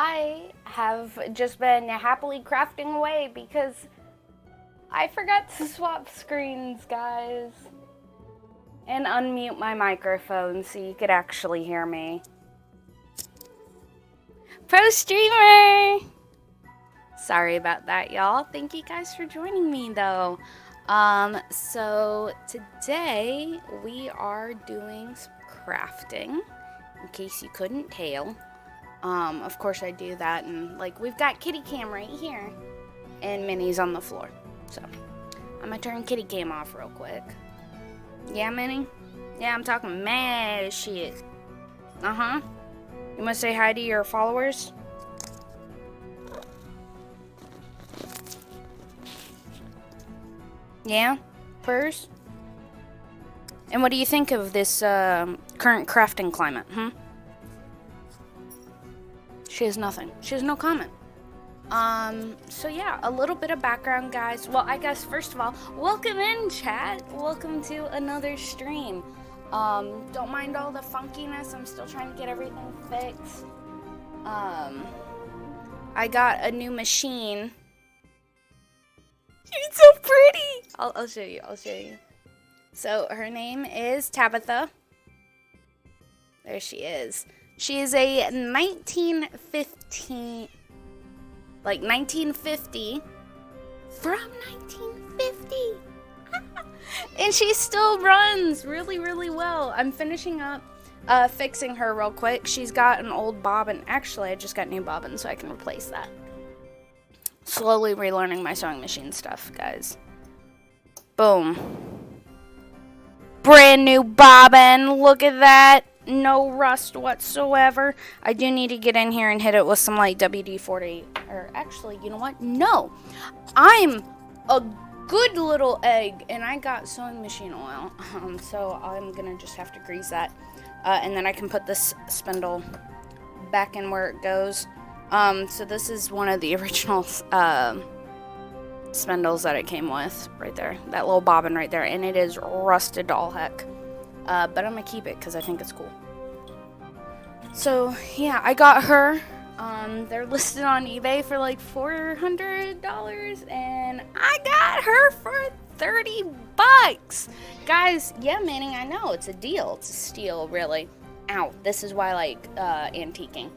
I have just been happily crafting away because I forgot to swap screens, guys. And unmute my microphone so you could actually hear me. Pro streamer! Sorry about that, y'all. Thank you guys for joining me, though. So today we are doing some crafting, in case you couldn't tell. Of course I do that, and like we've got kitty cam right here, and Minnie's on the floor. So I'm gonna turn kitty cam off real quick. Yeah, Minnie? Yeah, I'm talking mad shit. Uh-huh. You wanna say hi to your followers? Yeah? Purrs? And what do you think of this current crafting climate, She has nothing. She has no comment. So yeah, a little bit of background, guys. Well, I guess first of all, welcome in, chat. Welcome to another stream. Don't mind all the funkiness. I'm still trying to get everything fixed. I got a new machine. She's so pretty. I'll show you. I'll show you. So her name is Tabitha. There she is. She is a 1950 from 1950. And she still runs really, really well. I'm finishing up fixing her real quick. She's got an old bobbin. Actually, I just got new bobbin, so I can replace that. Slowly relearning my sewing machine stuff, guys. Boom. Brand new bobbin. Look at that. No rust whatsoever. I do need to get in here and hit it with some like WD-40. Or actually, you know what? No. I'm a good little egg, and I got sewing machine oil. So I'm going to just have to grease that. And then I can put this spindle back in where it goes. So this is one of the original spindles that it came with right there. That little bobbin right there. And it is rusted to all heck. But I'm going to keep it because I think it's cool. So, yeah, I got her. They're listed on eBay for like $400. And I got her for $30. Guys, yeah, Manning, I know. It's a deal. It's a steal, really. Ow. This is why I like antiquing.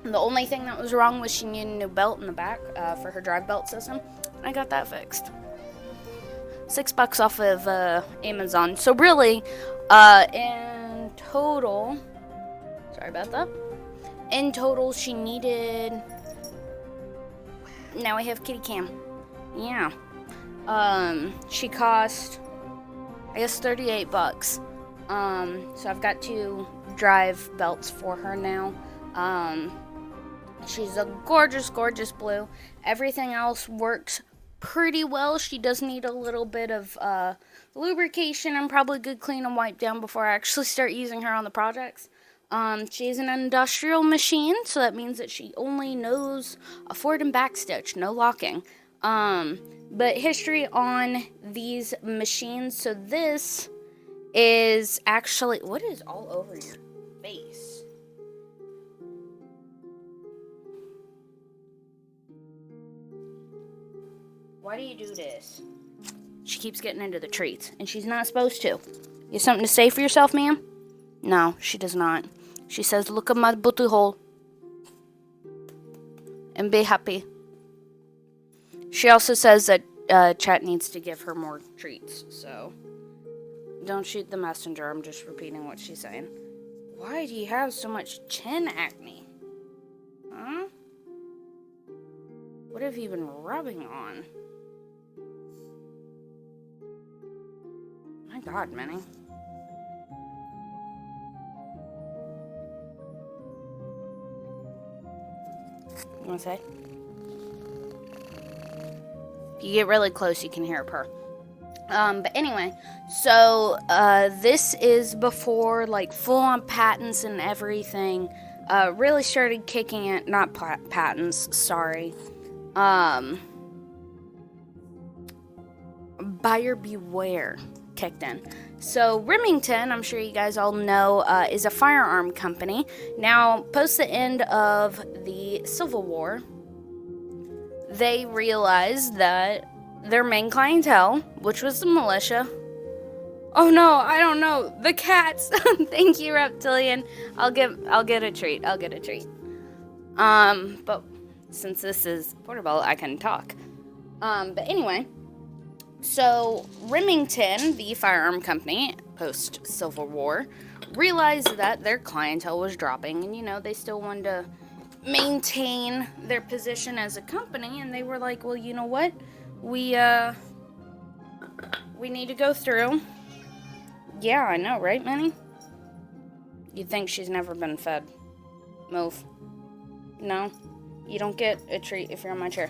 The only thing that was wrong was she needed a new belt in the back for her drive belt system. I got that fixed. $6 off of Amazon. So really, in total, sorry about that. In total, she needed. Now I have kitty cam. Yeah. She cost, I guess, $38. So I've got 2 drive belts for her now. She's a gorgeous, gorgeous blue. Everything else works pretty well. She does need a little bit of lubrication and probably good clean and wipe down before I actually start using her on the projects. She's an industrial machine, so that means that she only knows a forward and back stitch, no locking. But history on these machines. So this is actually, what is all over your face? Why do you do this? She keeps getting into the treats, and she's not supposed to. You have something to say for yourself, ma'am? No, she does not. She says, look at my booty hole. And be happy. She also says that chat needs to give her more treats, so don't shoot the messenger. I'm just repeating what she's saying. Why do you have so much chin acne? Huh? What have you been rubbing on? My God, Minnie. You want to say? If you get really close, you can hear her purr. But anyway, so this is before like full-on patents and everything really started kicking it. Not patents, sorry. Buyer beware kicked in. So Remington, I'm sure you guys all know, is a firearm company. Now, post the end of the Civil War, they realized that their main clientele, which was the militia. Oh no, I don't know. The cats. Thank you, Reptilian. I'll get a treat. I'll get a treat. But since this is portable, I can talk. But anyway, so Remington, the firearm company, post Civil War, realized that their clientele was dropping, and they still wanted to maintain their position as a company, and they were like, well, you know what? We need to go through. Yeah, I know, right, Minnie? You'd think she's never been fed. Move. No, you don't get a treat if you're on my chair.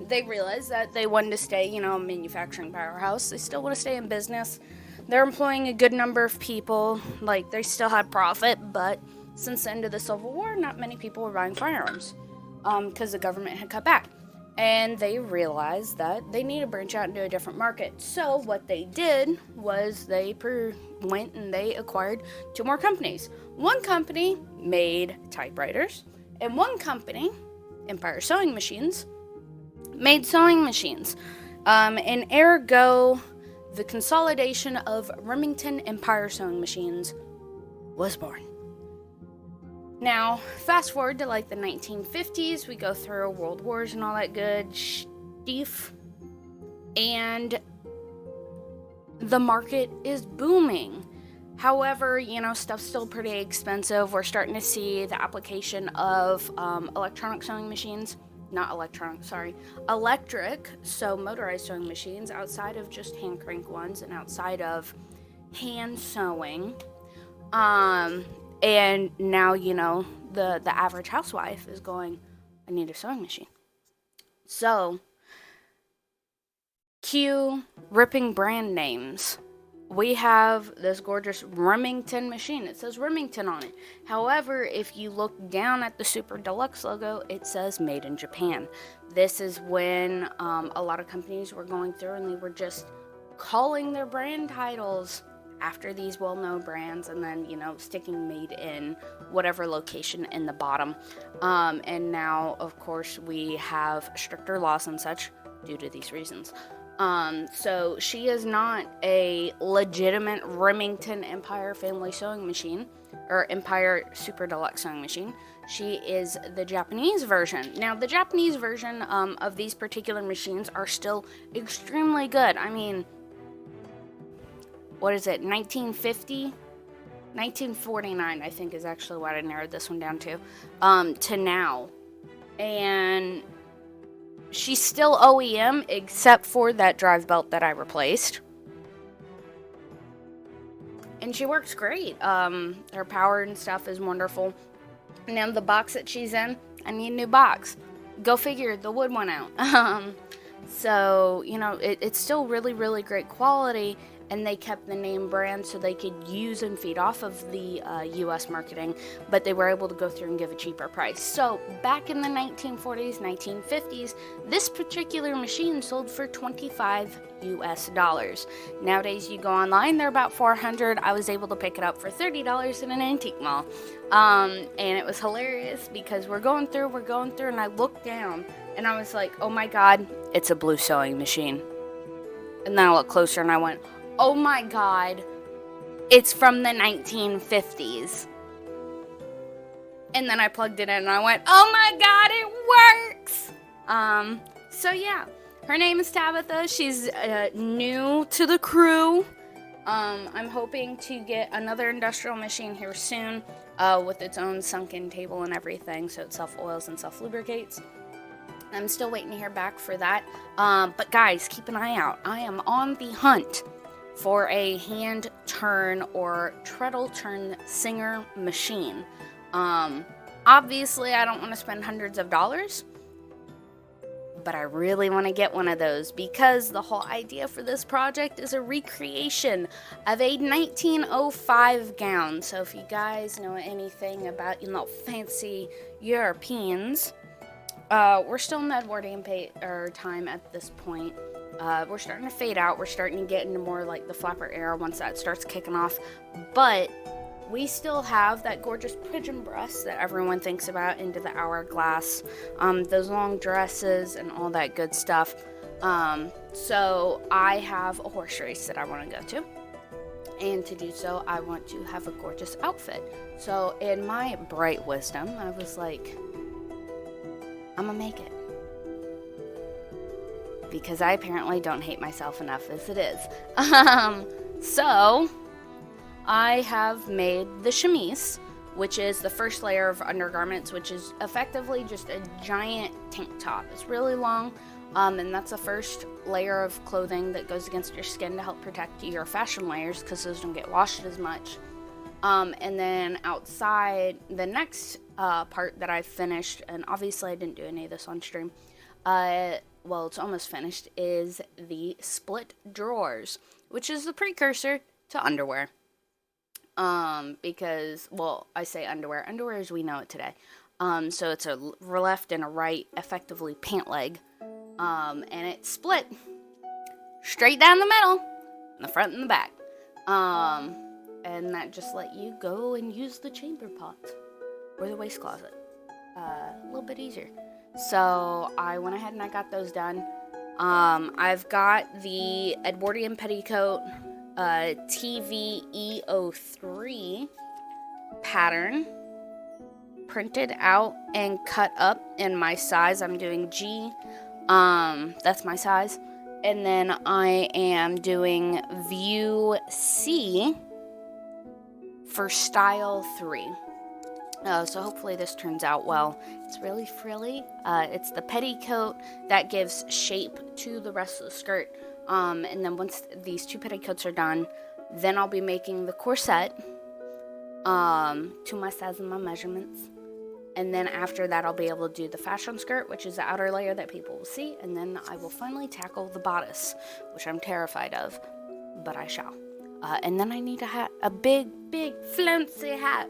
They realized that they wanted to stay, a manufacturing powerhouse. They still want to stay in business. They're employing a good number of people. Like, they still had profit, but since the end of the Civil War, not many people were buying firearms, because the government had cut back. And they realized that they need to branch out into a different market. So what they did was they went and they acquired 2 more companies. One company made typewriters, and one company, Empire Sewing Machines, made sewing machines. And ergo, the consolidation of Remington Empire Sewing Machines was born. Now, fast forward to like the 1950s, we go through world wars and all that good stuff, and the market is booming. However, stuff's still pretty expensive. We're starting to see the application of electric, so motorized sewing machines outside of just hand crank ones and outside of hand sewing. And now, the average housewife is going, I need a sewing machine. So, cue ripping brand names. We have this gorgeous Remington machine. It says Remington on it. However, if you look down at the Super Deluxe logo, it says Made in Japan. This is when a lot of companies were going through and they were just calling their brand titles after these well-known brands, and then sticking made in whatever location in the bottom. And now, of course, we have stricter laws and such due to these reasons. So she is not a legitimate Remington Empire Family Sewing Machine or Empire Super Deluxe Sewing Machine. She is the Japanese version. Now, the Japanese version of these particular machines are still extremely good. I mean, what is it, 1950? 1949, I think, is actually what I narrowed this one down to now. And she's still OEM, except for that drive belt that I replaced. And she works great. Her power and stuff is wonderful. Now, the box that she's in, I need a new box. Go figure, the wood went out. So, it's still really, really great quality. And they kept the name brand so they could use and feed off of the U.S. marketing, but they were able to go through and give a cheaper price. So back in the 1940s, 1950s, this particular machine sold for $25 US. Nowadays, you go online, they're about $400. I was able to pick it up for $30 in an antique mall. And it was hilarious because we're going through, and I looked down, and I was like, oh my God, it's a blue sewing machine. And then I looked closer, and I went, oh my God, it's from the 1950s. And then I plugged it in and I went, oh my God, it works! So yeah, her name is Tabitha. She's new to the crew. I'm hoping to get another industrial machine here soon with its own sunken table and everything, so it self-oils and self-lubricates. I'm still waiting to hear back for that. But guys, keep an eye out. I am on the hunt for a hand turn or treadle turn Singer machine. Obviously, I don't want to spend hundreds of dollars, but I really want to get one of those because the whole idea for this project is a recreation of a 1905 gown. So if you guys know anything about, fancy Europeans, we're still in the Edwardian time at this point. We're starting to fade out. We're starting to get into more like the flapper era once that starts kicking off. But we still have that gorgeous pigeon breast that everyone thinks about, into the hourglass, those long dresses and all that good stuff. So I have a horse race that I want to go to. And to do so, I want to have a gorgeous outfit. So in my bright wisdom, I was like, I'm gonna make it. Because I apparently don't hate myself enough as it is. So I have made the chemise, which is the first layer of undergarments, which is effectively just a giant tank top. It's really long, and that's the first layer of clothing that goes against your skin to help protect your fashion layers, because those don't get washed as much. And then outside, the next part that I finished, and obviously I didn't do any of this on stream, well, it's almost finished, is the split drawers, which is the precursor to underwear. Because, well, I say underwear as we know it today. So it's a left and a right, effectively pant leg. And it's split straight down the middle, in the front and the back. And that just let you go and use the chamber pot or the waist closet. A little bit easier. So I went ahead and I got those done. I've got the Edwardian Petticoat TVE03 pattern printed out and cut up in my size. I'm doing G. That's my size. And then I am doing View C for style 3. So hopefully this turns out well. It's really frilly. It's the petticoat that gives shape to the rest of the skirt. And then once these 2 petticoats are done, then I'll be making the corset to my size and my measurements. And then after that, I'll be able to do the fashion skirt, which is the outer layer that people will see. And then I will finally tackle the bodice, which I'm terrified of, but I shall. And then I need a hat, a big, flouncy hat.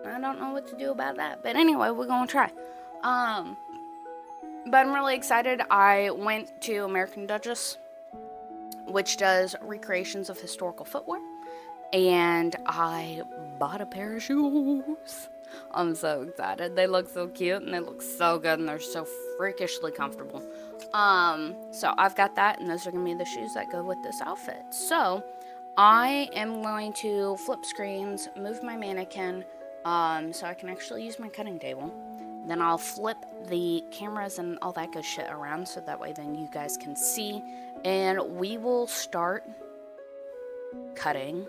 I don't know what to do about that, but anyway, we're gonna try. But I'm really excited. I went to American Duchess, which does recreations of historical footwear, and I bought a pair of shoes. I'm so excited. They look so cute, and they look so good, and they're so freakishly comfortable. So I've got that, and those are gonna be the shoes that go with this outfit. So I am going to flip screens, move my mannequin, so I can actually use my cutting table. Then I'll flip the cameras and all that good shit around, so that way then you guys can see. And we will start cutting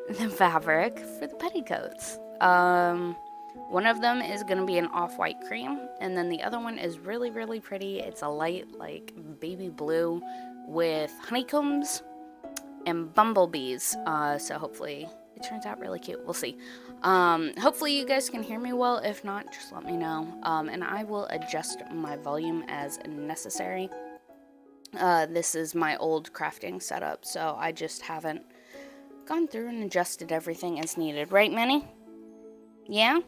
the fabric for the petticoats. One of them is going to be an off-white cream, and then the other one is really, really pretty. It's a light, like, baby blue with honeycombs and bumblebees. So hopefully it turns out really cute. We'll see. Hopefully you guys can hear me well. If not, just let me know. And I will adjust my volume as necessary. This is my old crafting setup, so I just haven't gone through and adjusted everything as needed. Right, Minnie? Yeah?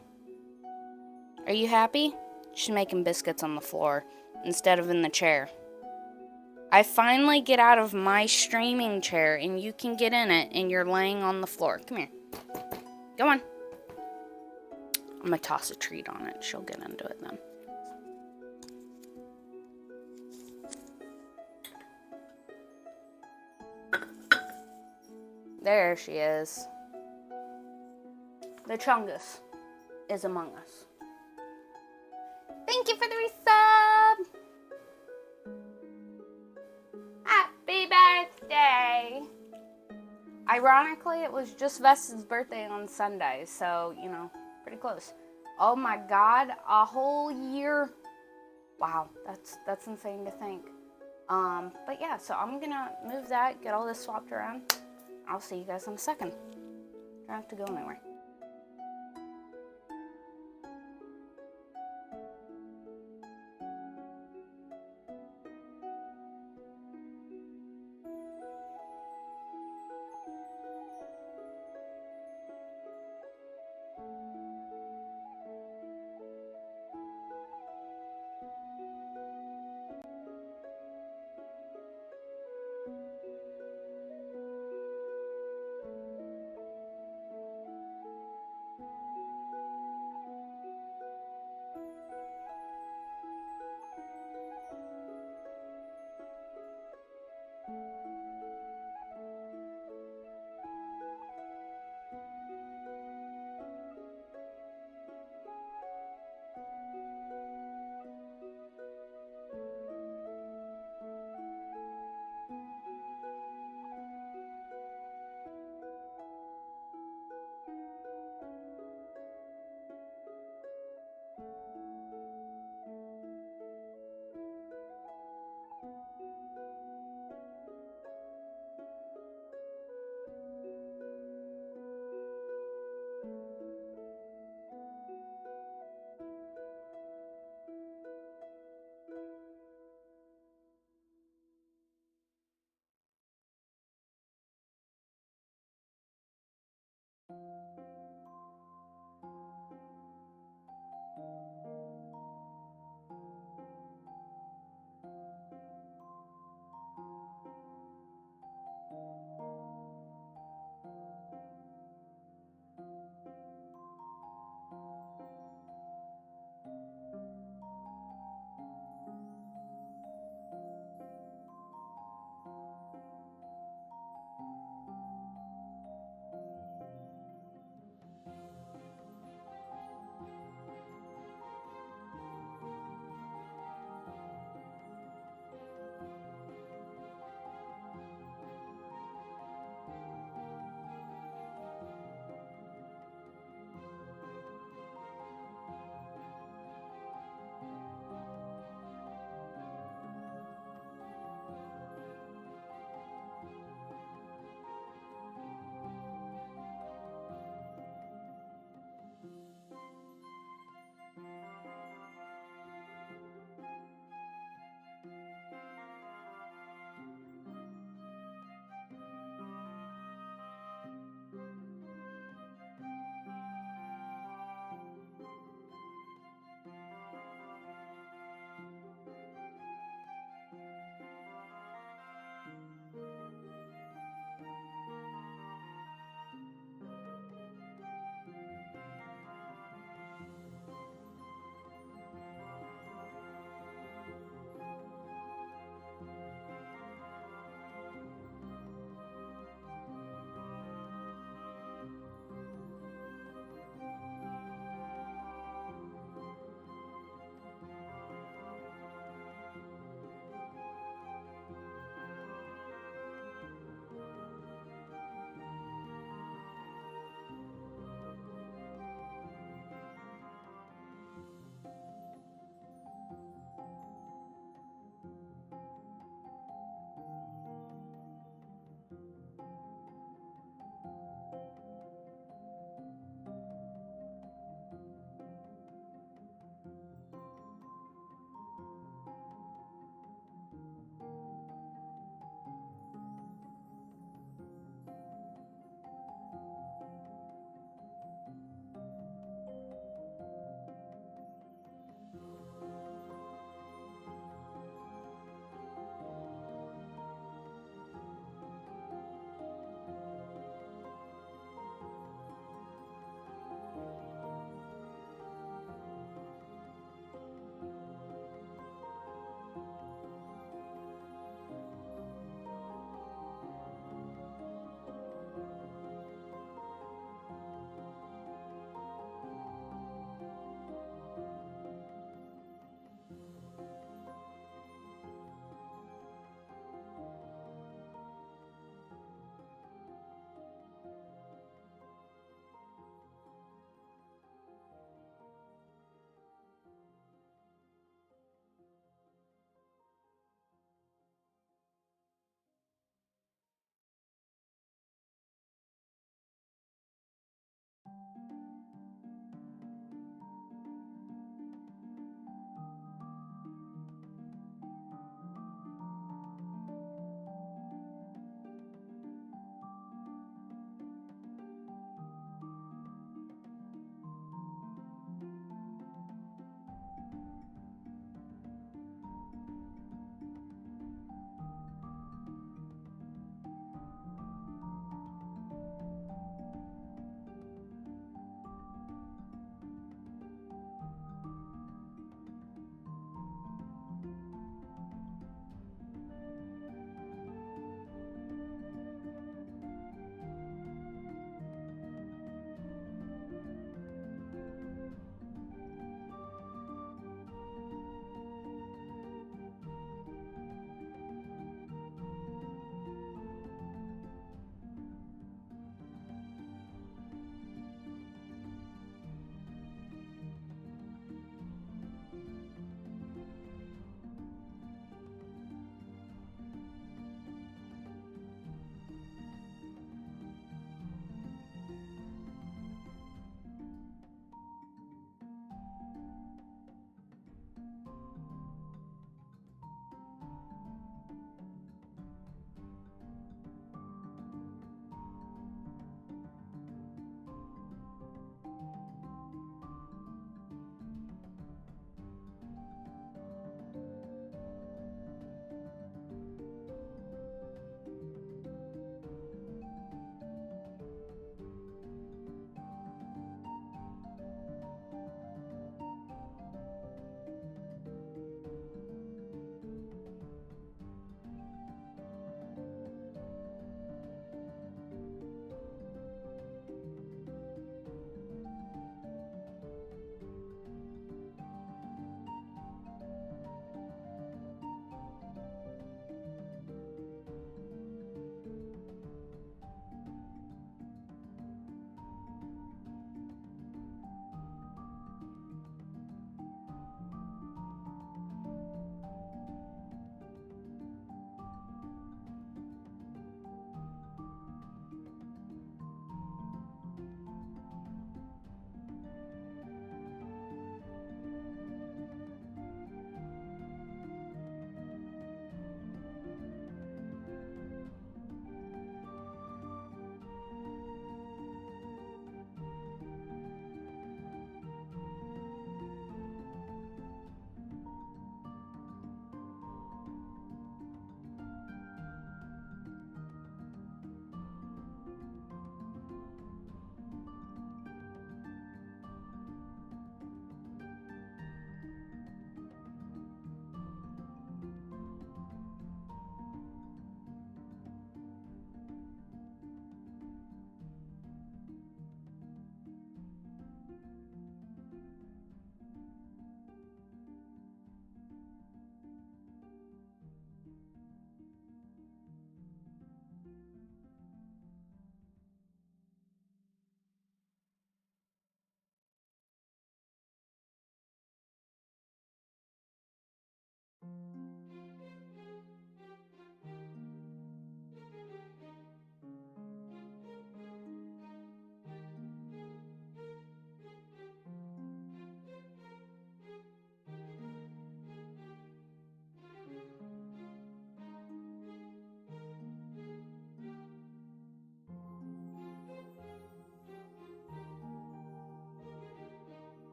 Are you happy? She's making biscuits on the floor instead of in the chair. I finally get out of my streaming chair, and you can get in it, and you're laying on the floor. Come here. Go on. I'm going to toss a treat on it. She'll get into it then. There she is. The Chungus is among us. Thank you for the resub! Happy birthday! Ironically, it was just Vesta's birthday on Sunday, so, you know, pretty close. Oh my god, a whole year. Wow, that's insane to think. But yeah, so I'm gonna move that, get all this swapped around. I'll see you guys in a second. Don't have to go anywhere.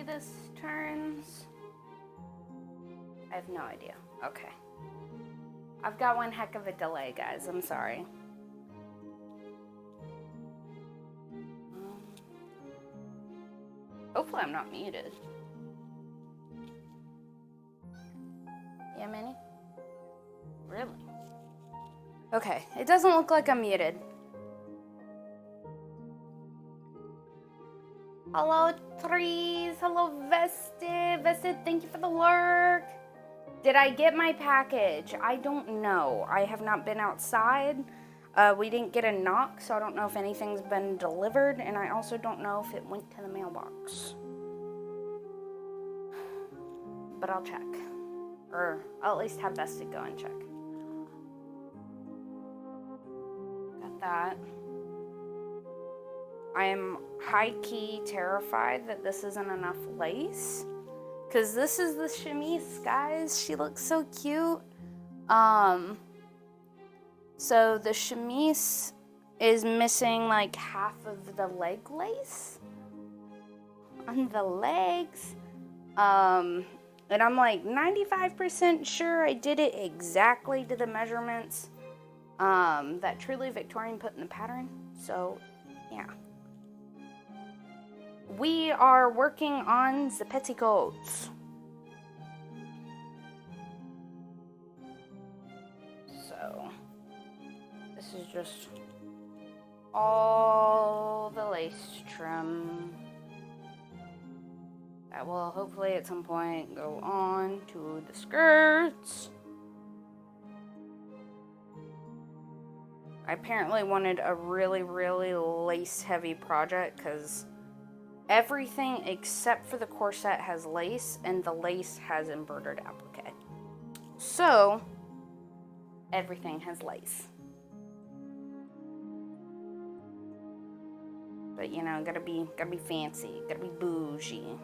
quickly this turns? I have no idea. Okay. I've got one heck of a delay, guys. I'm sorry. Hopefully I'm not muted. Yeah, Minnie? Really? Okay, it doesn't look like I'm muted. Hello, Trees. Hello, Vested. Vested, thank you for the lurk. Did I get my package? I don't know. I have not been outside. We didn't get a knock, so I don't know if anything's been delivered, and I also don't know if it went to the mailbox. But I'll check. Or I'll at least have Vested go and check. Got that. I am high-key terrified that this isn't enough lace. Because this is the chemise, guys. She looks so cute. So the chemise is missing like half of the leg lace on the legs. And I'm like 95% sure I did it exactly to the measurements that Truly Victorian put in the pattern. So, yeah. We are working on the petticoats. So, this is just all the lace trim that will hopefully at some point go on to the skirts. I apparently wanted a really, really lace-heavy project because everything except for the corset has lace, and the lace has embroidered applique. So, everything has lace. But you know, gotta be fancy, gotta be bougie.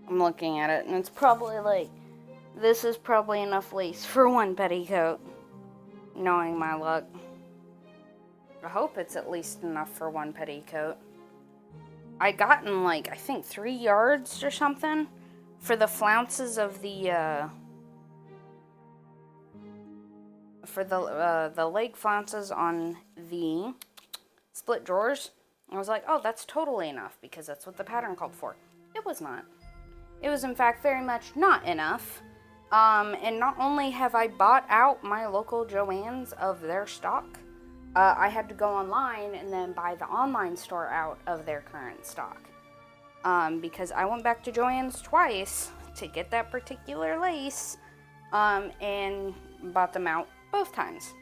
I'm looking at it, and it's probably like, this is probably enough lace for one petticoat, knowing my luck. I hope it's at least enough for one petticoat. I gotten like, I think 3 yards or something for the flounces of the, the leg flounces on the split drawers. I was like, oh, that's totally enough, because that's what the pattern called for. It was not. It was, in fact, very much not enough. And not only have I bought out my local Joann's of their stock, I had to go online and then buy the online store out of their current stock. Because I went back to Joann's twice to get that particular lace, and bought them out both times.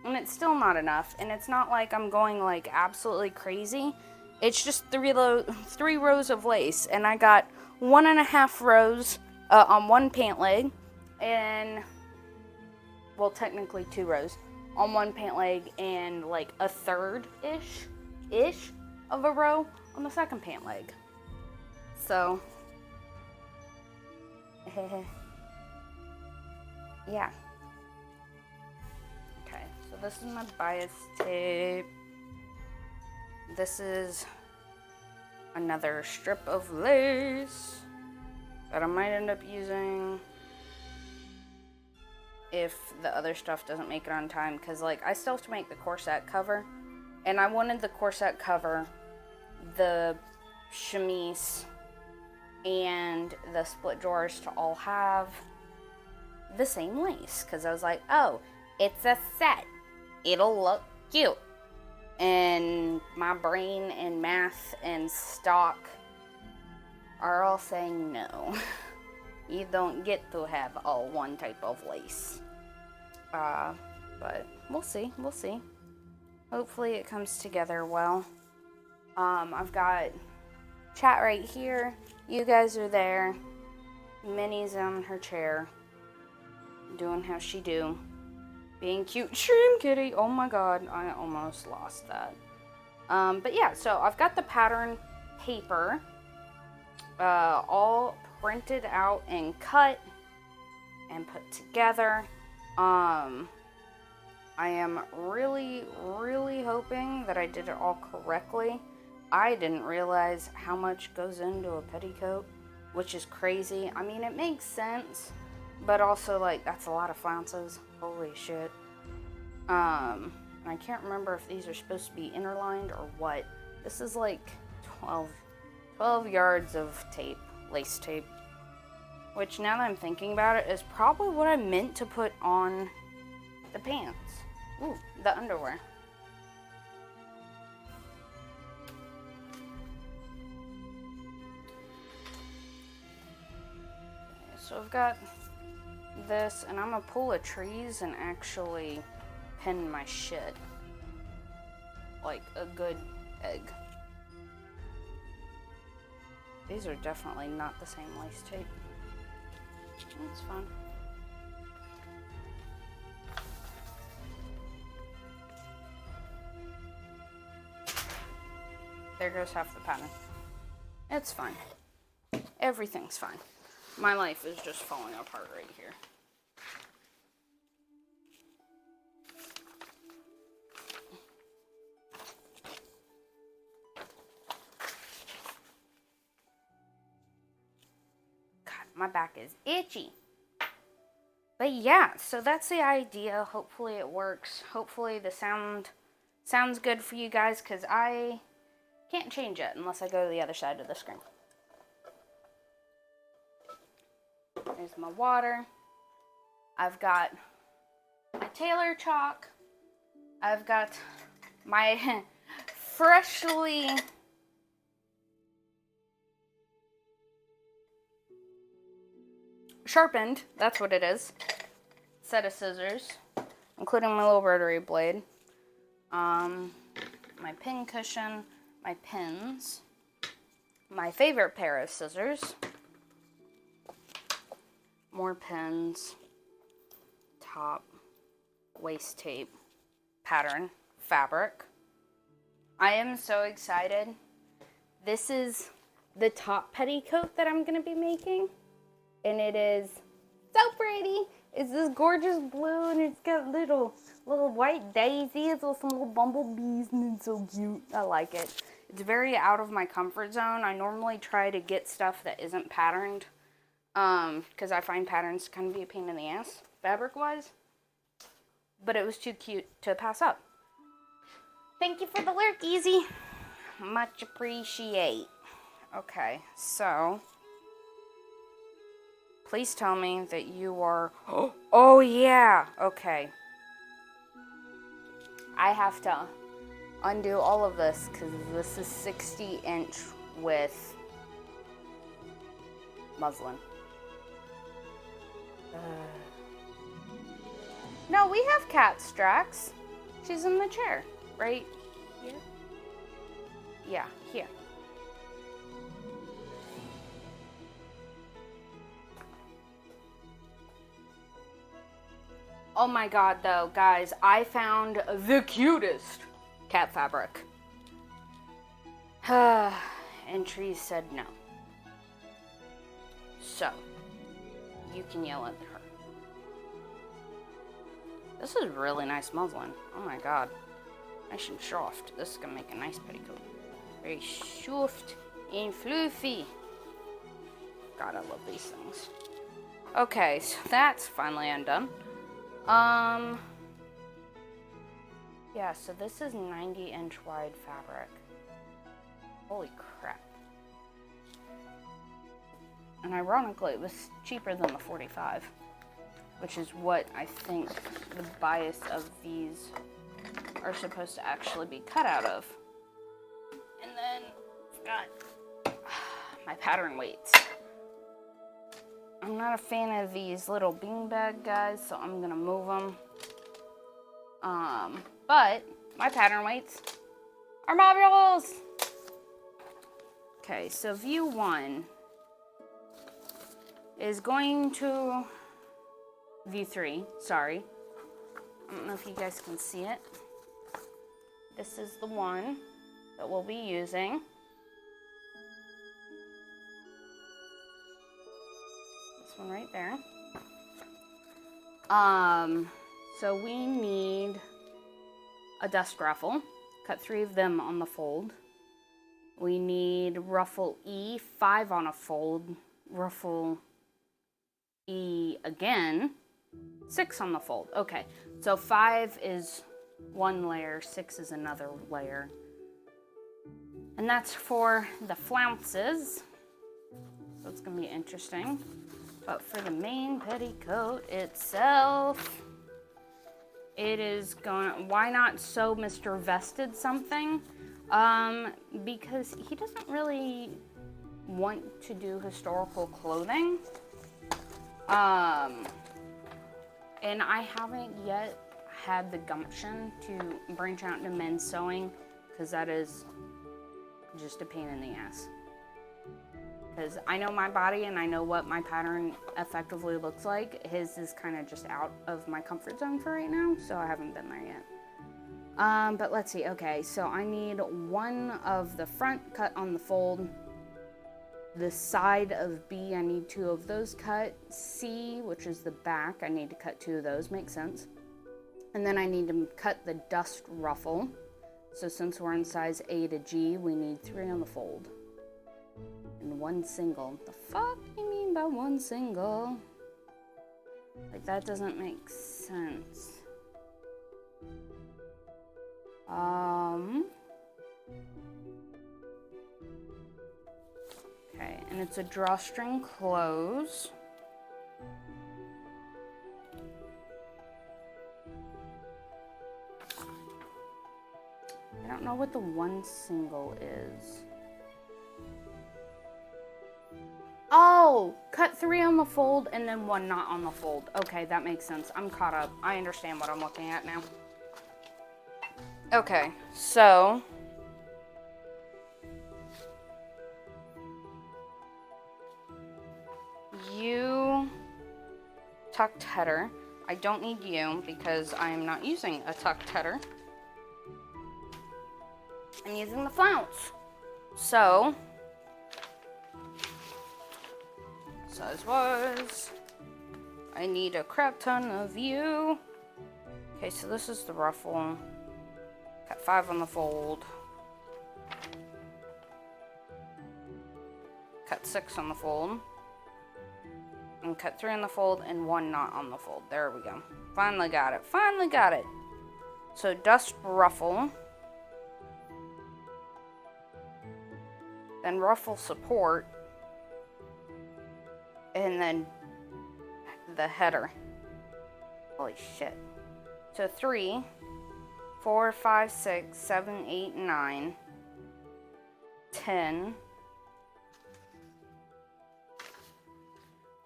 And it's still not enough, and it's not like I'm going like absolutely crazy. It's just 3 rows of lace, and I got 1.5 rows on one pant leg, and, well, technically 2 rows on one pant leg, and like a third-ish of a row on the second pant leg. So, yeah. Okay, so this is my bias tape. This is another strip of lace that I might end up using if the other stuff doesn't make it on time, because like I still have to make the corset cover, and I wanted the corset cover, the chemise, and the split drawers to all have the same lace, because I was like, oh, it's a set, it'll look cute. And my brain and math and stock are all saying no. You don't get to have all one type of lace. But we'll see. Hopefully it comes together well. I've got chat right here. You guys are there. Minnie's on her chair, doing how she do. Being cute. Shroom kitty. Oh my god, I almost lost that. But yeah, so I've got the pattern paper all printed out and cut and put together. I am really, really hoping that I did it all correctly. I didn't realize how much goes into a petticoat, which is crazy. I mean, it makes sense, but also, like, that's a lot of flounces. Holy shit. And I can't remember if these are supposed to be interlined or what. This is like 12 yards of tape, lace tape, which now that I'm thinking about it is probably what I meant to put on the pants. Ooh, the underwear. So I've got this, and I'm gonna pull a trees and actually pin my shit like a good egg. These are definitely not the same lace tape. That's fine. There goes half the pattern. It's fine. Everything's fine. My life is just falling apart right here. God, my back is itchy. But yeah, so that's the idea. Hopefully it works. Hopefully the sounds good for you guys, because I can't change it unless I go to the other side of the screen. There's my water. I've got my Taylor chalk. I've got my freshly sharpened, that's what it is, set of scissors, including my little rotary blade. My pin cushion, my pins, my favorite pair of scissors, more pins, top, waist tape, pattern, fabric. I am so excited. This is the top petticoat that I'm going to be making, and it is so pretty. It's this gorgeous blue, and it's got little white daisies with some little bumblebees, and it's so cute. I like it. It's very out of my comfort zone. I normally try to get stuff that isn't patterned, because I find patterns kind of be a pain in the ass, fabric-wise. But it was too cute to pass up. Thank you for the lurk, Easy. Much appreciate. Okay, so please tell me that you are... Oh, yeah. Okay. I have to undo all of this because this is 60-inch with muslin. No, we have Cat Strax. She's in the chair. Right here? Yeah, here. Oh my god, though, guys, I found the cutest cat fabric. And Trees said no. So, you can yell at her. This is really nice muslin. Oh my god. Nice and soft. This is gonna make a nice petticoat. Very soft and fluffy. God, I love these things. Okay, so that's finally undone. Yeah, so this is 90-inch wide fabric. Holy crap. And ironically, it was cheaper than the 45, which is what I think the bias of these are supposed to actually be cut out of. And then I've got my pattern weights. I'm not a fan of these little beanbag guys, so I'm gonna move them. But my pattern weights are marbles. Okay, so view 1 is going to view 3, sorry. I don't know if you guys can see it. This is the one that we'll be using. one right there. So we need a dust ruffle. Cut 3 of them on the fold. We need ruffle E, 5 on a fold. Ruffle E again, 6 on the fold. Okay, so 5 is one layer, 6 is another layer. And that's for the flounces. So it's gonna be interesting. But for the main petticoat itself, it is going, why not sew Mr. Vested something? Because he doesn't really want to do historical clothing. And I haven't yet had the gumption to branch out into men's sewing, because that is just a pain in the ass. Because I know my body and I know what my pattern effectively looks like. His is kind of just out of my comfort zone for right now, so I haven't been there yet. But let's see. Okay, so I need 1 of the front cut on the fold. The side of B, I need 2 of those cut. C, which is the back, I need to cut 2 of those. Makes sense. And then I need to cut the dust ruffle. So since we're in size A to G, we need 3 on the fold. And 1 single. The fuck do you mean by 1 single? Like, that doesn't make sense. Okay, and it's a drawstring close. I don't know what the 1 single is. Oh, cut 3 on the fold and then 1 not on the fold. Okay, that makes sense. I'm caught up. I understand what I'm looking at now. Okay, so you tucked header. I don't need you because I am not using a tucked header. I'm using the flounce. So size was, I need a crap ton of you. Okay, so this is the ruffle. Cut 5 on the fold. Cut 6 on the fold. And cut 3 on the fold and 1 not on the fold. There we go. Finally got it. Finally got it. So dust ruffle. Then ruffle support. And then the header. Holy shit. So 3, 4, 5, 6, 7, 8, 9, 10,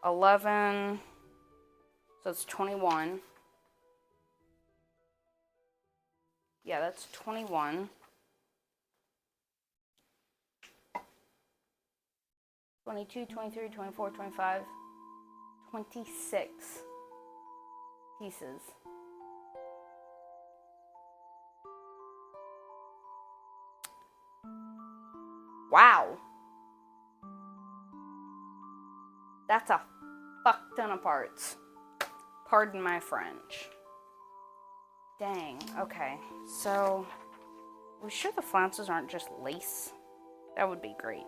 11, so it's 21. Yeah, that's 21. 22, 23, 24, 25, 26 pieces. Wow. That's a fuck ton of parts. Pardon my French. Dang. Okay. So, are we sure the flounces aren't just lace? That would be great.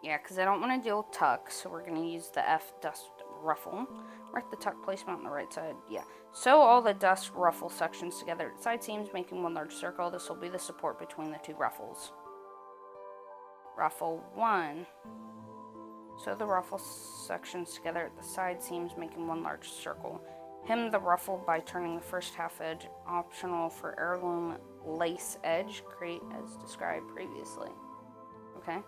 Yeah, because I don't want to deal with tuck, so we're going to use the F dust ruffle. Mark the tuck placement on the right side. Yeah. Sew all the dust ruffle sections together at side seams, making one large circle. This will be the support between the 2 ruffles. Ruffle 1. Sew the ruffle sections together at the side seams, making one large circle. Hem the ruffle by turning the first half edge, optional for heirloom lace edge. Create as described previously. Okay.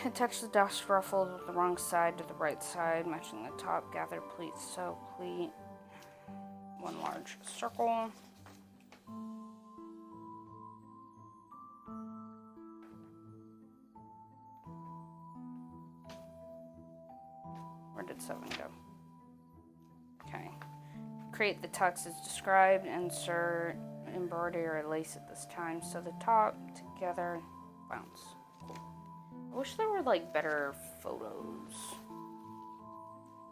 Attach the dust ruffle with the wrong side to the right side, matching the top. Gather pleats, sew pleat. One large circle. Where did 7 go? Okay. Create the tucks as described. Insert embroidery or lace at this time. Sew the top together. Bounce. Cool. I wish there were like better photos.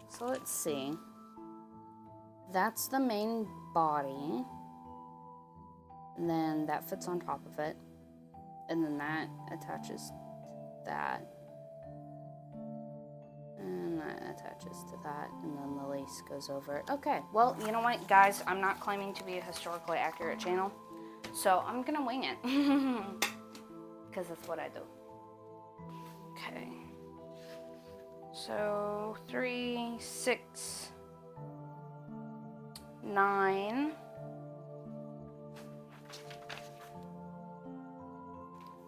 So let's see. That's the main body. And then that fits on top of it. And then that attaches to that. And that attaches to that. And then the lace goes over it. Okay, well, you know what, guys? I'm not claiming to be a historically accurate channel. So I'm gonna wing it. Because that's what I do. Okay. So 3, 6, 9.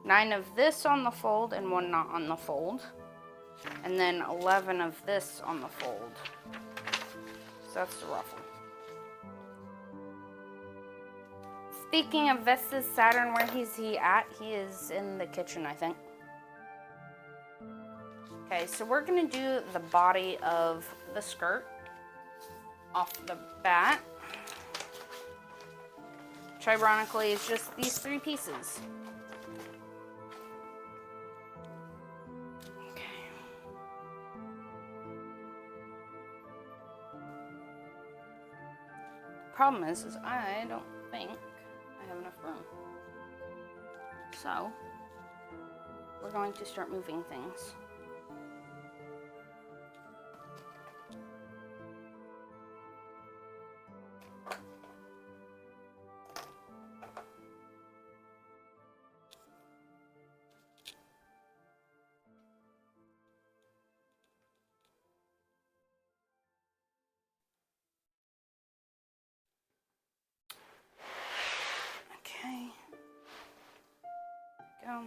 9 of this on the fold and 1 not on the fold. And then 11 of this on the fold. So that's the ruffle. Speaking of Vesta's Saturn, where is he at? He is in the kitchen, I think. Okay, so we're going to do the body of the skirt off the bat. Which ironically is just these 3 pieces. Okay. The problem is I don't think I have enough room. So, we're going to start moving things. Okay. Go.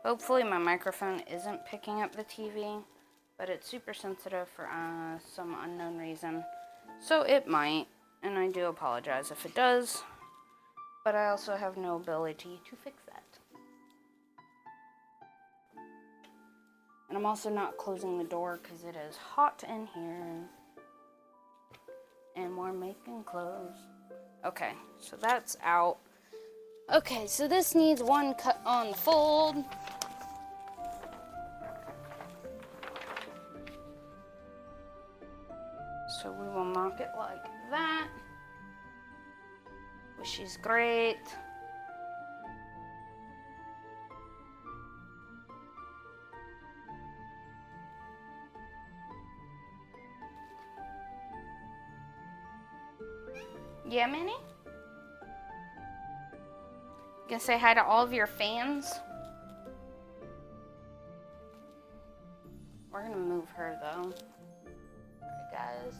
Hopefully my microphone isn't picking up the TV, but it's super sensitive for some unknown reason. So it might, and I do apologize if it does, but I also have no ability to fix that. And I'm also not closing the door because it is hot in here. And we're making clothes. Okay, so that's out. Okay, so this needs 1 cut on the fold. So we will knock it like that. Which is great. Yeah, Minnie? Gonna say hi to all of your fans? We're gonna move her though. Alright, guys.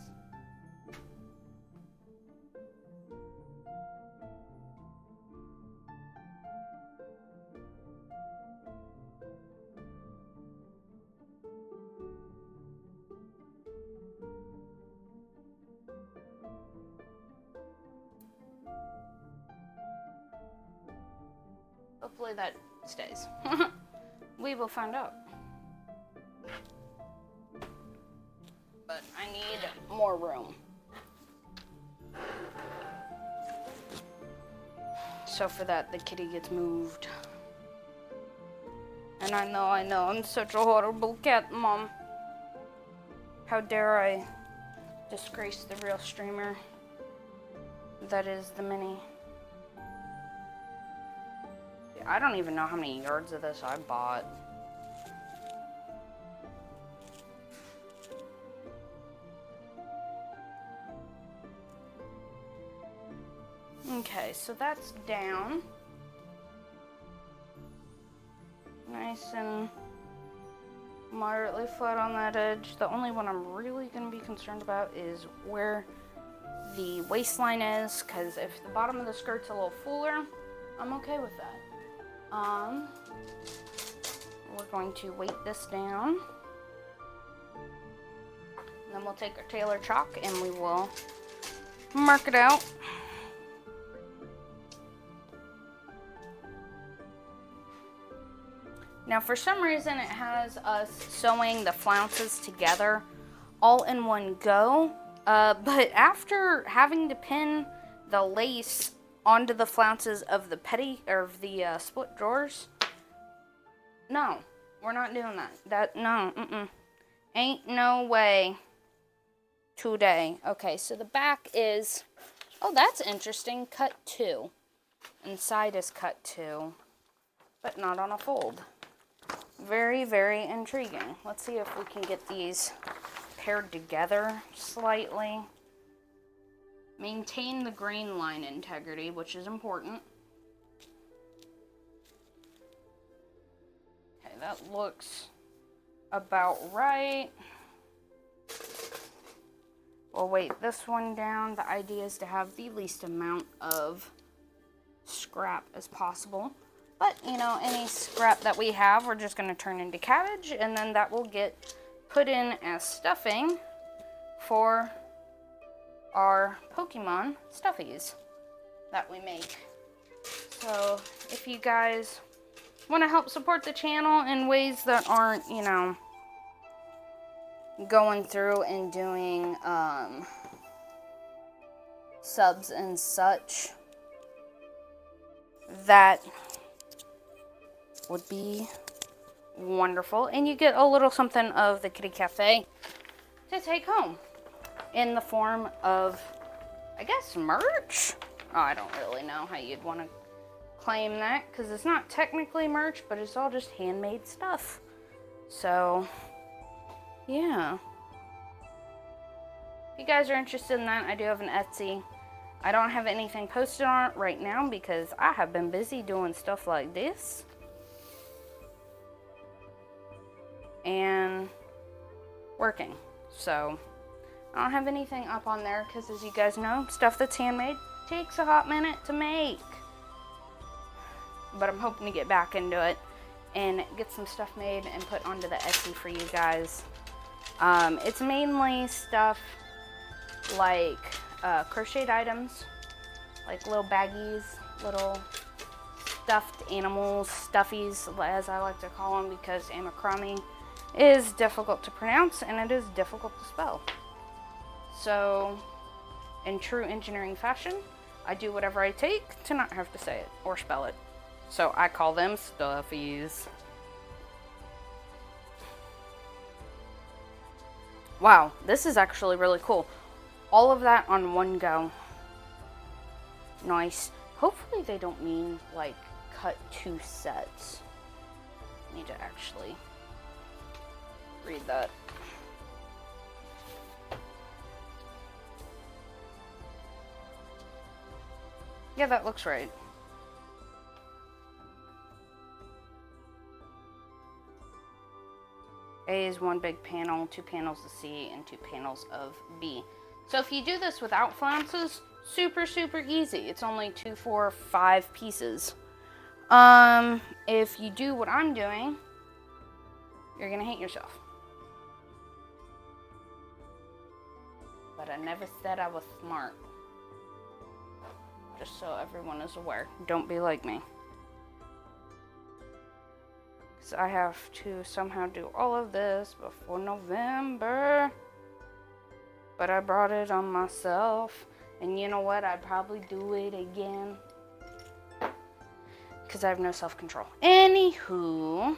Hopefully that stays. We will find out. But I need more room. So for that, the kitty gets moved. And I know, I'm such a horrible cat mom. How dare I disgrace the real streamer that is the Mini. I don't even know how many yards of this I bought. Okay, so that's down. Nice and moderately flat on that edge. The only one I'm really going to be concerned about is where the waistline is, because if the bottom of the skirt's a little fuller, I'm okay with that. We're going to weight this down. And then we'll take our tailor chalk and we will mark it out. Now for some reason it has us sewing the flounces together all in one go. But after having to pin the lace onto the flounces of the split drawers. No, we're not doing that. No. Ain't no way today. Okay, so the back is, oh, that's interesting, cut 2. Inside is cut 2, but not on a fold. Very, very intriguing. Let's see if we can get these paired together slightly. Maintain the grain line integrity, which is important. Okay, that looks about right. We'll weight this one down. The idea is to have the least amount of scrap as possible. But, you know, any scrap that we have, we're just going to turn into cabbage, and then that will get put in as stuffing for our Pokemon stuffies that we make. So, if you guys want to help support the channel in ways that aren't, you know, going through and doing subs and such, that would be wonderful. And you get a little something of the Kitty Cafe to take home in the form of, I guess, merch? Oh, I don't really know how you'd want to claim that, because it's not technically merch, but it's all just handmade stuff. So, yeah. If you guys are interested in that, I do have an Etsy. I don't have anything posted on it right now because I have been busy doing stuff like this. And working. So, I don't have anything up on there because, as you guys know, stuff that's handmade takes a hot minute to make. But I'm hoping to get back into it and get some stuff made and put onto the Etsy for you guys. It's mainly stuff like crocheted items, like little baggies, little stuffed animals, stuffies, as I like to call them, because amacrame is difficult to pronounce and it is difficult to spell. So, in true engineering fashion, I do whatever I take to not have to say it or spell it. So I call them stuffies. Wow, this is actually really cool. All of that on one go. Nice. Hopefully they don't mean like cut 2 sets. I need to actually read that. Yeah, that looks right. A is 1 big panel, 2 panels of C, and 2 panels of B. So if you do this without flounces, super, super easy. It's only 2, 4, 5 pieces. If you do what I'm doing, you're gonna hate yourself. But I never said I was smart. Just so everyone is aware. Don't be like me. Because I have to somehow do all of this before November. But I brought it on myself. And you know what? I'd probably do it again. Because I have no self-control. Anywho,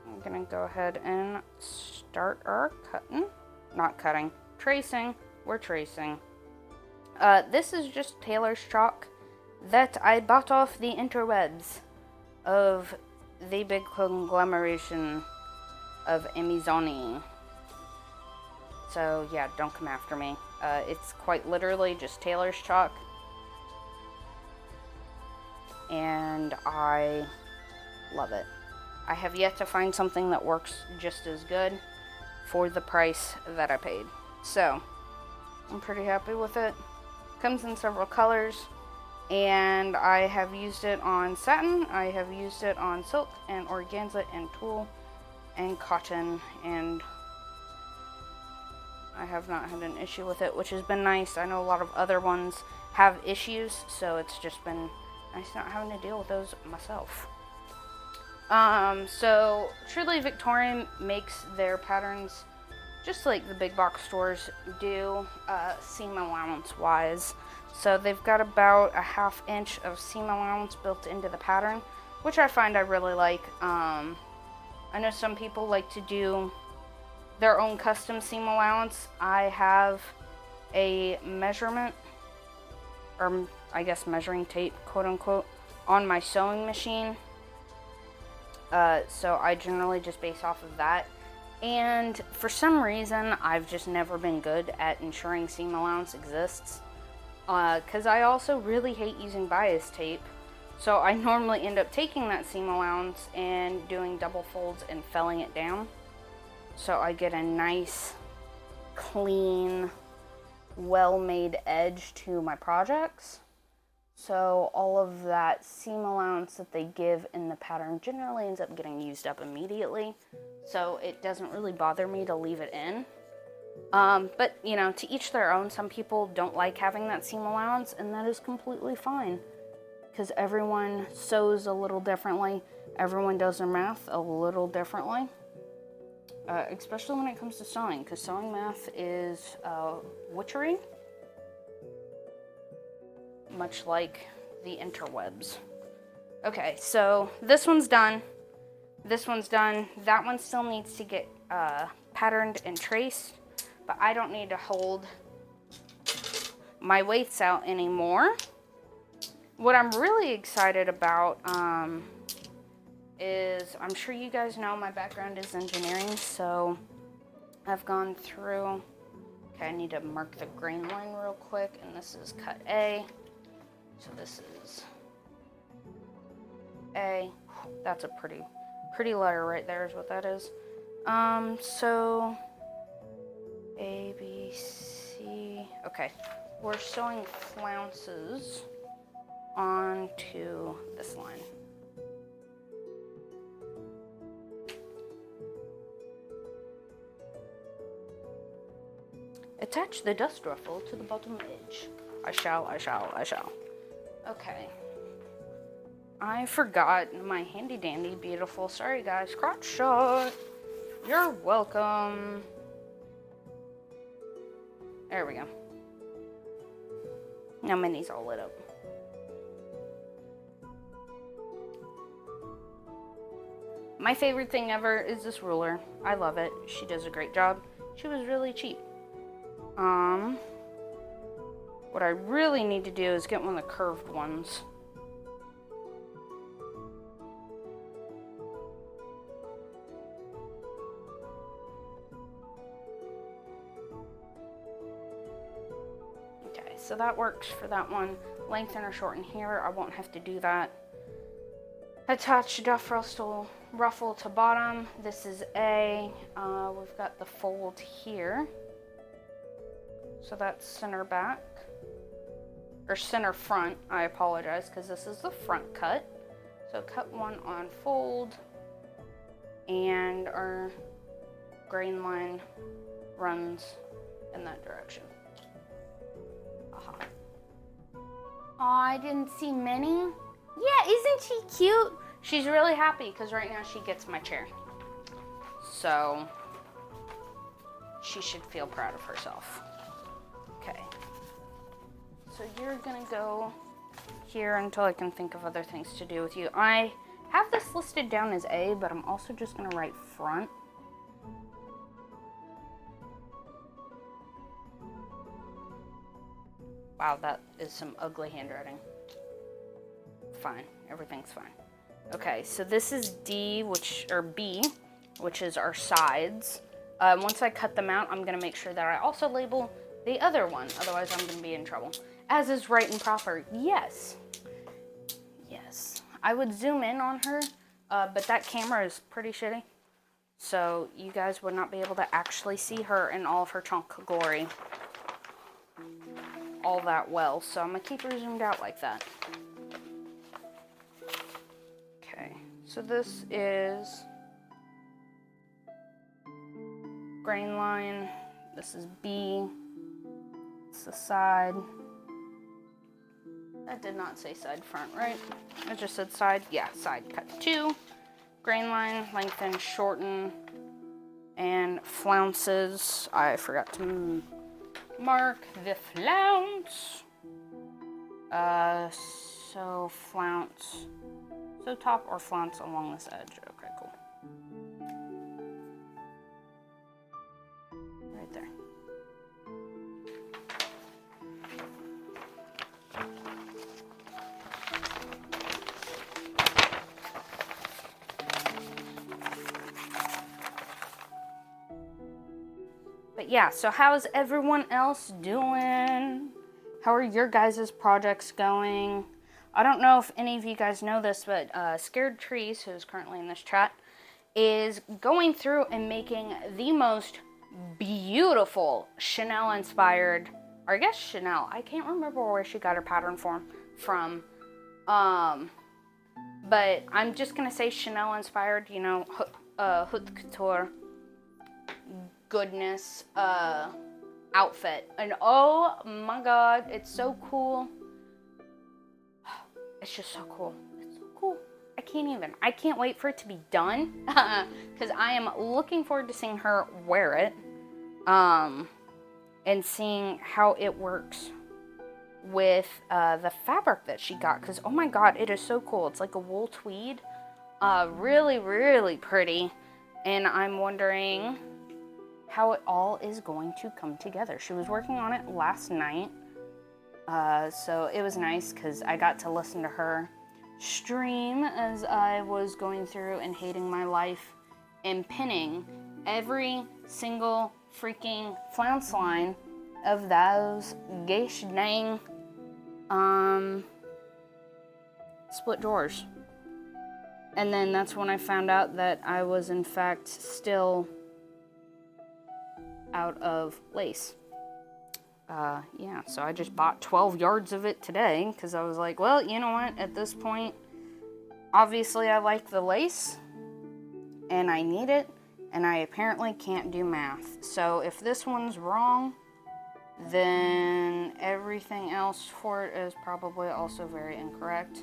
I'm going to go ahead and start our cutting. Not cutting. Tracing. We're tracing. This is just tailor's chalk that I bought off the interwebs of the big conglomeration of Amazoni. So yeah, don't come after me. It's quite literally just tailor's chalk. And I love it. I have yet to find something that works just as good for the price that I paid. So, I'm pretty happy with it. Comes in several colors, and I have used it on satin, I have used it on silk and organza and tulle and cotton, and I have not had an issue with it, which has been nice. I know a lot of other ones have issues, so it's just been nice not having to deal with those myself. So Truly Victorian makes their patterns just like the big box stores do, seam allowance wise. So they've got about a 1/2 inch of seam allowance built into the pattern, which I find I really like. I know some people like to do their own custom seam allowance. I have a measurement, or I guess measuring tape, quote unquote, on my sewing machine. So I generally just base off of that. And for some reason, I've just never been good at ensuring seam allowance exists. Because I also really hate using bias tape. So I normally end up taking that seam allowance and doing double folds and felling it down. So I get a nice, clean, well-made edge to my projects. So all of that seam allowance that they give in the pattern generally ends up getting used up immediately. So it doesn't really bother me to leave it in. But, you know, to each their own. Some people don't like having that seam allowance, and that is completely fine. Because everyone sews a little differently. Everyone does their math a little differently. Especially when it comes to sewing, because sewing math is witchery. Much like the interwebs. Okay, so this one's done. This one's done. That one still needs to get patterned and traced, but I don't need to hold my weights out anymore. What I'm really excited about is, I'm sure you guys know my background is engineering, so I've gone through, okay, I need to mark the grain line real quick, and this is cut A. So this is A. That's a pretty letter right there is what that is. So A, B, C. Okay, we're sewing flounces onto this line. Attach the dust ruffle to the bottom edge. I shall. Okay. I forgot my handy dandy beautiful, sorry guys, crotch shot. You're welcome. There we go. Now Minnie's all lit up. My favorite thing ever is this ruler. I love it. She does a great job. She was really cheap. What I really need to do is get one of the curved ones. Okay, so that works for that one. Lengthen or shorten here, I won't have to do that. Attach duff ruffle to bottom. This is A. We've got the fold here. So that's center back. Or center front, I apologize, because this is the front cut. So cut one on fold, and our grain line runs in that direction. Aha. Aw, I didn't see Minnie. Yeah, isn't she cute? She's really happy because right now she gets my chair. So she should feel proud of herself. Okay. So you're gonna go here until I can think of other things to do with you. I have this listed down as A, but I'm also just gonna write front. Wow, that is some ugly handwriting. Fine, everything's fine. Okay, so this is D, or B, which is our sides. Once I cut them out, I'm gonna make sure that I also label the other one, otherwise I'm gonna be in trouble. As is right and proper, yes. Yes. I would zoom in on her, but that camera is pretty shitty. So you guys would not be able to actually see her in all of her chunk glory all that well. So I'm gonna keep her zoomed out like that. Okay, so this is grain line. This is B. It's the side. That did not say side front, right? It just said side. Yeah, side cut 2. Grain line, lengthen, shorten, and flounces. I forgot to mark the flounce. So flounce. So top or flounce along this edge. Okay, cool. Right there. But yeah, so how's everyone else doing? How are your guys' projects going? I don't know if any of you guys know this, but Scared Trees, who's currently in this chat, is going through and making the most beautiful Chanel-inspired, or I guess Chanel. I can't remember where she got her pattern from. But I'm just going to say Chanel-inspired, you know, haute couture goodness outfit. And oh my god, it's so cool. It's just so cool. It's so cool. I can't wait for it to be done because I am looking forward to seeing her wear it and seeing how it works with the fabric that she got, because oh my god, it is so cool. It's like a wool tweed, really, really pretty, and I'm wondering how it all is going to come together. She was working on it last night, so it was nice because I got to listen to her stream as I was going through and hating my life and pinning every single freaking flounce line of those gosh dang split drawers. And then that's when I found out that I was in fact still out of lace. Yeah, so I just bought 12 yards of it today because I was like, well, you know what, at this point, obviously I like the lace and I need it, and I apparently can't do math. So if this one's wrong, then everything else for it is probably also very incorrect.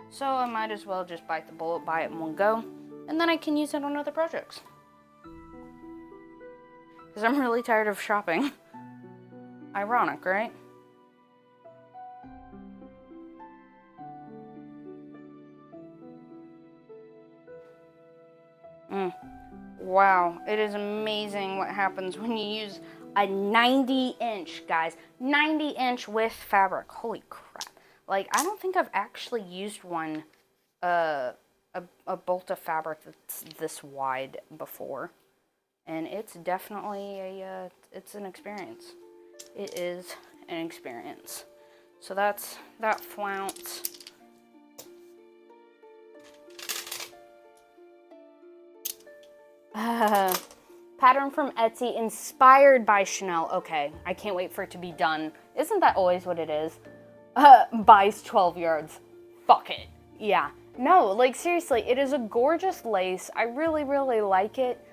So I might as well just bite the bullet, buy it in one go, and then I can use it on other projects. Because I'm really tired of shopping. Ironic, right? Wow, it is amazing what happens when you use a 90-inch, guys. 90-inch with fabric. Holy crap. Like, I don't think I've actually used one, a bolt of fabric that's this wide before. And it's definitely it's an experience. It is an experience. So that's that flounce. Pattern from Etsy, inspired by Chanel. Okay, I can't wait for it to be done. Isn't that always what it is? Buys 12 yards. Fuck it. Yeah. No, like seriously, it is a gorgeous lace. I really, really like it.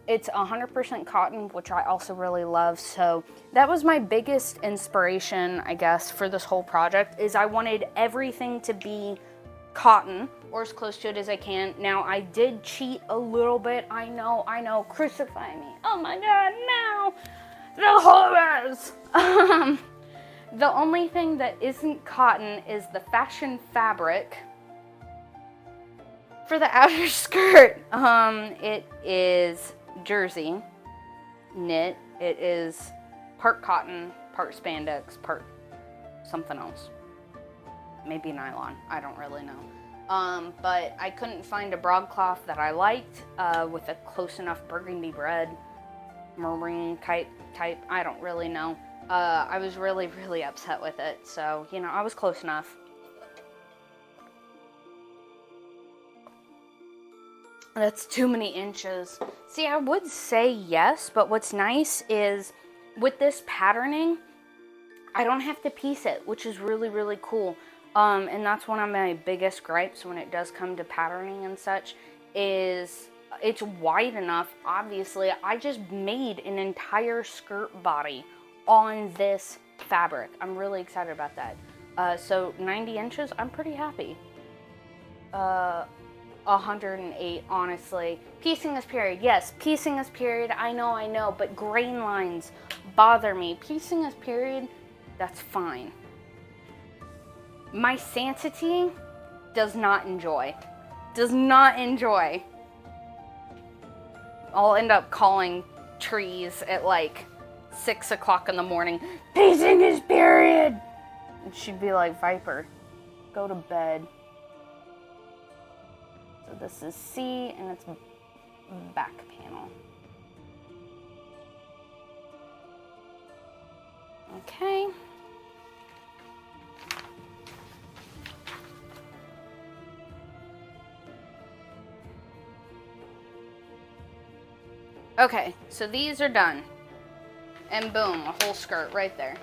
It's 100% cotton, which I also really love. So that was my biggest inspiration, I guess, for this whole project, is I wanted everything to be cotton, or as close to it as I can. Now, I did cheat a little bit. I know, crucify me. Oh my god, no! The horrors! The only thing that isn't cotton is the fashion fabric for the outer skirt. It is jersey knit. It is part cotton, part spandex, part something else. Maybe nylon, I don't really know. But I couldn't find a broadcloth that I liked with a close enough burgundy red, maroon type, I don't really know. I was really, really upset with it, so, you know, I was close enough. That's too many inches. See, I would say yes, but what's nice is with this patterning, I don't have to piece it, which is really, really cool. And that's one of my biggest gripes when it does come to patterning and such, is it's wide enough. Obviously, I just made an entire skirt body on this fabric. I'm really excited about that. So 90 inches, I'm pretty happy. 108, honestly. Piecing this period, yes, piecing this period, I know, but grain lines bother me. Piecing this period, that's fine. My sanity does not enjoy. Does not enjoy. I'll end up calling trees at like 6 o'clock in the morning. Pacing his period. And she'd be like, Viper, go to bed. So this is C and it's back panel. Okay. Okay, so these are done. And boom, a whole skirt right there.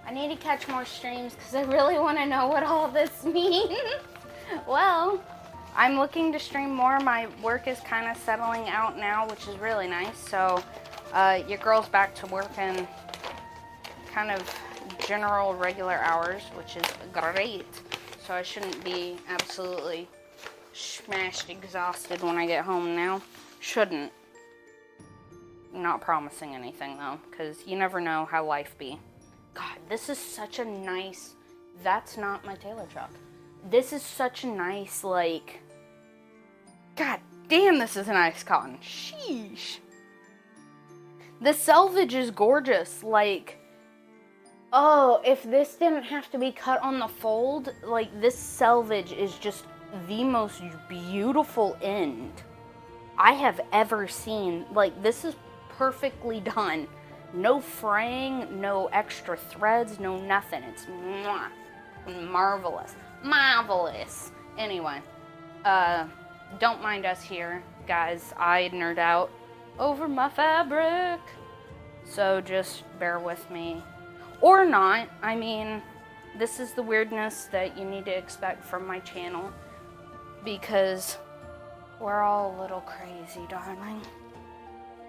I need to catch more streams because I really want to know what all this means. Well, I'm looking to stream more. My work is kind of settling out now, which is really nice. So your girl's back to working kind of general regular hours, which is great. So I shouldn't be absolutely smashed exhausted when I get home now. Shouldn't. Not promising anything though, because you never know how life be. God, this is such a nice, that's not my tailor truck. This is such a nice, like, God damn, this is a nice cotton. Sheesh. The selvage is gorgeous. Like, oh, if this didn't have to be cut on the fold, like, this selvage is just the most beautiful end I have ever seen. Like, this is perfectly done. No fraying, no extra threads, no nothing. It's marvelous. Marvelous. Anyway, don't mind us here, guys. I nerd out over my fabric. So just bear with me. Or not. I mean, this is the weirdness that you need to expect from my channel. Because we're all a little crazy, darling.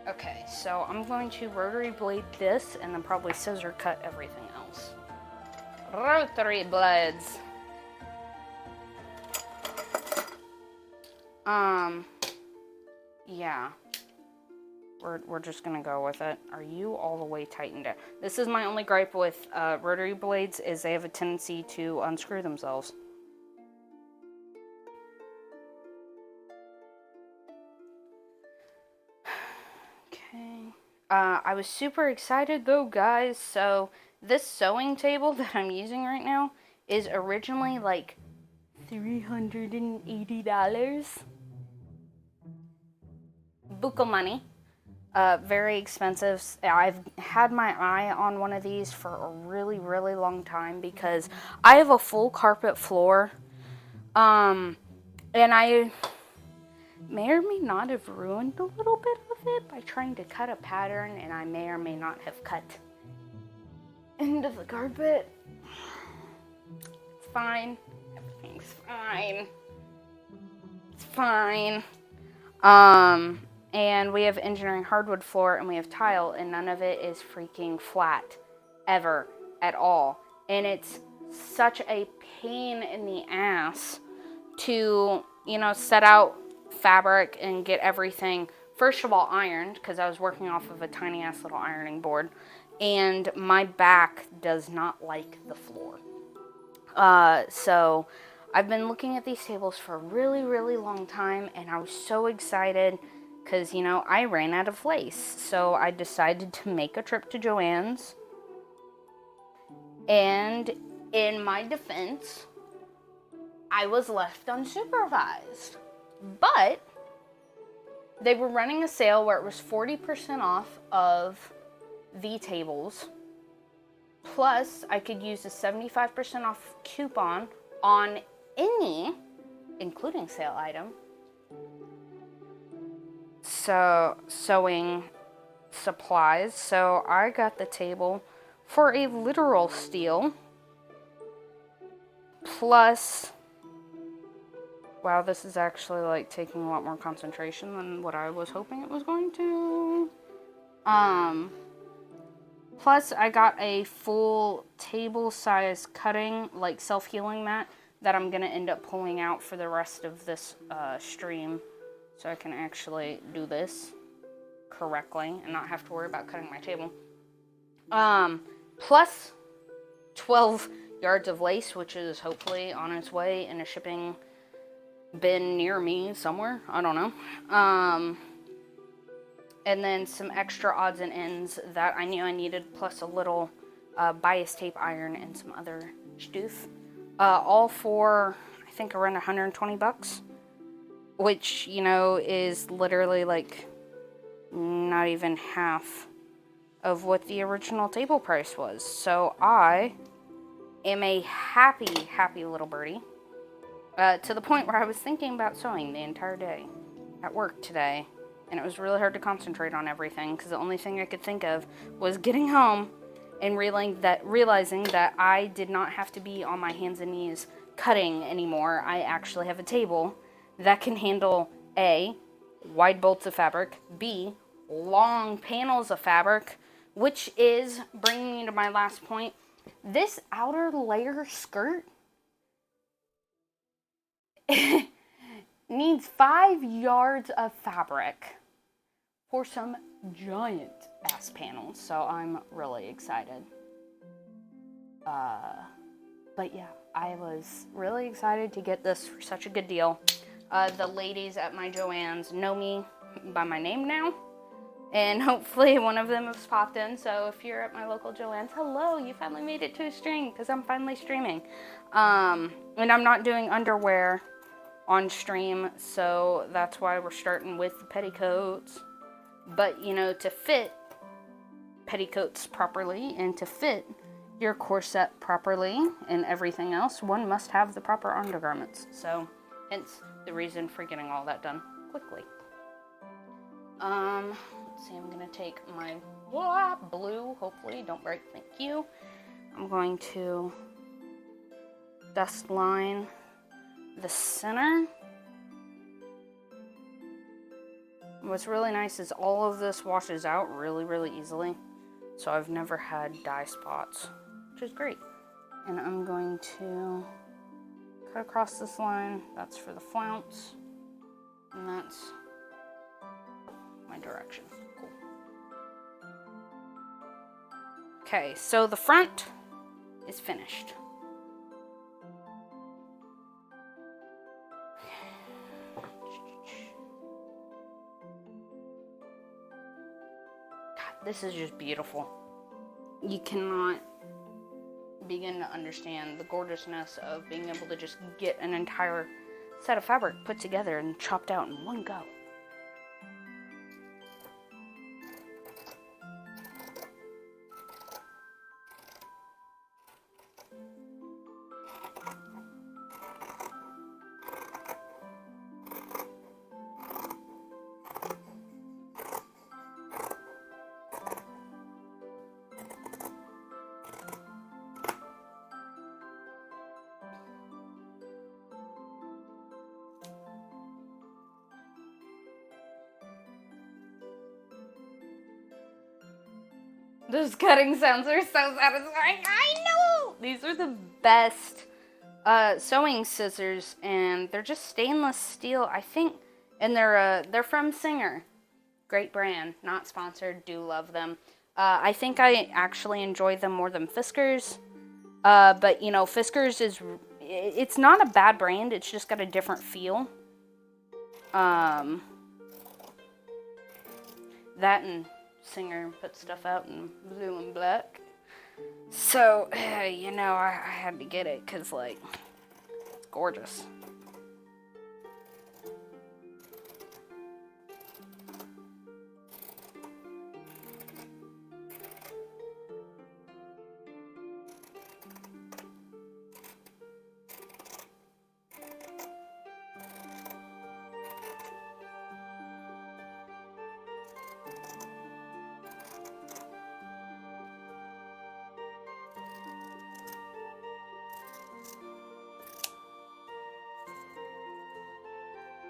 Okay, so I'm going to rotary blade this and then probably scissor cut everything else. Rotary blades. Yeah. We're just gonna go with it. Are you all the way tightened down? This is my only gripe with rotary blades, is they have a tendency to unscrew themselves. I was super excited though, guys. So this sewing table that I'm using right now is originally like $380. Buku money. Very expensive. I've had my eye on one of these for a really, really long time because I have a full carpet floor. And I may or may not have ruined a little bit of it by trying to cut a pattern, and I may or may not have cut into the carpet. It's fine. Everything's fine. It's fine. And we have engineering hardwood floor and we have tile, and none of it is freaking flat ever at all. And it's such a pain in the ass to, you know, set out fabric and get everything, first of all, ironed, because I was working off of a tiny ass little ironing board, and my back does not like the floor. So I've been looking at these tables for a really, really long time, and I was so excited because, you know, I ran out of lace. So I decided to make a trip to Joann's, and in my defense, I was left unsupervised. But they were running a sale where it was 40% off of the tables. Plus, I could use a 75% off coupon on any, including sale item, so sewing supplies. So I got the table for a literal steal. Plus, wow, this is actually like taking a lot more concentration than what I was hoping it was going to. Plus I got a full table size cutting, like self-healing mat that I'm gonna end up pulling out for the rest of this stream, so I can actually do this correctly and not have to worry about cutting my table. Plus 12 yards of lace, which is hopefully on its way in a shipping bin near me somewhere. I don't know. And then some extra odds and ends that I knew I needed, plus a little bias tape iron and some other stoof. All for, I think, around $120, which, you know, is literally like not even half of what the original table price was. So I am a happy, happy little birdie. To the point where I was thinking about sewing the entire day at work today. And it was really hard to concentrate on everything because the only thing I could think of was getting home and realizing that I did not have to be on my hands and knees cutting anymore. I actually have a table that can handle A, wide bolts of fabric, B, long panels of fabric, which is bringing me to my last point. This outer layer skirt needs 5 yards of fabric for some giant ass panels, so I'm really excited. But yeah, I was really excited to get this for such a good deal. The ladies at my Joann's know me by my name now, and hopefully one of them has popped in. So if you're at my local Joann's, hello, you finally made it to a stream, because I'm finally streaming. And I'm not doing underwear on stream, so that's why we're starting with the petticoats. But, you know, to fit petticoats properly and to fit your corset properly and everything else, one must have the proper undergarments. So, hence the reason for getting all that done quickly. Let's see, I'm going to take my blue, hopefully, don't break, thank you. I'm going to dust line the center. What's really nice is all of this washes out really, really easily. So I've never had dye spots, which is great. And I'm going to cut across this line. That's for the flounce. And that's my direction. Cool. Okay, so the front is finished. This is just beautiful. You cannot begin to understand the gorgeousness of being able to just get an entire set of fabric put together and chopped out in one go. Those cutting sounds are so satisfying. I know! These are the best sewing scissors, and they're just stainless steel, I think. And they're from Singer. Great brand. Not sponsored. Do love them. I think I actually enjoy them more than Fiskars. But, you know, Fiskars it's not a bad brand. It's just got a different feel. That and Singer put stuff out in blue and black. So, you know, I had to get it because, like, it's gorgeous.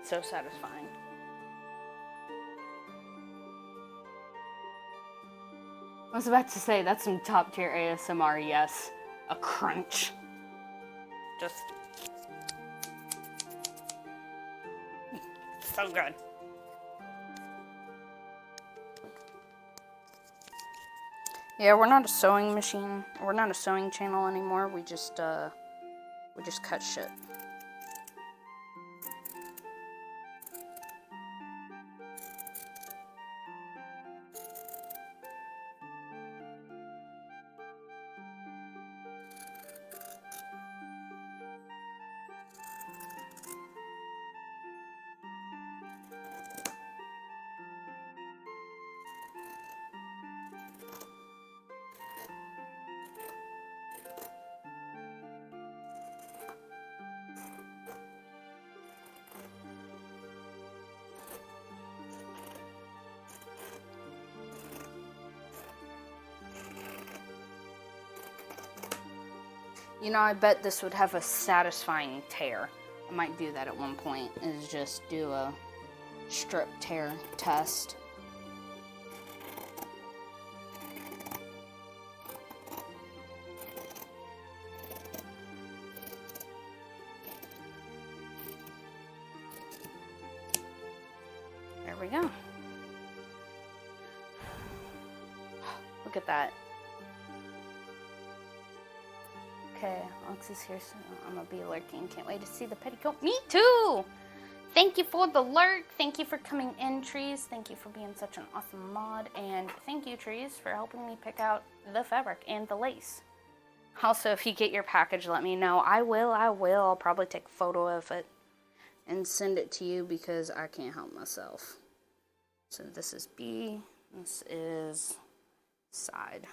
So satisfying. I was about to say, that's some top tier ASMR, yes. A crunch. Just so good. Yeah, we're not a sewing machine. We're not a sewing channel anymore. We just cut shit. You know, I bet this would have a satisfying tear. I might do that at one point, is just do a strip tear test. There we go. Look at that. Okay, Alex is here, so I'm gonna be lurking. Can't wait to see the petticoat. Me too! Thank you for the lurk. Thank you for coming in, Trees. Thank you for being such an awesome mod. And thank you, Trees, for helping me pick out the fabric and the lace. Also, if you get your package, let me know. I will. I'll probably take a photo of it and send it to you because I can't help myself. So this is B. This is side.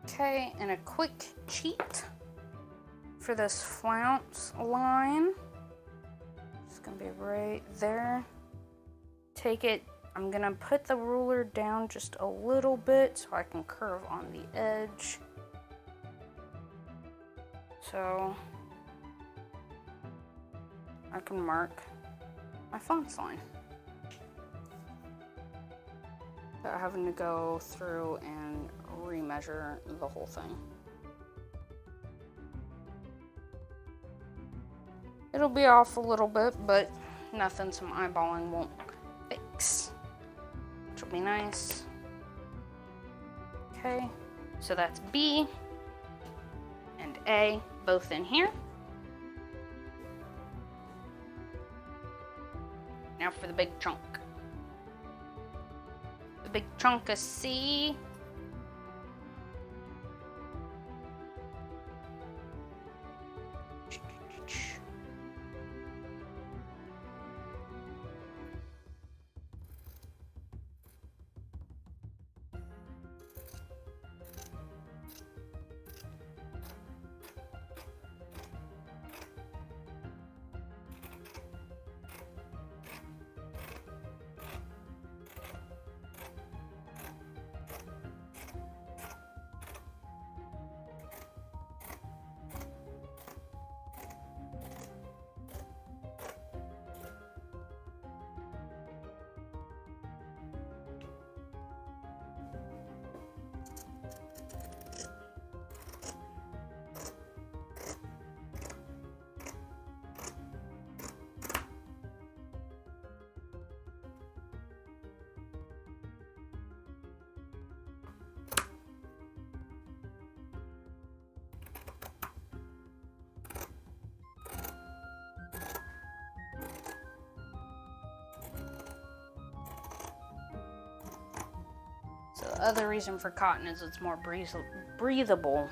Okay, and a quick cheat for this flounce line. It's gonna be right there. Take it, I'm gonna put the ruler down just a little bit so I can curve on the edge. So I can mark my flounce line. Without having to go through and remeasure the whole thing. It'll be off a little bit, but nothing some eyeballing won't fix, which will be nice. Okay, so that's B and A both in here. Now for the big chunk. The big chunk of C. So the other reason for cotton is it's more breathable.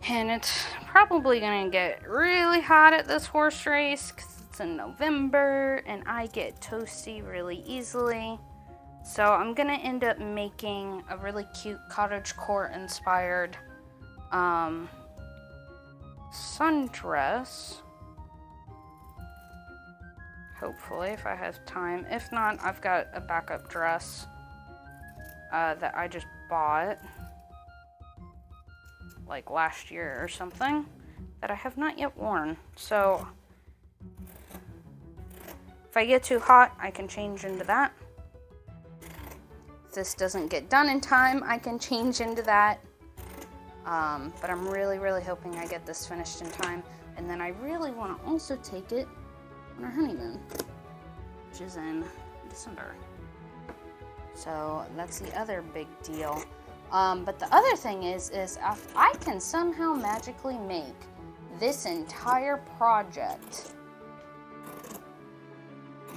And it's probably gonna get really hot at this horse race because it's in November and I get toasty really easily. So I'm gonna end up making a really cute cottagecore inspired sundress. Hopefully, if I have time. If not, I've got a backup dress that I just bought like last year or something that I have not yet worn. So If I get too hot, I can change into that. If this doesn't get done in time, I can change into that. But I'm really, really hoping I get this finished in time. And then I really want to also take it on our honeymoon, which is in December. So that's the other big deal. But the other thing is if I can somehow magically make this entire project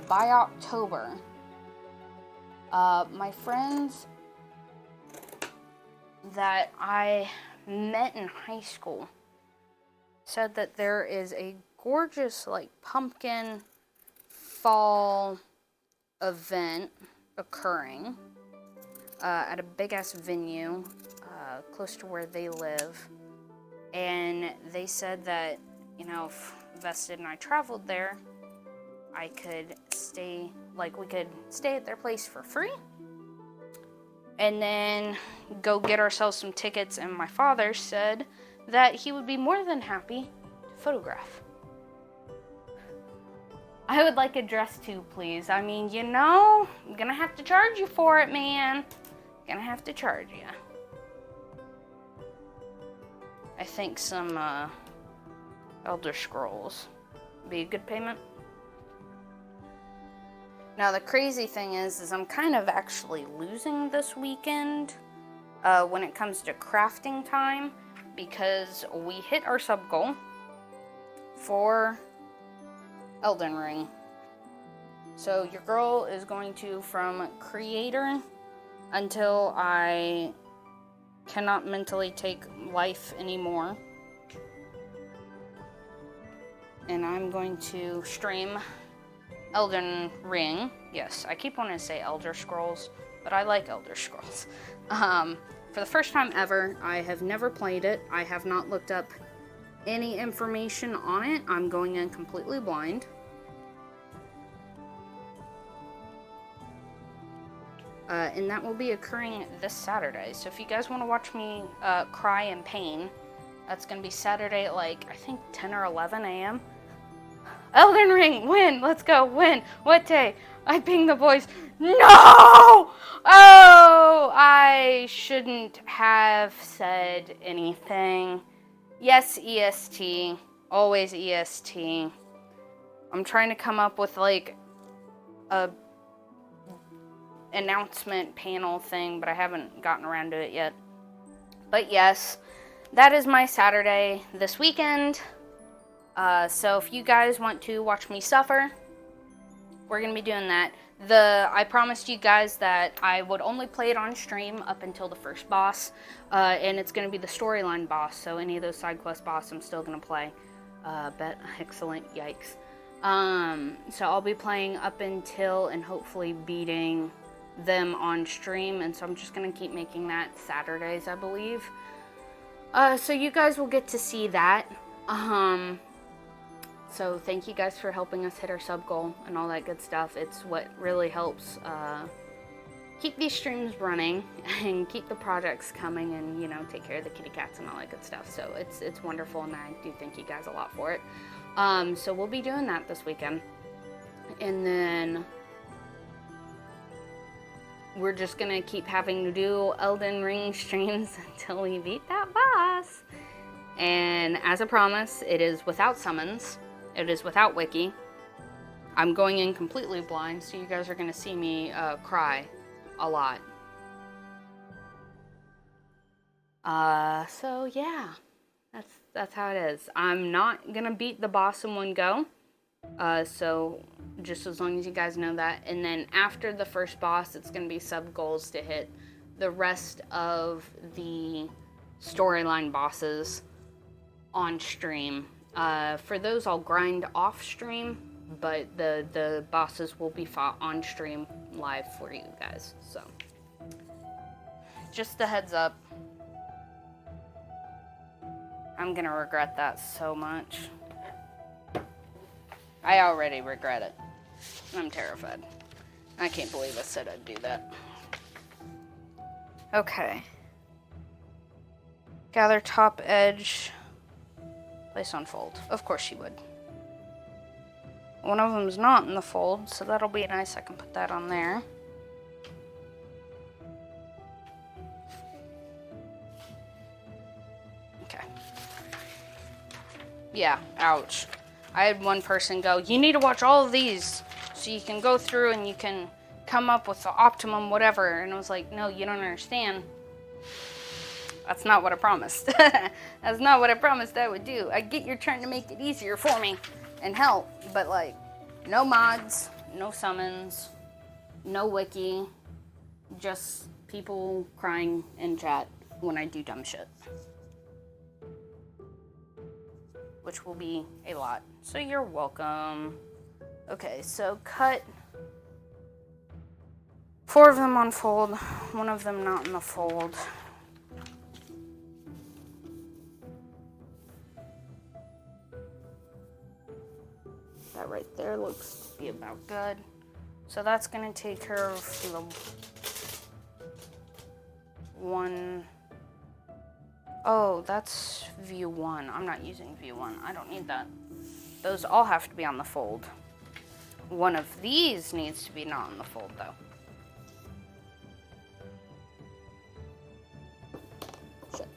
by October, my friends that I met in high school said that there is a gorgeous like pumpkin fall event occurring at a big ass venue close to where they live, and they said that, you know, if Vested and I traveled there, I could stay, like we could stay at their place for free and then go get ourselves some tickets, and my father said that he would be more than happy to photograph. I would like a dress too, please. I mean, you know, I'm gonna have to charge you for it, man. Gonna have to charge you. I think some Elder Scrolls would be a good payment. Now, the crazy thing is I'm kind of actually losing this weekend when it comes to crafting time, because we hit our sub goal for Elden Ring. So your girl is going to, from creator until I cannot mentally take life anymore, and I'm going to stream Elden Ring. Yes, I keep wanting to say Elder Scrolls, but I like Elder Scrolls. For the first time ever, I have never played it. I have not looked up any information on it. I'm going in completely blind. And that will be occurring this Saturday. So if you guys want to watch me cry in pain, that's going to be Saturday at like, I think 10 or 11 a.m. Elden Ring, win! Let's go, win! What day? I ping the boys. No! Oh! I shouldn't have said anything. Yes, EST. Always EST. I'm trying to come up with like a announcement panel thing, but I haven't gotten around to it yet. But yes, that is my Saturday this weekend. So if you guys want to watch me suffer, we're going to be doing that. I promised you guys that I would only play it on stream up until the first boss, and it's going to be the storyline boss, so any of those side quest bosses I'm still going to play. Excellent, yikes. So I'll be playing up until and hopefully beating them on stream, and so I'm just going to keep making that Saturdays, I believe. So you guys will get to see that. So thank you guys for helping us hit our sub goal and all that good stuff. It's what really helps keep these streams running and keep the projects coming, and, you know, take care of the kitty cats and all that good stuff. So it's wonderful, and I do thank you guys a lot for it. So we'll be doing that this weekend. And then we're just going to keep having to do Elden Ring streams until we beat that boss. And as a promise, it is without summons. It is without wiki. I'm going in completely blind, so you guys are going to see me cry a lot. So yeah, that's how it is. I'm not going to beat the boss in one go. So just as long as you guys know that. And then after the first boss, it's going to be sub goals to hit the rest of the storyline bosses on stream. For those, I'll grind off stream, but the bosses will be fought on stream live for you guys. So just a heads up. I'm gonna regret that so much. I already regret it. I'm terrified. I can't believe I said I'd do that. Okay. Gather top edge. Place on fold. Of course she would. One of them's not in the fold, so that'll be nice. I can put that on there. Okay. Yeah, ouch. I had one person go, you need to watch all of these so you can go through and you can come up with the optimum whatever. And I was like, no, you don't understand. That's not what I promised. That's not what I promised I would do. I get you're trying to make it easier for me and help, but like, no mods, no summons, no wiki, just people crying in chat when I do dumb shit. Which will be a lot. So you're welcome. Okay, so cut 4 of them on fold, 1 of them not in the fold. That right there looks to be about good. So that's gonna take care of the 1. Oh, that's view 1. I'm not using view 1. I don't need that. Those all have to be on the fold. One of these needs to be not on the fold though. Shit.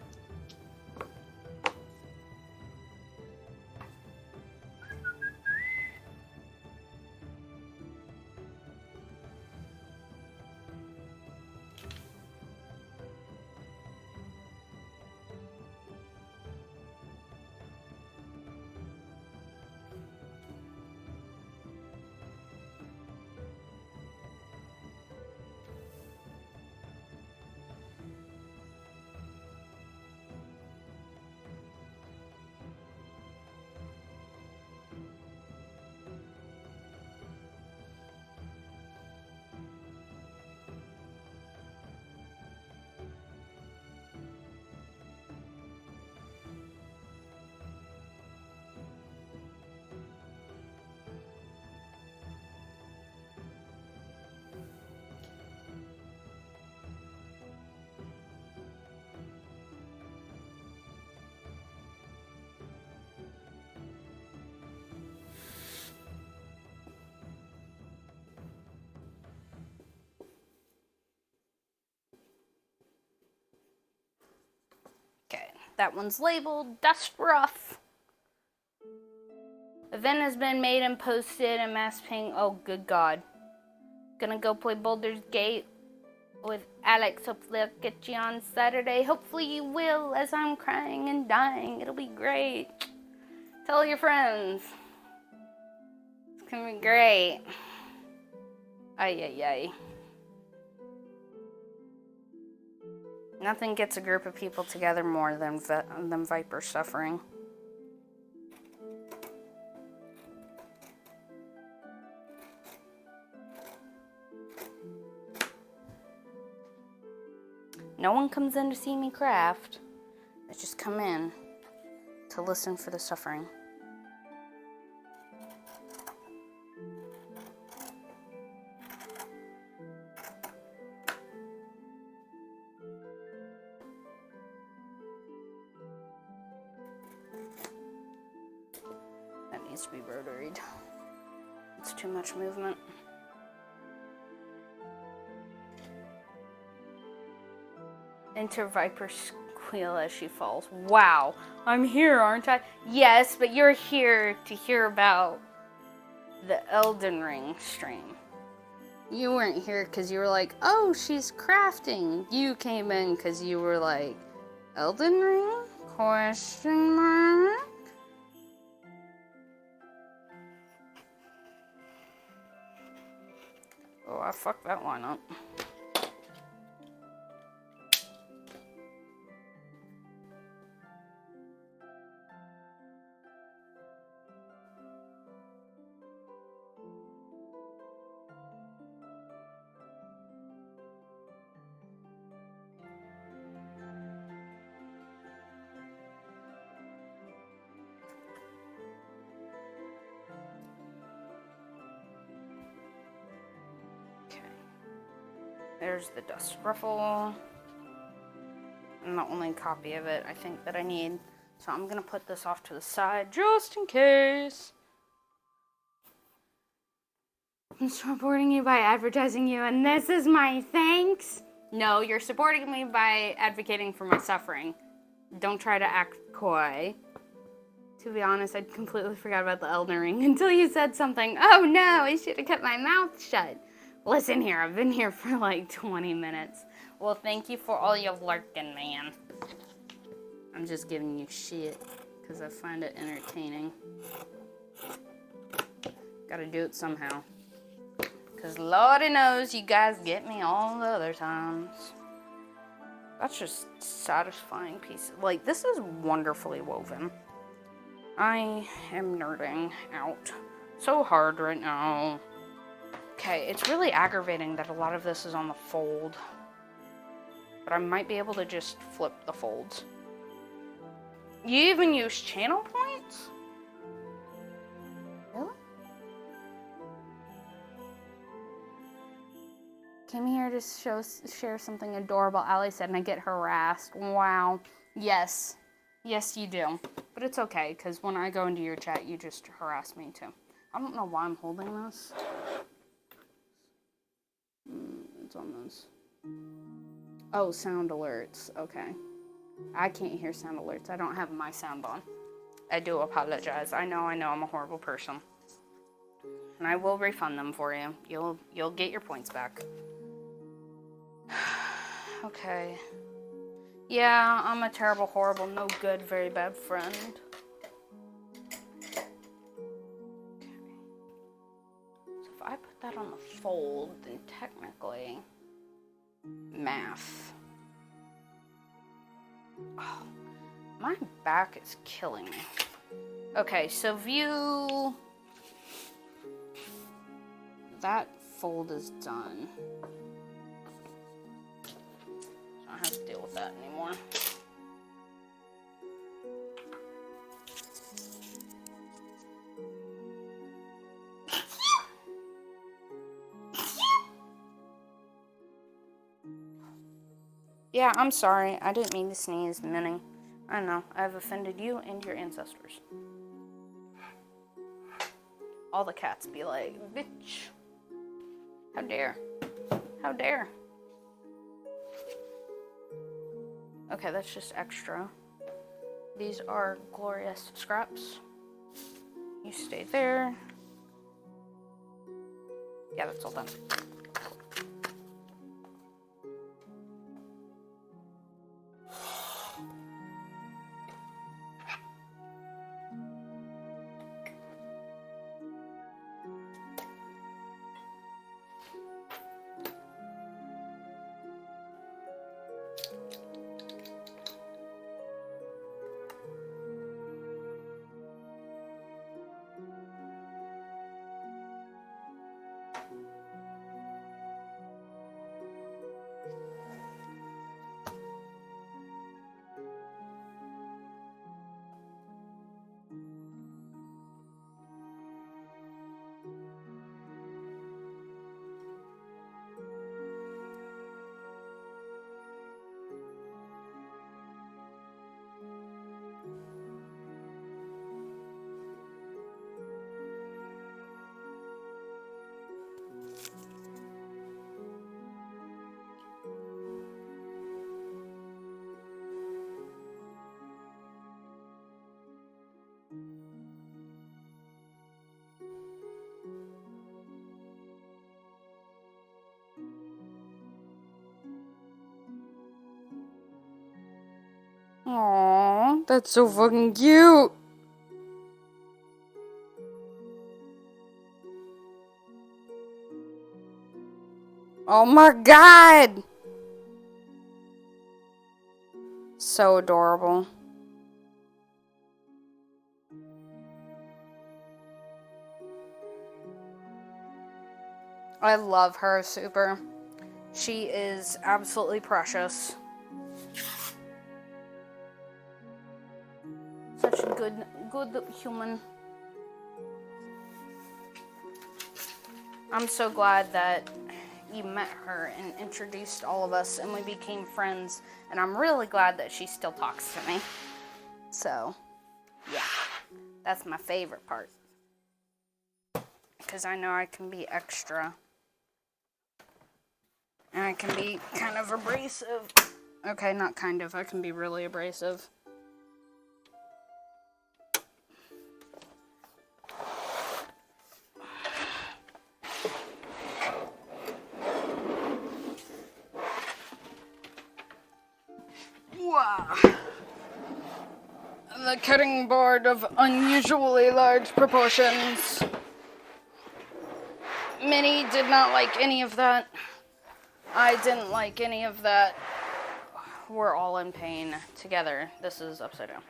Okay, that one's labeled Dust Rough. Event has been made and posted and mass ping. Oh, good God. Gonna go play Baldur's Gate with Alex. Hopefully I'll get you on Saturday. Hopefully you will, as I'm crying and dying. It'll be great. Tell your friends. It's gonna be great. Ay, ay, ay. Nothing gets a group of people together more than Viper suffering. No one comes in to see me craft. They just come in to listen for the suffering. That needs to be rotoried. It's too much movement. Enter Viper squeal as she falls. Wow, I'm here, aren't I? Yes, but you're here to hear about the Elden Ring stream. You weren't here because you were like, oh, she's crafting. You came in because you were like, Elden Ring? Question mark? Oh, I fucked that one up. There's the dust ruffle. And the only copy of it I think that I need. So I'm gonna put this off to the side just in case. I'm supporting you by advertising you, and this is my thanks. No, you're supporting me by advocating for my suffering. Don't try to act coy. To be honest, I completely forgot about the Elden Ring until you said something. Oh no, I should have kept my mouth shut. Listen here, I've been here for like 20 minutes. Well, thank you for all your lurking, man. I'm just giving you shit because I find it entertaining. Gotta do it somehow. Because Lordy knows you guys get me all the other times. That's just satisfying piece. Like, this is wonderfully woven. I am nerding out so hard right now. Okay, it's really aggravating that a lot of this is on the fold. But I might be able to just flip the folds. You even use channel points? Really? Came here to share something adorable, Allie said, and I get harassed. Wow. Yes. Yes, you do. But it's okay, because when I go into your chat, you just harass me, too. I don't know why I'm holding this. It's on this. Oh, sound alerts. Okay. I can't hear sound alerts. I don't have my sound on. I do apologize. I know I'm a horrible person. And I will refund them for you. You'll get your points back. Okay. Yeah, I'm a terrible, horrible, no good, very bad friend. Okay. So if I put that on the fold, then technically, math. Oh, my back is killing me. Okay, so view. That fold is done. I don't have to deal with that anymore. Yeah, I'm sorry. I didn't mean to sneeze, Minnie. I know. I've offended you and your ancestors. All the cats be like, bitch. How dare. How dare. Okay, that's just extra. These are glorious scraps. You stay there. Yeah, that's all done. Aww, that's so fucking cute. Oh my god! So adorable. I love her super. She is absolutely precious. Such a good human. I'm so glad that you met her and introduced all of us and we became friends, and I'm really glad that she still talks to me. So, yeah, that's my favorite part. because I know I can be extra. And I can be kind of abrasive. Okay, not kind of. I can be really abrasive. Wow. The cutting board of unusually large proportions. Minnie did not like any of that. I didn't like any of that. We're all in pain together. This is upside down.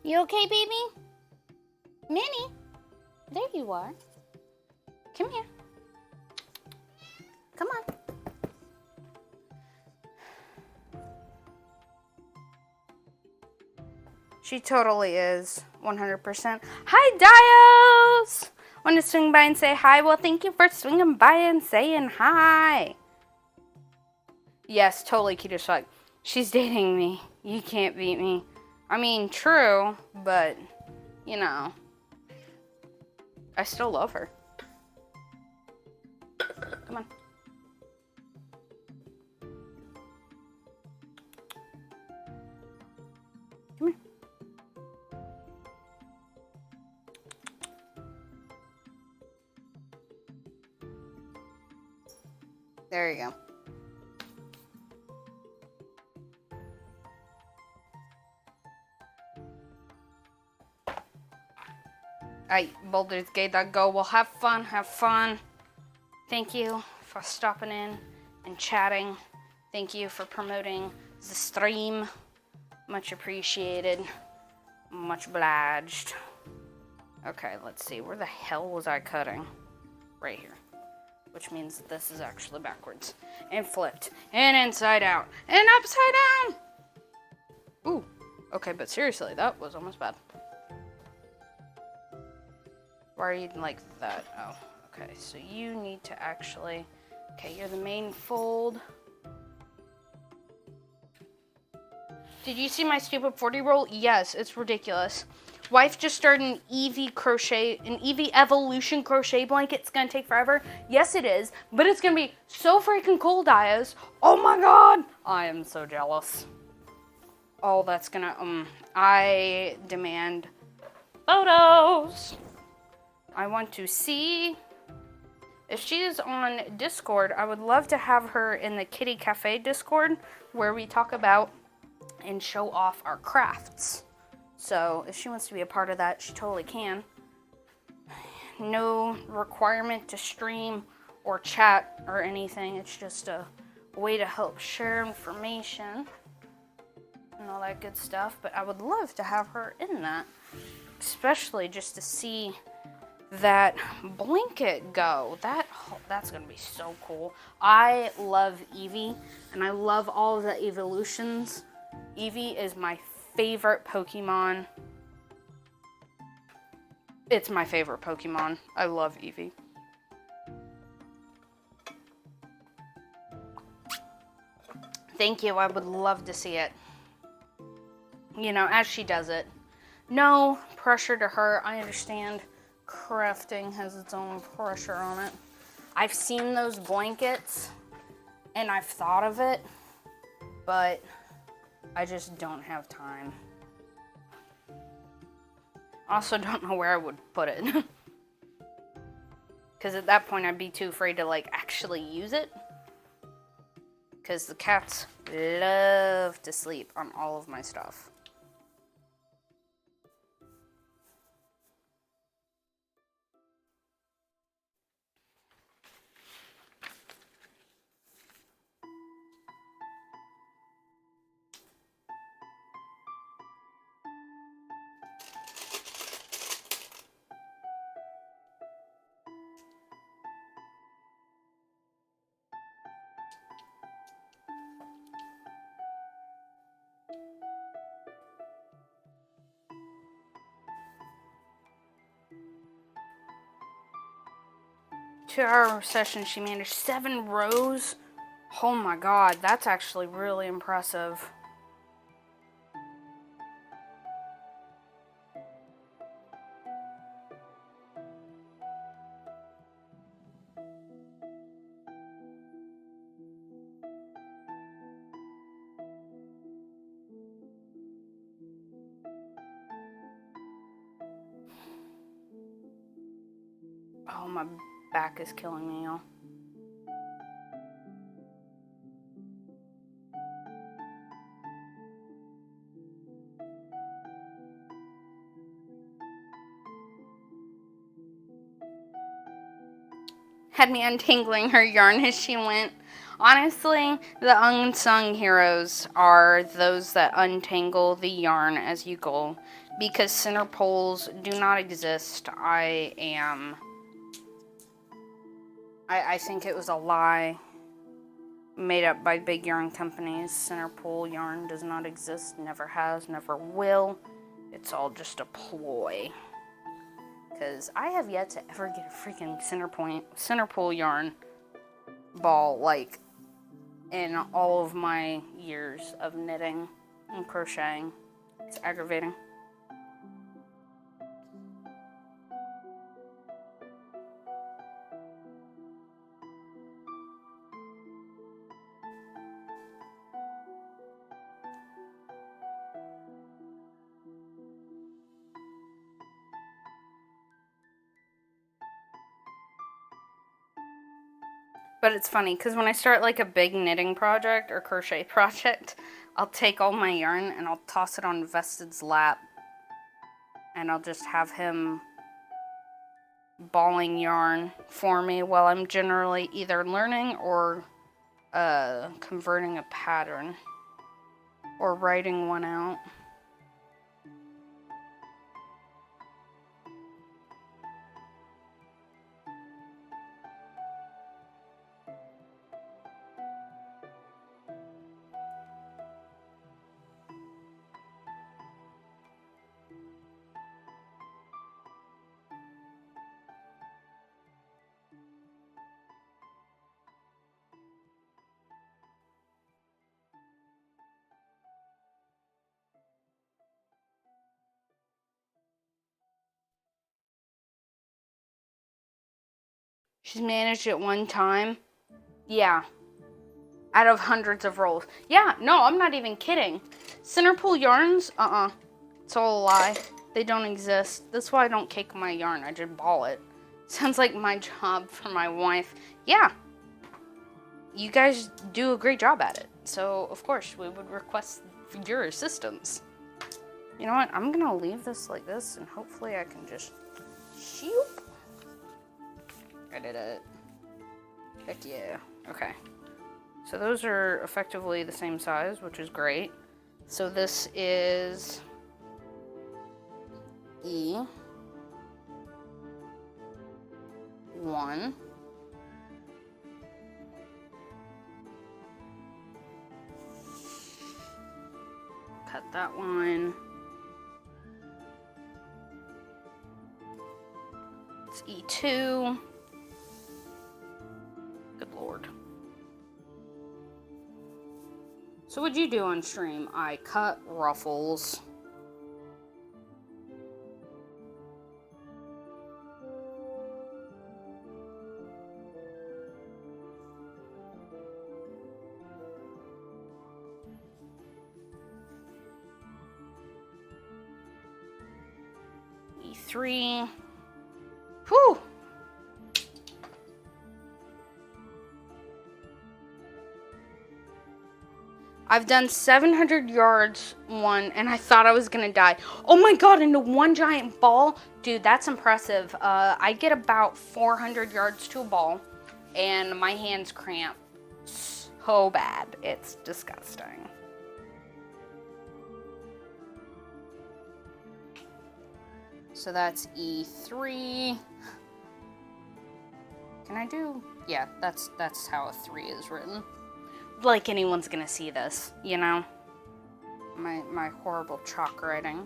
You okay, baby? Minnie? There you are. Come here. Come on. She totally is. 100%. Hi, Dios! Want to swing by and say hi? Well, thank you for swinging by and saying hi. Yes, totally cute as fuck. She's dating me. You can't beat me. I mean, true, but, you know, I still love her. Come on. Come here. There you go. Alright, Baldur's Gate, go. Well, have fun, have fun. Thank you for stopping in and chatting. Thank you for promoting the stream. Much appreciated. Much obliged. Okay, let's see. Where the hell was I cutting? Right here. Which means this is actually backwards. And flipped. And inside out. And upside down! Ooh. Okay, but seriously, that was almost bad. Why are you like that? Oh, okay. So you need to actually... Okay, you're the main fold. Did you see my stupid 40 roll? Yes, it's ridiculous. Wife just started an EV Evolution crochet blanket. It's gonna take forever. Yes, it is, but it's gonna be so freaking cool, Dias. Oh my god, I am so jealous. Oh, that's gonna I demand photos. I want to see if she is on Discord. I would love to have her in the Kitty Cafe Discord where we talk about and show off our crafts. So if she wants to be a part of that, she totally can. No requirement to stream or chat or anything. It's just a way to help share information and all that good stuff. But I would love to have her in that, especially just to see that blanket go. That's gonna be so cool. I love Eevee, and I love all of the evolutions. Eevee is my favorite Pokemon. It's my favorite Pokemon. I love Eevee. Thank you. I would love to see it. You know, as she does it. No pressure to her. I understand crafting has its own pressure on it. I've seen those blankets and I've thought of it, but I just don't have time. Also don't know where I would put it. Because at that point I'd be too afraid to like actually use it. Because the cats love to sleep on all of my stuff. 2-hour session, she managed 7 rows. Oh my god, that's actually really impressive. Oh, my back is killing me, y'all. Had me untangling her yarn as she went. Honestly, the unsung heroes are those that untangle the yarn as you go, because center poles do not exist. I think it was a lie made up by big yarn companies. Center pole yarn does not exist, never has, never will. It's all just a ploy. Because I have yet to ever get a freaking center pole yarn ball, like, in all of my years of knitting and crocheting. It's aggravating. But it's funny, because when I start like a big knitting project or crochet project, I'll take all my yarn and I'll toss it on Vested's lap. And I'll just have him balling yarn for me while I'm generally either learning or converting a pattern or writing one out. She's managed it one time. Yeah. Out of hundreds of rolls. Yeah, no, I'm not even kidding. Center pole yarns, it's all a lie. They don't exist. That's why I don't cake my yarn. I just ball it. Sounds like my job for my wife. Yeah. You guys do a great job at it. So, of course, we would request your assistance. You know what? I'm going to leave this like this, and hopefully I can just shoop. I did it. Heck yeah. Okay. So those are effectively the same size, which is great. So this is E1. Cut that one. It's E2. Good Lord. So what'd you do on stream? I cut ruffles. E3. Whew! I've done 700 yards one, and I thought I was gonna die. Oh my god, into one giant ball? Dude, that's impressive. I get about 400 yards to a ball, and my hands cramp so bad. It's disgusting. So that's E3. Can I do? Yeah, that's how a 3 is written. Like anyone's gonna see this, you know? My horrible chalk writing.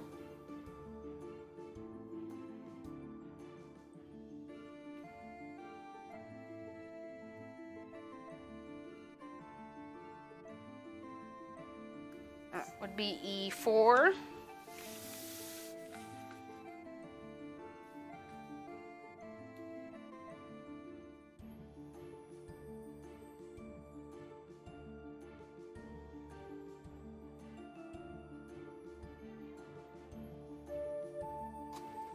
would be E4.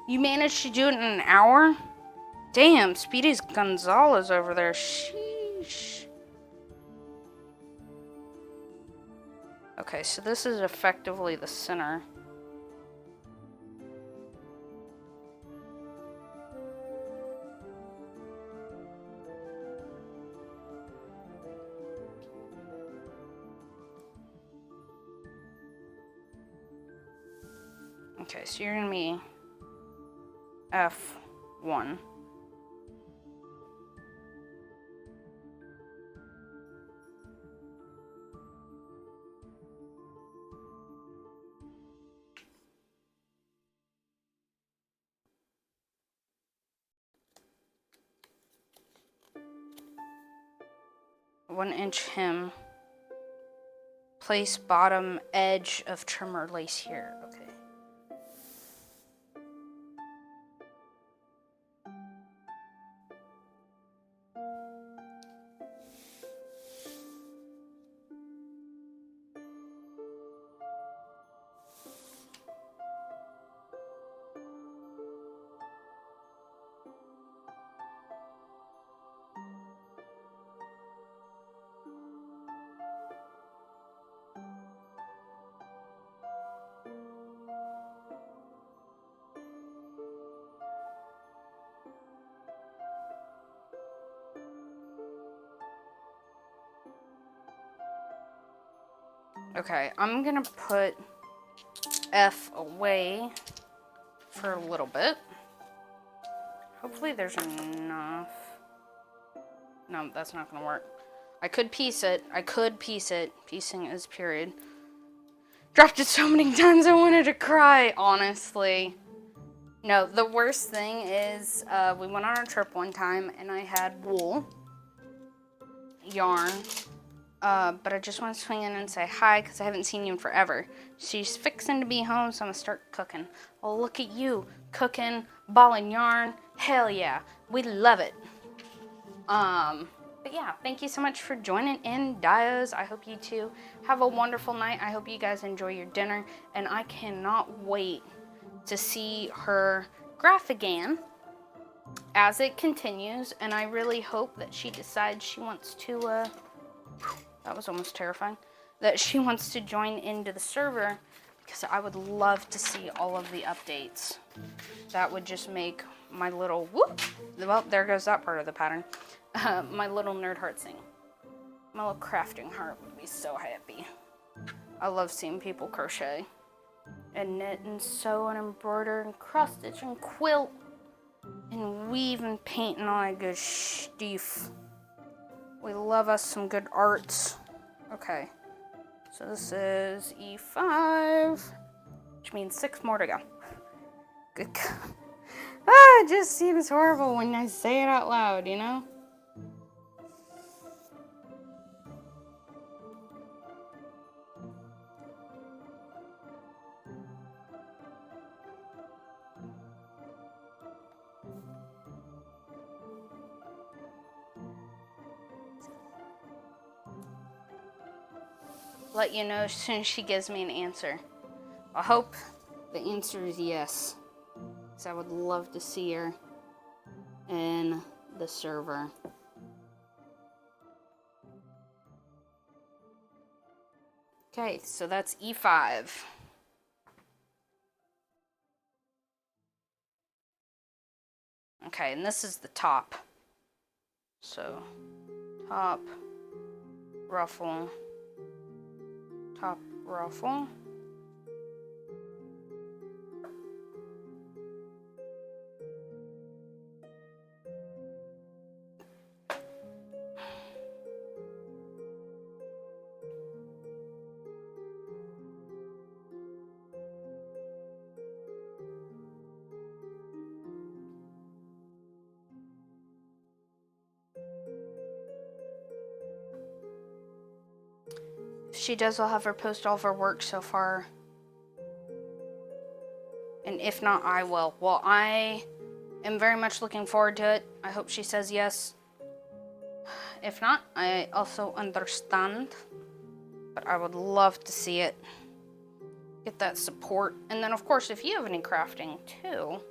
You managed to do it in an hour? Damn, Speedy's Gonzalez over there. Sheesh. Okay, so this is effectively the center. Okay, so you're gonna be F1. One-inch hem. Place bottom edge of trimmer lace here. Okay. Okay, I'm gonna put F away for a little bit. Hopefully there's enough. No, that's not gonna work. I could piece it. Piecing is period. Dropped it so many times I wanted to cry, honestly. No, the worst thing is we went on a trip one time and I had wool yarn. But I just want to swing in and say hi because I haven't seen you in forever. She's fixing to be home, so I'm going to start cooking. Oh, look at you. Cooking, balling yarn. Hell yeah. We love it. But yeah, thank you so much for joining in, Dios. I hope you two have a wonderful night. I hope you guys enjoy your dinner. And I cannot wait to see her graph again as it continues. And I really hope that she decides she wants to... that was almost terrifying. That she wants to join into the server because I would love to see all of the updates. That would just make my little whoop. Well, there goes that part of the pattern. My little nerd heart sing. My little crafting heart would be so happy. I love seeing people crochet and knit and sew and embroider and cross stitch and quilt and weave and paint and all that good stuff. We love us some good arts. Okay, so this is E5, which means 6 more to go. Good God. It just seems horrible when I say it out loud, you know? Let you know as soon as she gives me an answer. I hope the answer is yes, because I would love to see her in the server. Okay, so that's E5. Okay, and this is the top. So, top, ruffle, top, ruffle. she does, I'll have her post all of her work so far. And if not, I will. Well, I am very much looking forward to it. I hope she says yes. If not, I also understand. But I would love to see it. Get that support. And then, of course, if you have any crafting, too,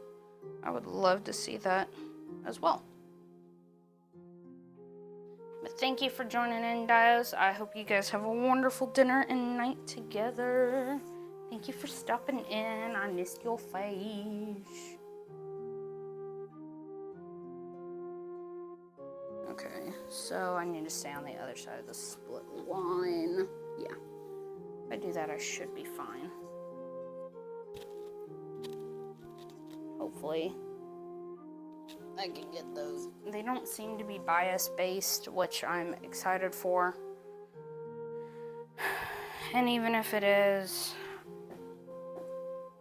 I would love to see that as well. But thank you for joining in, Dios. I hope you guys have a wonderful dinner and night together. Thank you for stopping in. I missed your face. Okay, so I need to stay on the other side of the split line. Yeah. If I do that, I should be fine. Hopefully, I can get those. They don't seem to be bias-based, which I'm excited for. And even if it is,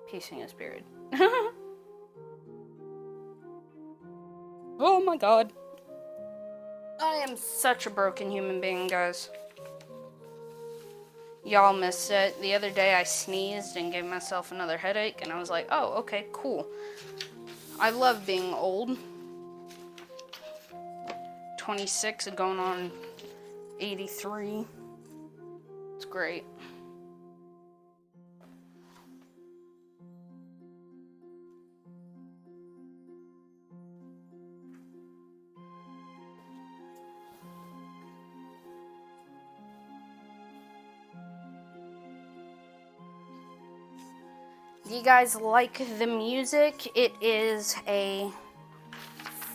piecing is period. Oh my god. I am such a broken human being, guys. Y'all missed it. The other day I sneezed and gave myself another headache, and I was like, oh, okay, cool. I love being old. 26 and going on 83. It's great. Do you guys like the music? It is a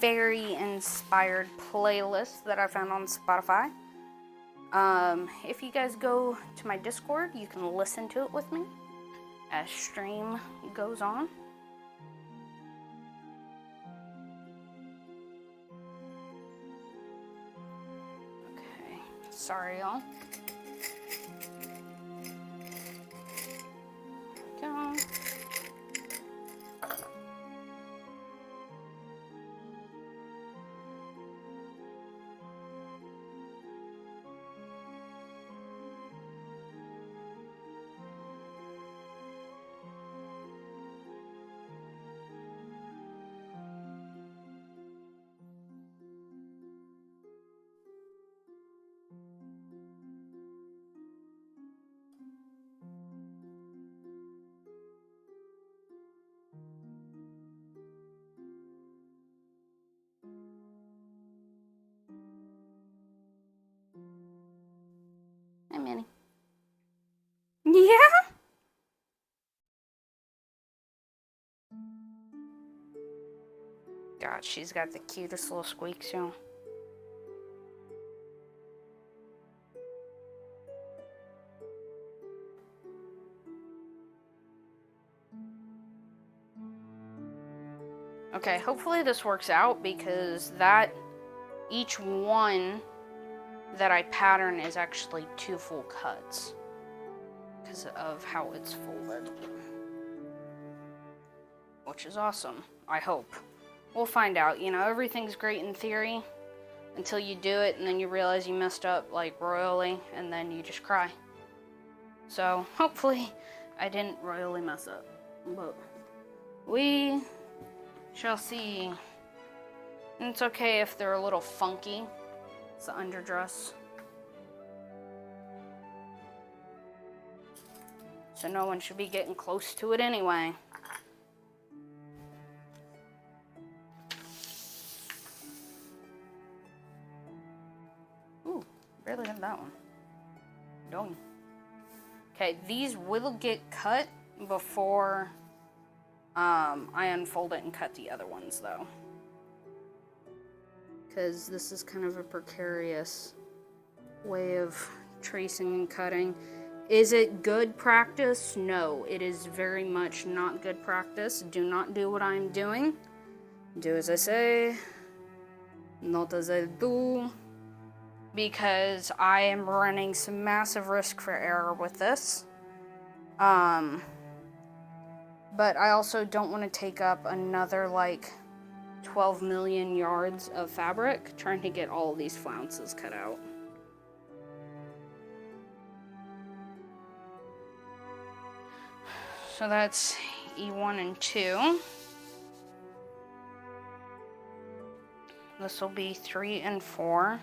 fairy inspired playlist that I found on Spotify. If you guys go to my Discord, you can listen to it with me as stream goes on. Okay, sorry y'all. Go. Hi, Minnie. Yeah? God, she's got the cutest little squeaks, y'all. Okay, hopefully this works out because each one that I pattern is actually 2 full cuts because of how it's folded, which is awesome. I hope. We'll find out. You know, everything's great in theory until you do it and then you realize you messed up like royally and then you just cry. So hopefully I didn't royally mess up, but we shall see. And it's okay if they're a little funky. It's the underdress. So no one should be getting close to it anyway. Ooh, barely got that one. Dong. Okay, these will get cut before I unfold it and cut the other ones though. Because this is kind of a precarious way of tracing and cutting. Is it good practice? No, it is very much not good practice. Do not do what I'm doing. Do as I say, not as I do. Because I am running some massive risk for error with this. But I also don't want to take up another like 12 million yards of fabric trying to get all of these flounces cut out. So that's E1 and 2. This will be 3 and 4.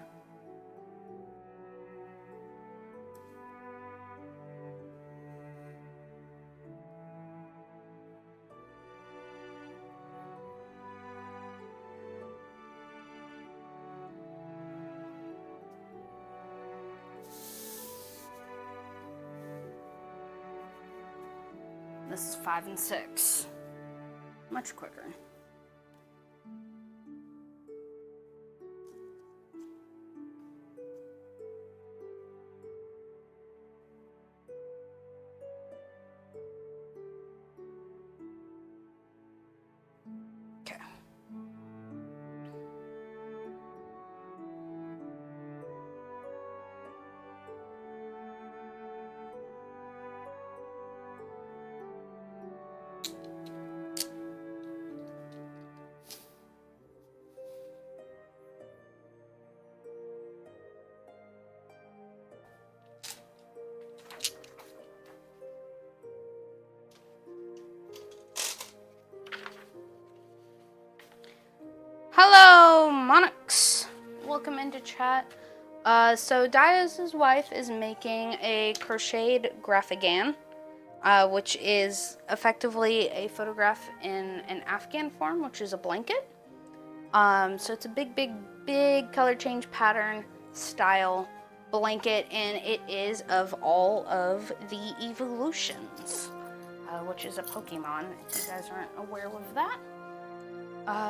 This is 5 and 6. Much quicker. Okay. Hello, Monix. Welcome into chat. So Diaz's wife is making a crocheted graphigan, which is effectively a photograph in an Afghan form, which is a blanket. So it's a big color change pattern style blanket, and it is of all of the evolutions, which is a Pokemon, if you guys aren't aware of that.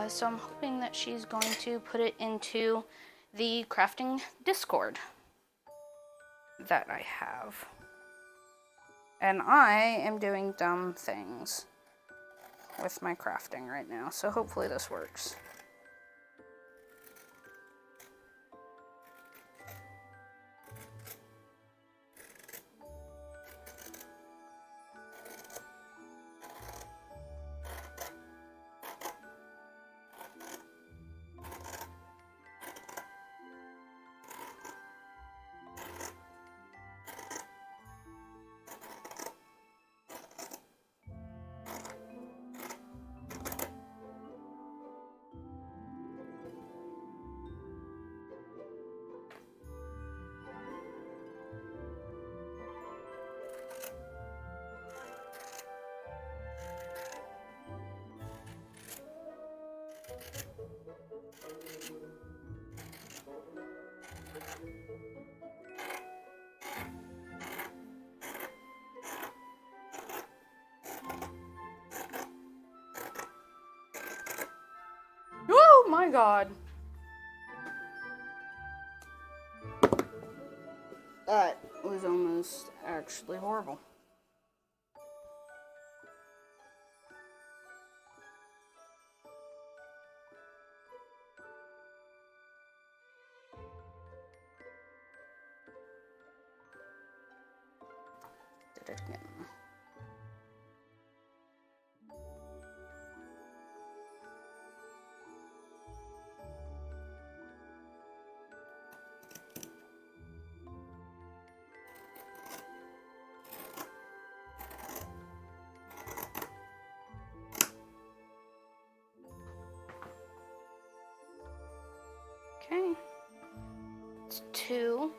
So I'm hoping that she's going to put it into the crafting Discord that I have. And I am doing dumb things with my crafting right now, so hopefully this works. Oh my god. That was almost actually horrible. Did it again. Okay. It's 2.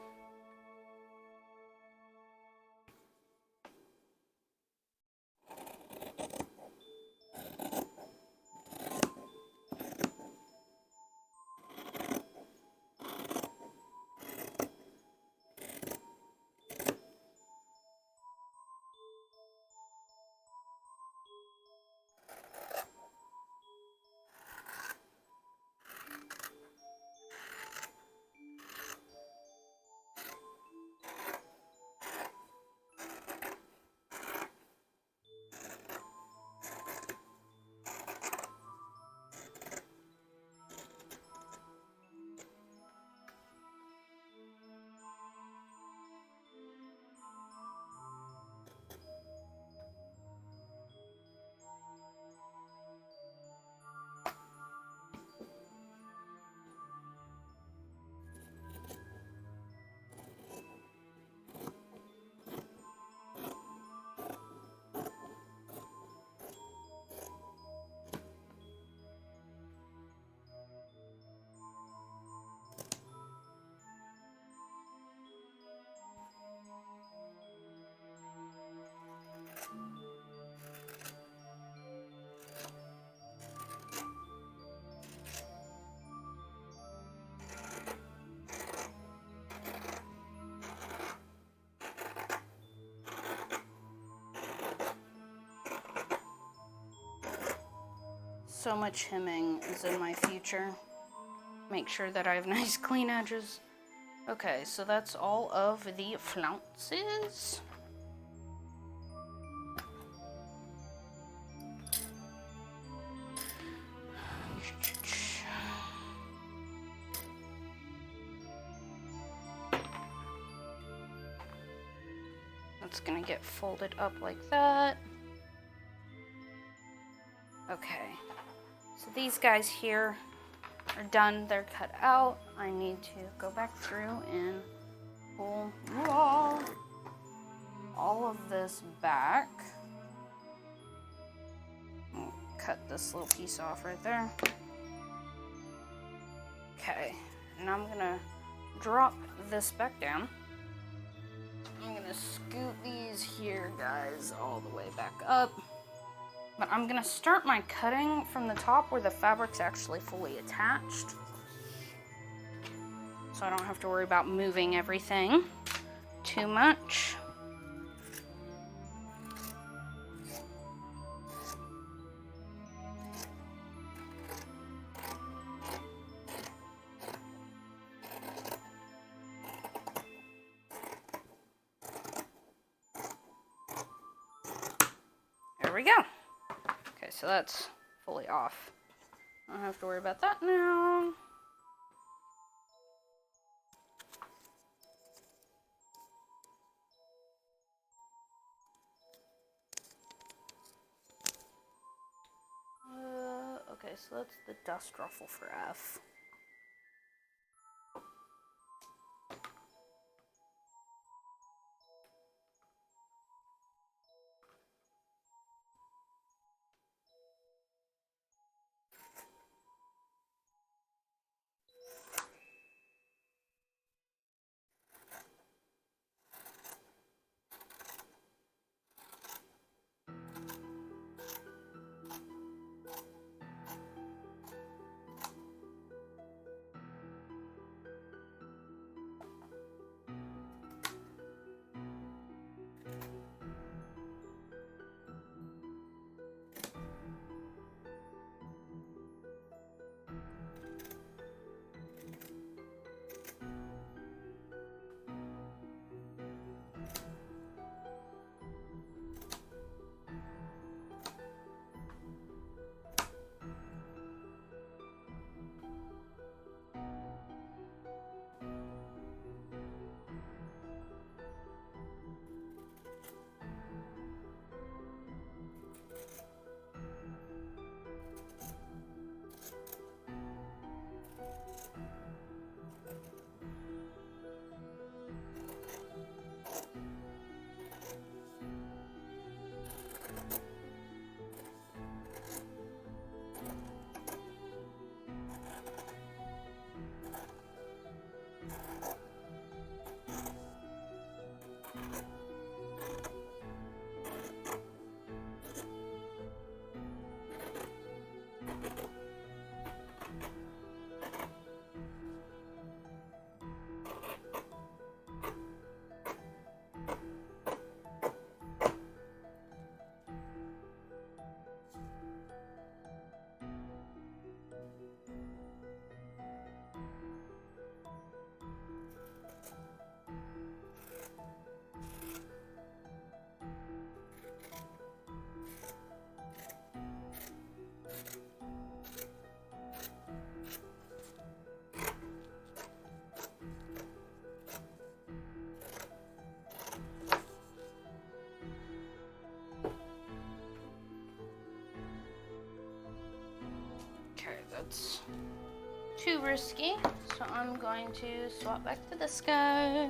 So much hemming is in my future. Make sure that I have nice clean edges. Okay, so that's all of the flounces. That's gonna get folded up like that. Okay, so these guys here are done, they're cut out. I need to go back through and pull all of this back. I'll cut this little piece off right there. Okay, and I'm gonna drop this back down. I'm gonna scoot these here, guys, all the way back up. But I'm gonna start my cutting from the top where the fabric's actually fully attached. So I don't have to worry about moving everything too much. There we go. Okay, so that's fully off. I don't have to worry about that now. Okay, so that's the dust ruffle for F. That's too risky, so I'm going to swap back to this guy.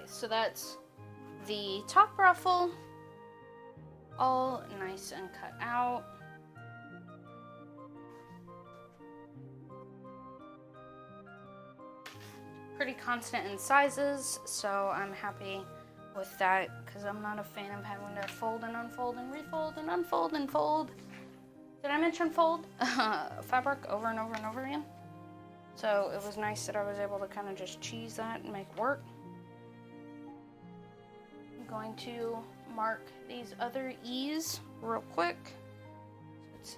so that's the top ruffle, all nice and cut out. Pretty constant in sizes, so I'm happy with that because I'm not a fan of having to fold and unfold and refold and unfold and fold. Did I mention fold? Fabric over and over and over again. So it was nice that I was able to kind of just cheese that and make it work. I'm going to mark these other E's real quick. So it's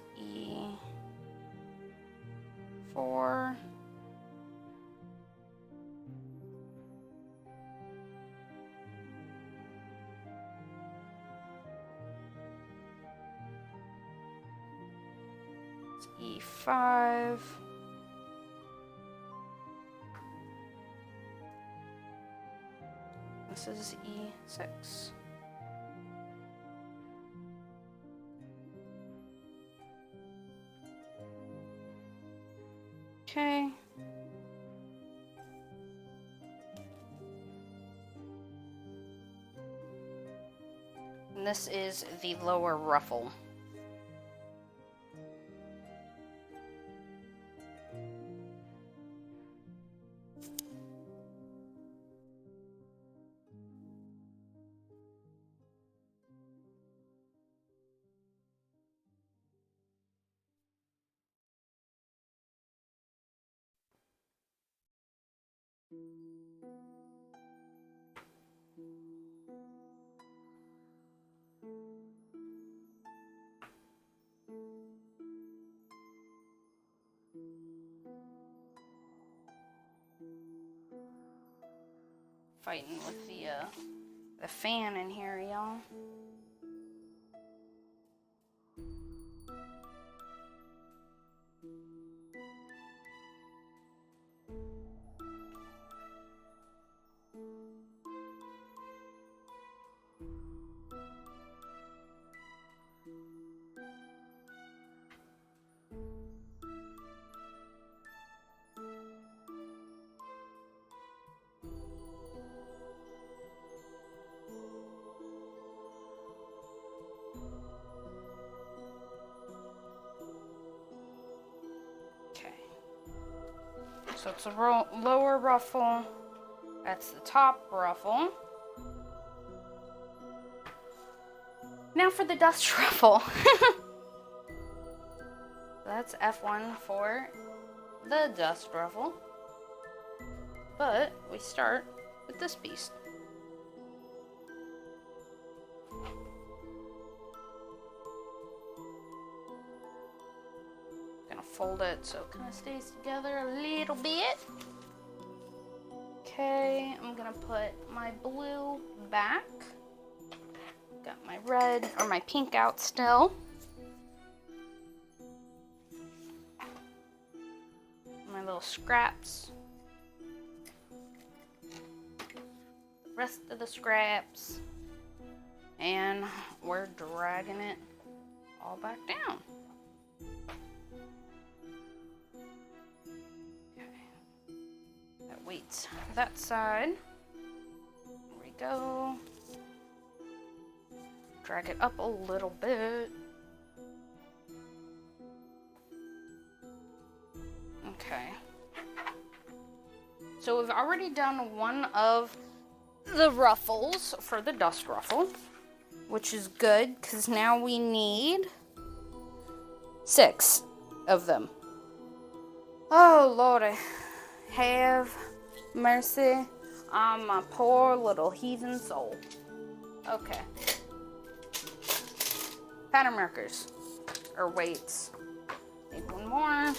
E4. E5. This is E6. Okay. And this is the lower ruffle. Fighting with the fan in here, y'all. So it's a lower ruffle, that's the top ruffle. Now for the dust ruffle. That's F1 for the dust ruffle. But we start with this beast. Fold it so it kind of stays together a little bit. Okay, I'm gonna put my blue back. Got my red or my pink out still. My little scraps. Rest of the scraps. And we're dragging it all back down. Wait, that side. There we go. Drag it up a little bit. Okay. So we've already done one of the ruffles for the dust ruffle, which is good because now we need 6 of them. Oh, Lordy. Have mercy on my poor little heathen soul. Okay. Pattern markers. Or weights. Need one more.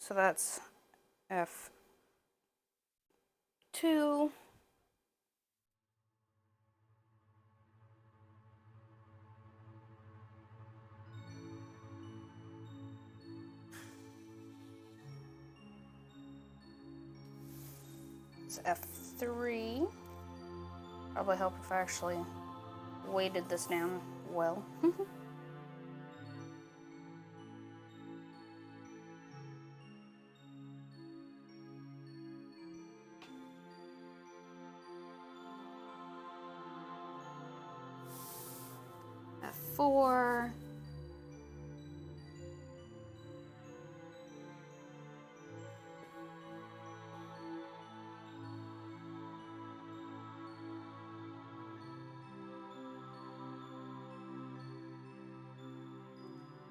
So that's F2. It's F3. Probably help if I actually weighted this down well. F4.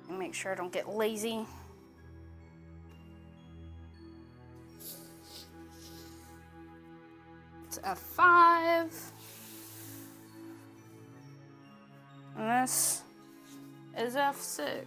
Make sure I don't get lazy. It's F5. And this is F6.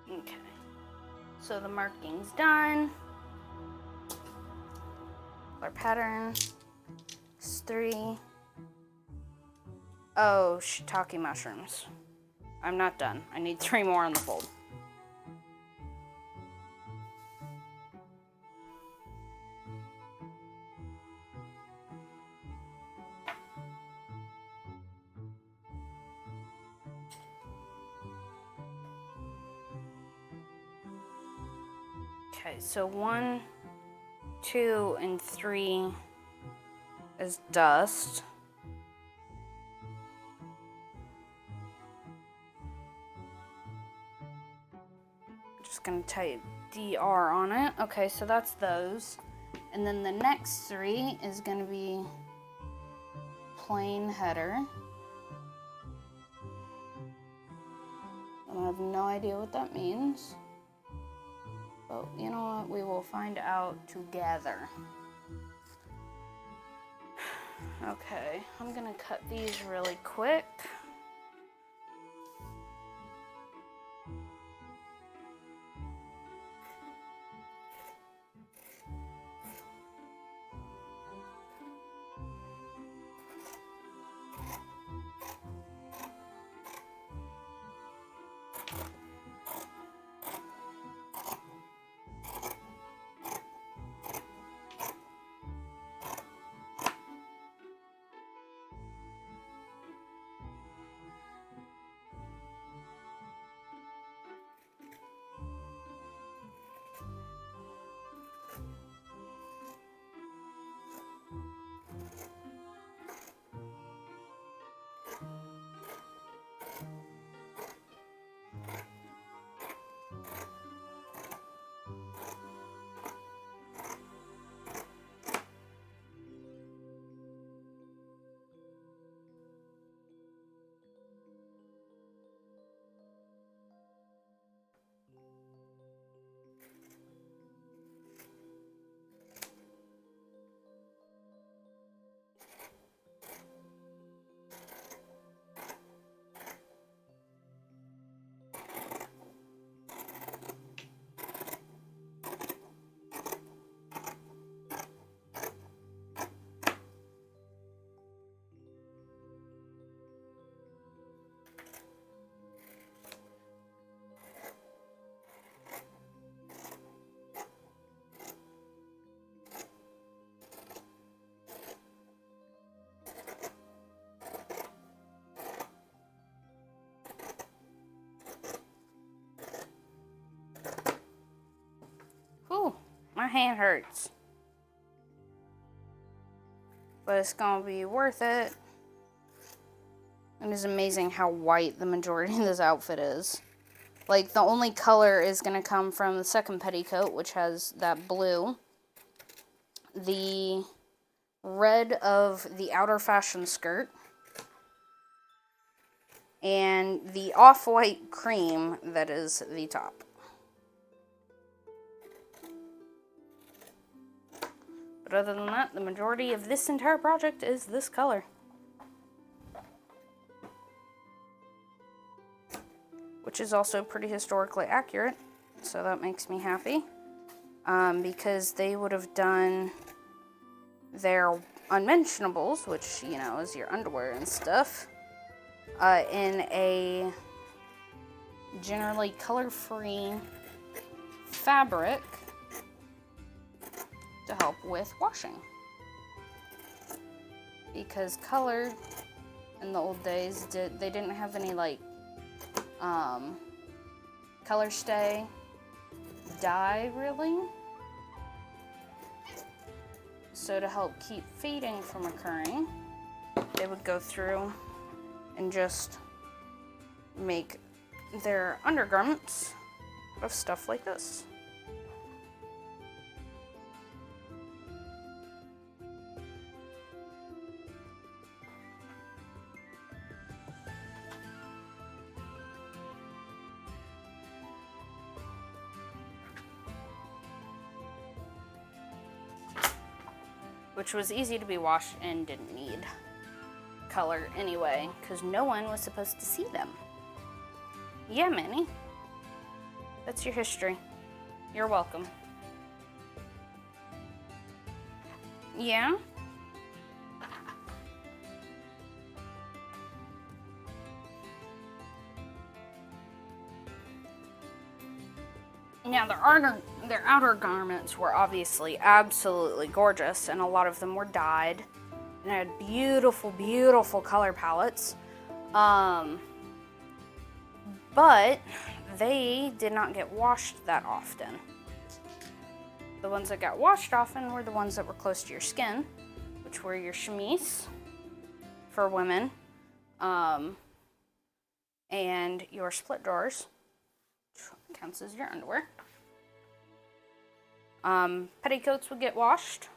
Okay, so the marking's done. Color pattern is 3. Oh, shiitake mushrooms. I'm not done. I need 3 more on the fold. Okay, so 1, 2, and 3 is dust. Just gonna type DR on it. Okay, so that's those. And then the next 3 is gonna be plain header. I have no idea what that means. But you know what? We will find out together. Okay, I'm gonna cut these really quick. Whew, my hand hurts. But it's gonna be worth it. It is amazing how white the majority of this outfit is. Like, the only color is going to come from the second petticoat, which has that blue. The red of the outer fashion skirt. And the off-white cream that is the top. But other than that, the majority of this entire project is this color. Which is also pretty historically accurate, so that makes me happy. Because they would have done their unmentionables, which, you know, is your underwear and stuff, in a generally color-free fabric to help with washing. Because color in the old days, they didn't have any, like, color stay dye, really. So to help keep fading from occurring, they would go through and just make their undergarments of stuff like this. Which was easy to be washed and didn't need color anyway, because no one was supposed to see them. Yeah, Minnie. That's your history. You're welcome. Yeah? Now, their outer garments were obviously absolutely gorgeous, and a lot of them were dyed and had beautiful, beautiful color palettes. But they did not get washed that often. The ones that got washed often were the ones that were close to your skin, which were your chemise for women, and your split drawers, which counts as your underwear. Petticoats would get washed,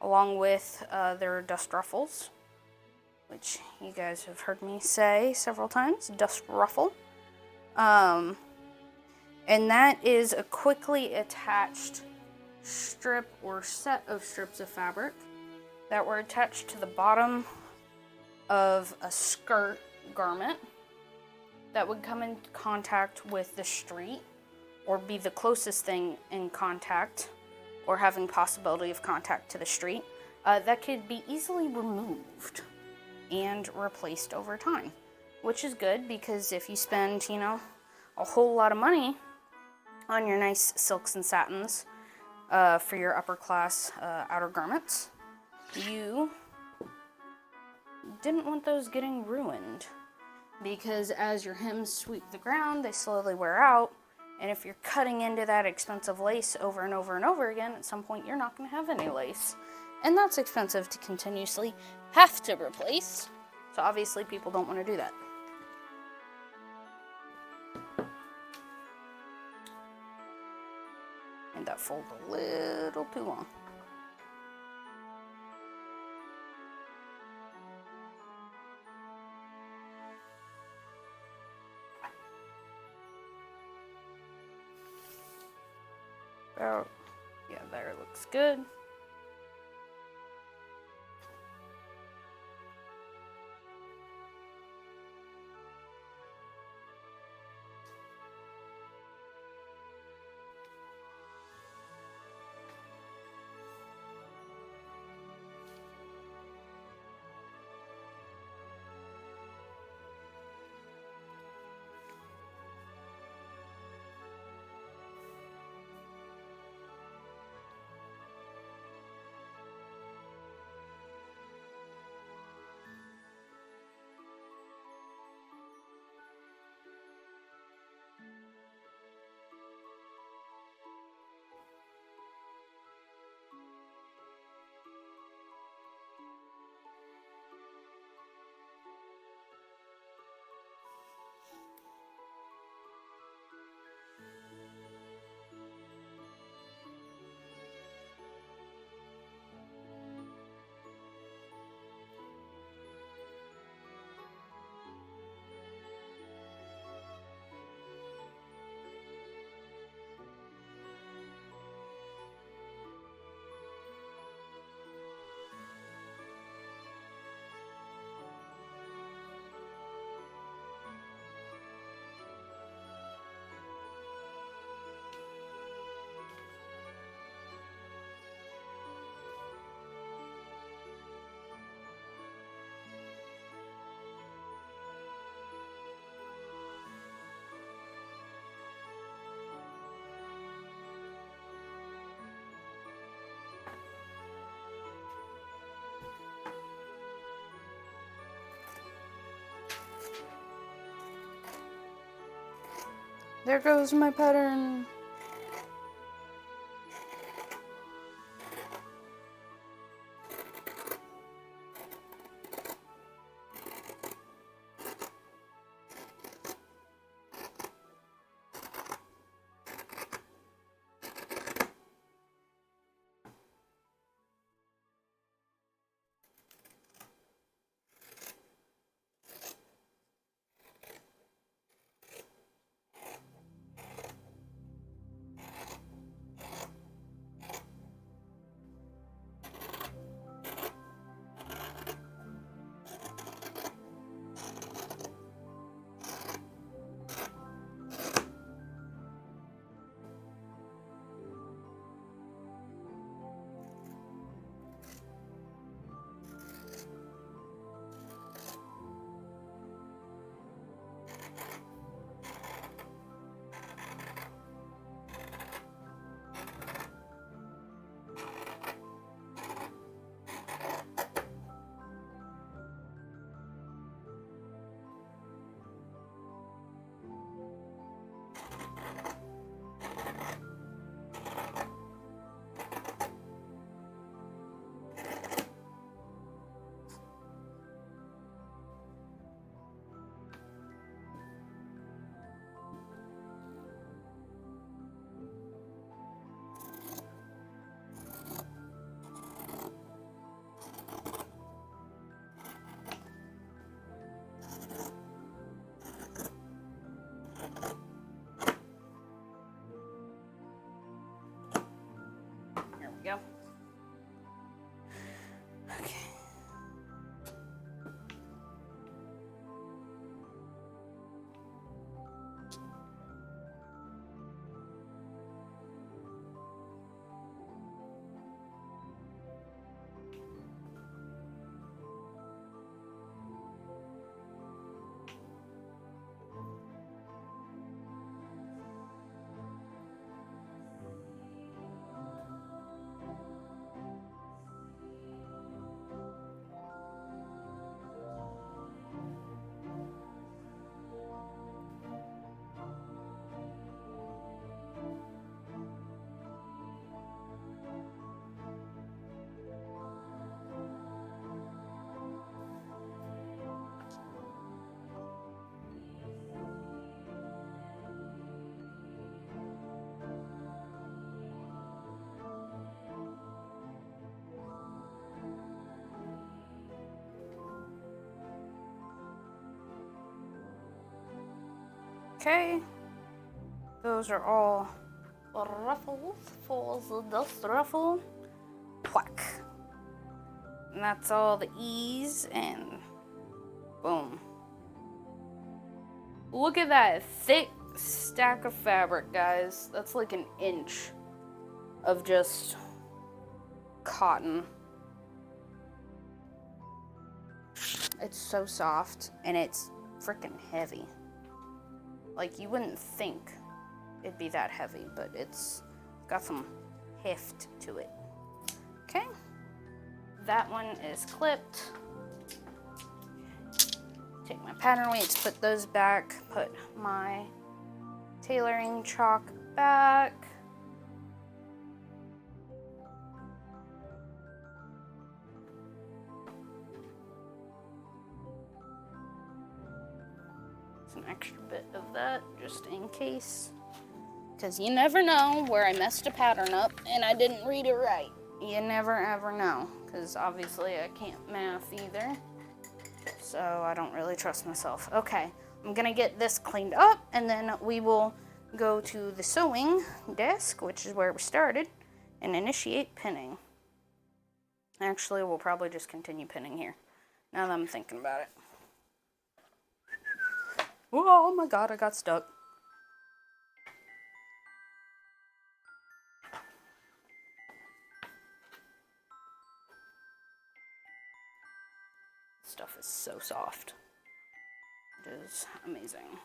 along with their dust ruffles, which you guys have heard me say several times, dust ruffle. And that is a quickly attached strip or set of strips of fabric that were attached to the bottom of a skirt garment that would come in contact with the street, or be the closest thing in contact, or having possibility of contact to the street, that could be easily removed and replaced over time. Which is good, because if you spend, you know, a whole lot of money on your nice silks and satins for your upper class outer garments, you didn't want those getting ruined. Because as your hems sweep the ground, they slowly wear out. And if you're cutting into that expensive lace over and over and over again, at some point you're not going to have any lace. And that's expensive to continuously have to replace. So obviously people don't want to do that. And that fold a little too long. Oh, yeah, there, looks good. There goes my pattern. Here we go. Okay. Okay, those are all ruffles, falls of dust ruffle, whack. And that's all the E's, and boom. Look at that thick stack of fabric, guys. That's like an inch of just cotton. It's so soft, and it's freaking heavy. Like, you wouldn't think it'd be that heavy, but it's got some heft to it. Okay, that one is clipped. Take my pattern weights, put those back, put my tailoring chalk back. An extra bit of that just in case, because you never know where I messed a pattern up and I didn't read it right. You never ever know, because obviously I can't math either, so I don't really trust myself. Okay, I'm gonna get this cleaned up and then we will go to the sewing desk, which is where we started, and initiate pinning. Actually, we'll probably just continue pinning here now that I'm thinking about it. Oh my god, I got stuck. Stuff is so soft. It is amazing.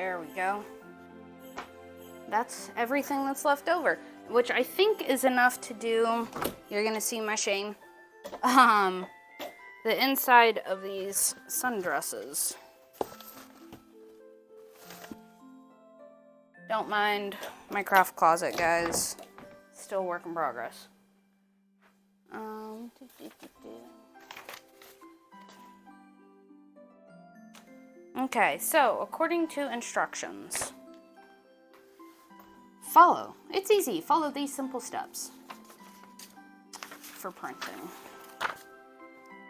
There we go. That's everything that's left over, which I think is enough to do, you're gonna see my shame, the inside of these sundresses. Don't mind my craft closet, guys. Still work in progress. Okay, so according to instructions, it's easy, follow these simple steps for printing.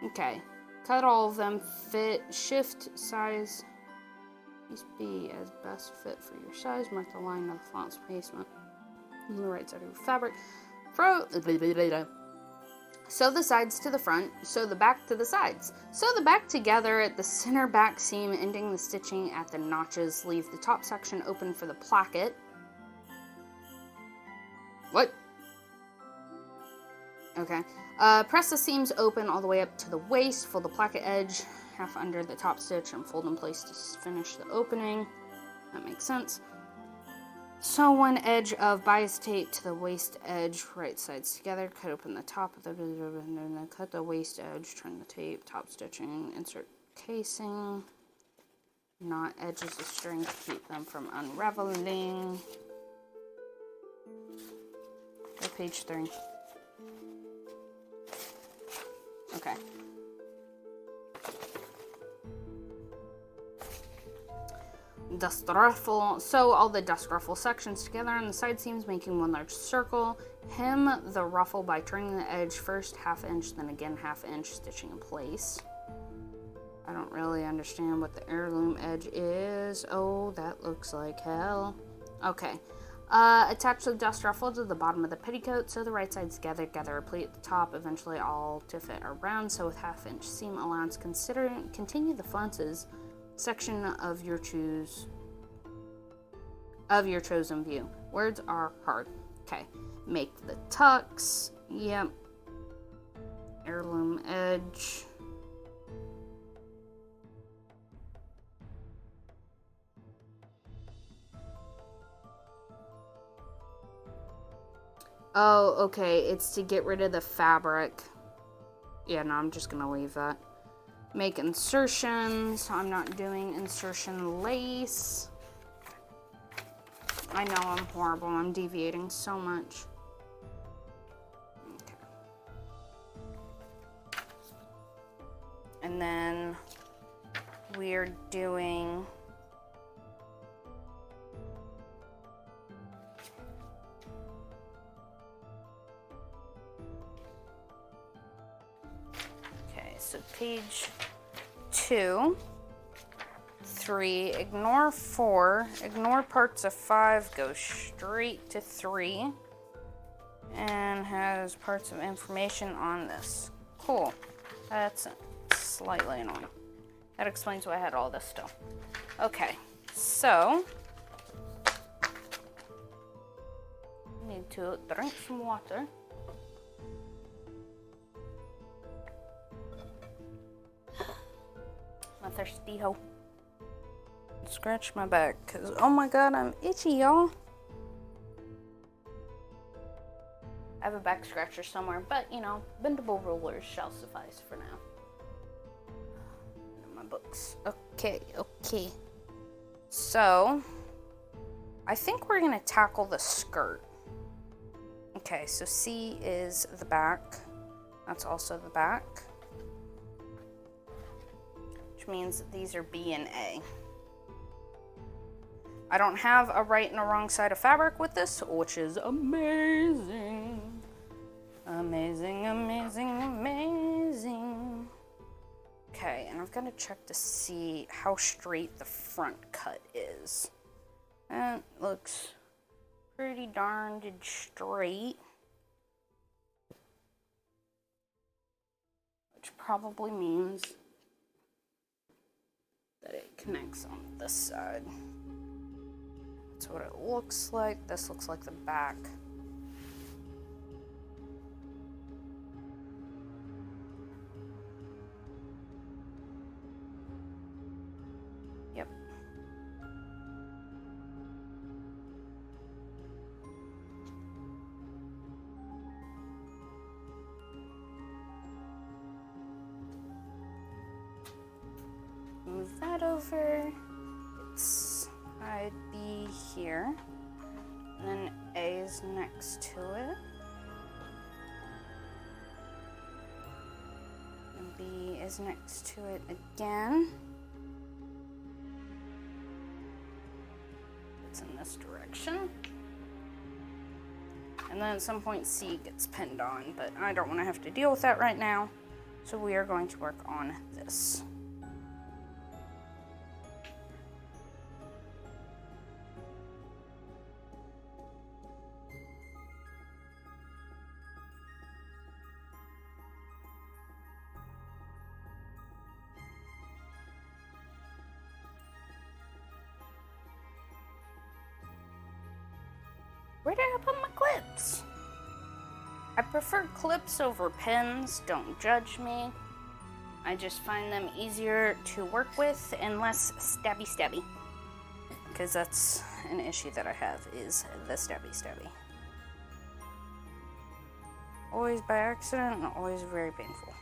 Okay, cut all of them, fit, shift, size, piece B as best fit for your size, mark the line of the font's placement on the right side of your fabric, sew the sides to the front, sew the back to the sides. Sew the back together at the center back seam, ending the stitching at the notches. Leave the top section open for the placket. What? Okay. Press the seams open all the way up to the waist. Fold the placket edge half under the top stitch and fold in place to finish the opening. That makes sense. Sew one edge of bias tape to the waist edge, right sides together. Cut open the top of the, and then cut the waist edge, turn the tape, top stitching, insert casing. Knot edges of string to keep them from unraveling. Go page 3. Okay. Dust ruffle. Sew all the dust ruffle sections together on the side seams, making one large circle. Hem the ruffle by turning the edge first half inch, then again half inch, stitching in place. I don't really understand what the heirloom edge is. Oh, that looks like hell. Okay. Attach the dust ruffle to the bottom of the petticoat. Sew the right sides together. Gather a pleat at the top, eventually all to fit around. Sew with half inch seam allowance. Continue the flounces section of your chosen view. Words are hard. Okay. Make the tucks. Yep. Heirloom edge. Oh, okay. It's to get rid of the fabric. Yeah, no, I'm just gonna leave that. Make insertions. I'm not doing insertion lace. I know I'm horrible. I'm deviating so much. Okay. And then we're doing so page 2, 3, ignore 4, ignore parts of 5, go straight to 3, and has parts of information on this. Cool. That's slightly annoying. That explains why I had all this still. Okay, so I need to drink some water. I'm a thirsty hoe. Scratch my back, because oh my god, I'm itchy, y'all. I have a back scratcher somewhere, but you know, bendable rulers shall suffice for now. My books. Okay. So, I think we're gonna tackle the skirt. Okay, so C is the back. That's also the back. Which means that these are B and A. I don't have a right and a wrong side of fabric with this, which is amazing. Amazing. Okay, and I've got to check to see how straight the front cut is. That looks pretty darned straight. Which probably means that it connects on this side. That's what it looks like. This looks like the back. Yep. over, I'd be here, and then A is next to it, and B is next to it again. It's in this direction. And then at some point C gets pinned on, but I don't want to have to deal with that right now. So we are going to work on this. Where did I put my clips? I prefer clips over pens, don't judge me. I just find them easier to work with and less stabby. Because that's an issue that I have, is the stabby. Always by accident and always very painful.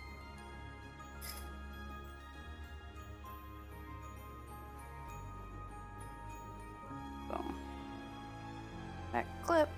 Boom. That clip.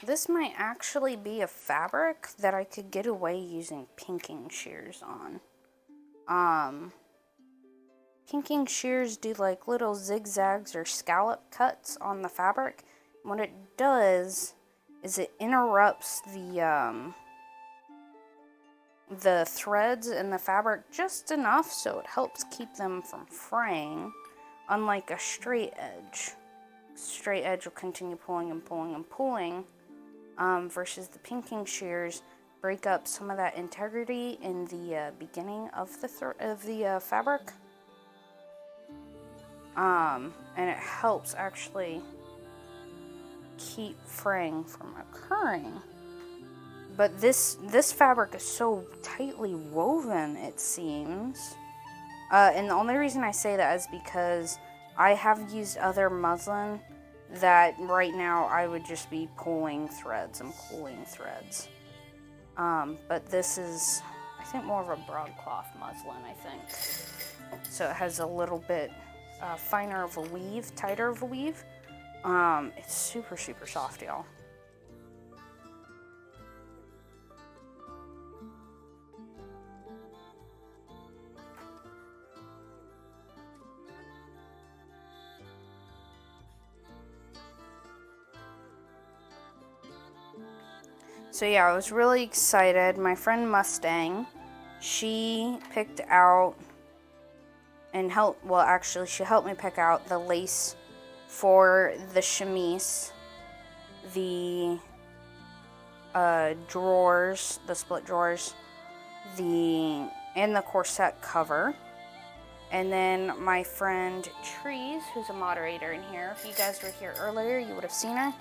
This might actually be a fabric that I could get away using pinking shears on. Pinking shears do like little zigzags or scallop cuts on the fabric. What it does is it interrupts the threads in the fabric just enough so it helps keep them from fraying, unlike a straight edge. Straight edge will continue pulling and pulling and pulling, versus the pinking shears break up some of that integrity in the beginning of the fabric, and it helps actually keep fraying from occurring. But this fabric is so tightly woven, it seems, and the only reason I say that is because I have used other muslin that right now I would just be pulling threads and pulling threads. But this is, I think, more of a broadcloth muslin, I think. So it has a little bit finer of a weave, tighter of a weave. It's super, super soft, y'all. So yeah, I was really excited. My friend Mustang, she picked out and she helped me pick out the lace for the chemise, the drawers, the split drawers, and the corset cover. And then my friend Trees, who's a moderator in here, if you guys were here earlier, you would have seen her.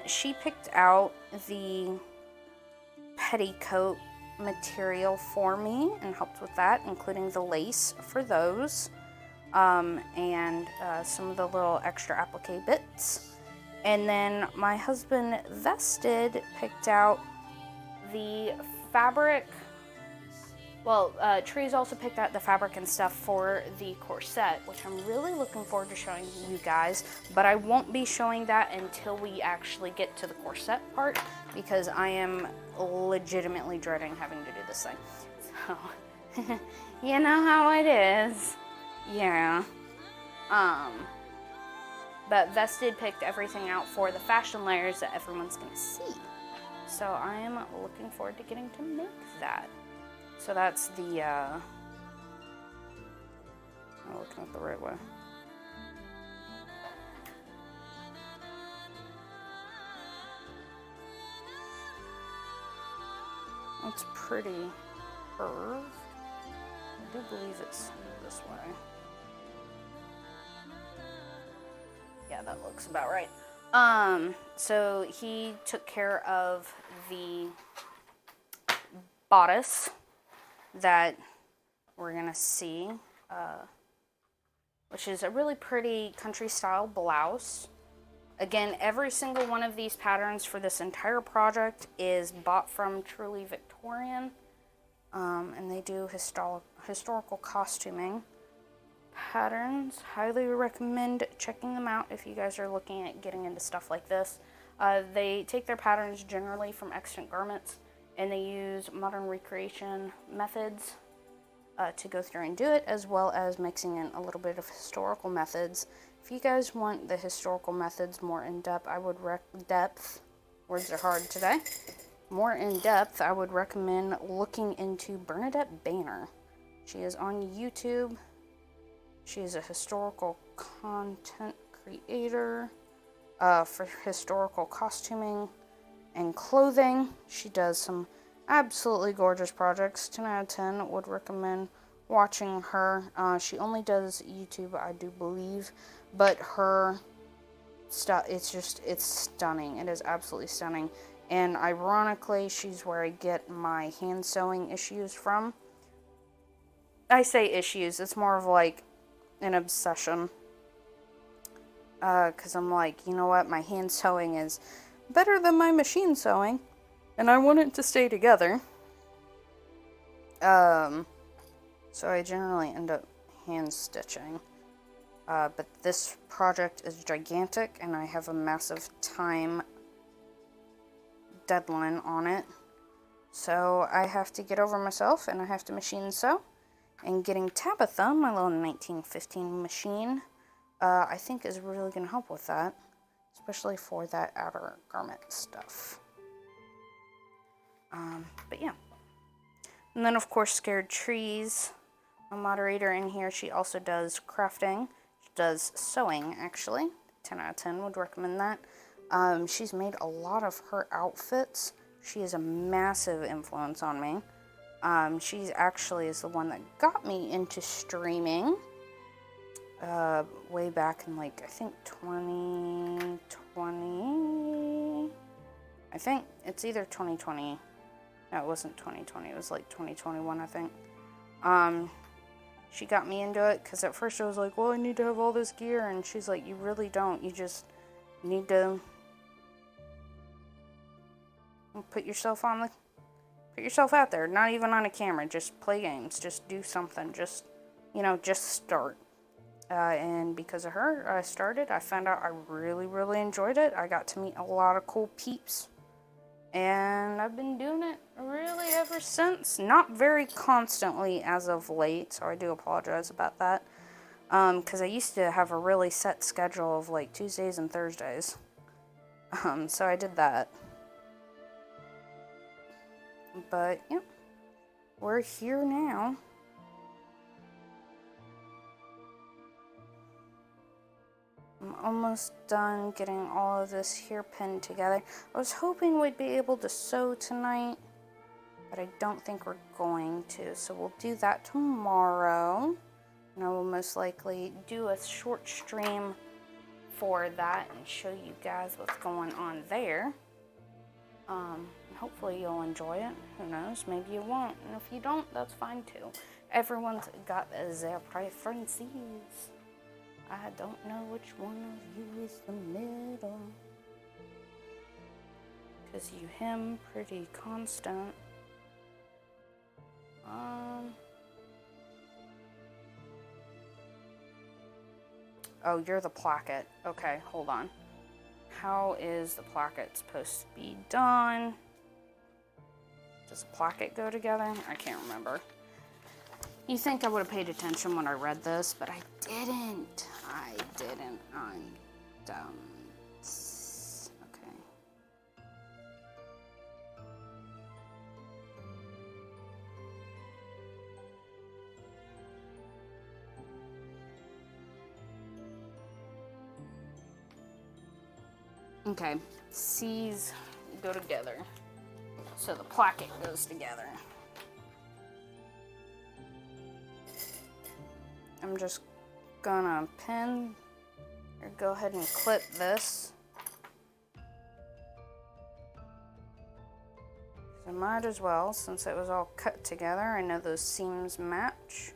She picked out the Petticoat material for me and helped with that, including the lace for those, and some of the little extra applique bits. And then my husband Vested picked out the fabric. Well, Trees also picked out the fabric and stuff for the corset, which I'm really looking forward to showing you guys, but I won't be showing that until we actually get to the corset part, because I am legitimately dreading having to do this thing. So, you know how it is. Yeah. But Vested picked everything out for the fashion layers that everyone's gonna see. So I am looking forward to getting to make that. So that's the, am I looking at the right way? It's pretty curved. I do believe it's this way. Yeah, that looks about right. So he took care of the bodice that we're gonna see, which is a really pretty country style blouse. Again, every single one of these patterns for this entire project is bought from Truly Victorian, and they do historical costuming patterns. Highly recommend checking them out if you guys are looking at getting into stuff like this. They take their patterns generally from extant garments, and they use modern recreation methods to go through and do it, as well as mixing in a little bit of historical methods. If you guys want the historical methods more in depth, words are hard today. More in depth, I would recommend looking into Bernadette Banner. She is on YouTube. She is a historical content creator for historical costuming and clothing. She does some absolutely gorgeous projects. 10 out of 10 would recommend watching her. She only does YouTube, I do believe, but her stuff, it's stunning. It is absolutely stunning. And ironically, she's where I get my hand sewing issues from. I say issues, it's more of like an obsession. Because I'm like, you know what, my hand sewing is better than my machine sewing, and I want it to stay together. So I generally end up hand stitching. But this project is gigantic, and I have a massive time deadline on it. So I have to get over myself, and I have to machine sew. And getting Tabitha, my little 1915 machine, I think is really going to help with that, especially for that outer garment stuff. But yeah. And then, of course, Scared Trees, a moderator in here. She also does crafting. She does sewing, actually. 10 out of 10 would recommend that. She's made a lot of her outfits. She is a massive influence on me. She actually is the one that got me into streaming way back in, like, I think 2020. I think it's either 2020. No, it wasn't 2020. It was like 2021, I think. She got me into it because at first I was like, well, I need to have all this gear. And she's like, you really don't. You just need to put yourself out there. Not even on a camera. Just play games. Just do something. Just start. And because of her, I started. I found out I really, really enjoyed it. I got to meet a lot of cool peeps. And I've been doing it really ever since. Not very constantly as of late, so I do apologize about that. Because I used to have a really set schedule of like Tuesdays and Thursdays. So I did that. But, yeah. We're here now. I'm almost done getting all of this here pinned together. I was hoping we'd be able to sew tonight, but I don't think we're going to. So we'll do that tomorrow. And I will most likely do a short stream for that and show you guys what's going on there. Hopefully you'll enjoy it. Who knows? Maybe you won't. And if you don't, that's fine too. Everyone's got their preferences. I don't know which one of you is the middle. Cause you him pretty constant. Oh, you're the placket. Okay, hold on. How is the placket supposed to be done? Does the placket go together? I can't remember. You think I would have paid attention when I read this, but I didn't. I'm dumb. Okay, C's go together, so the placket goes together. I'm just gonna pin, or go ahead and clip this. I might as well, since it was all cut together. I know those seams match.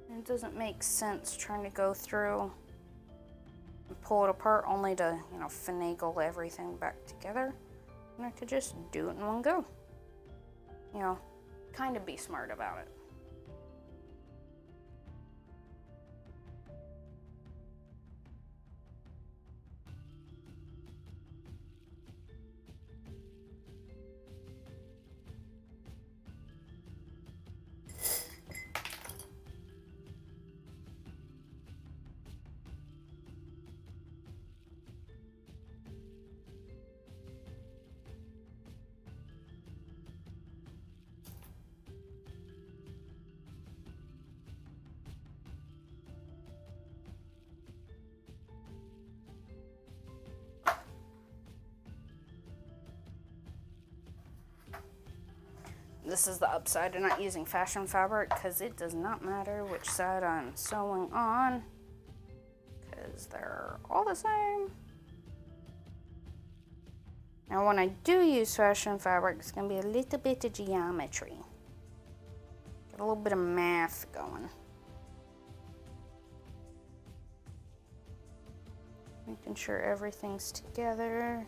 It doesn't make sense trying to go through and pull it apart only to, finagle everything back together. And I could just do it in one go. Kind of be smart about it. This is the upside of not using fashion fabric, because it does not matter which side I'm sewing on, because they're all the same. Now when I do use fashion fabric, it's going to be a little bit of geometry. Get a little bit of math going. Making sure everything's together.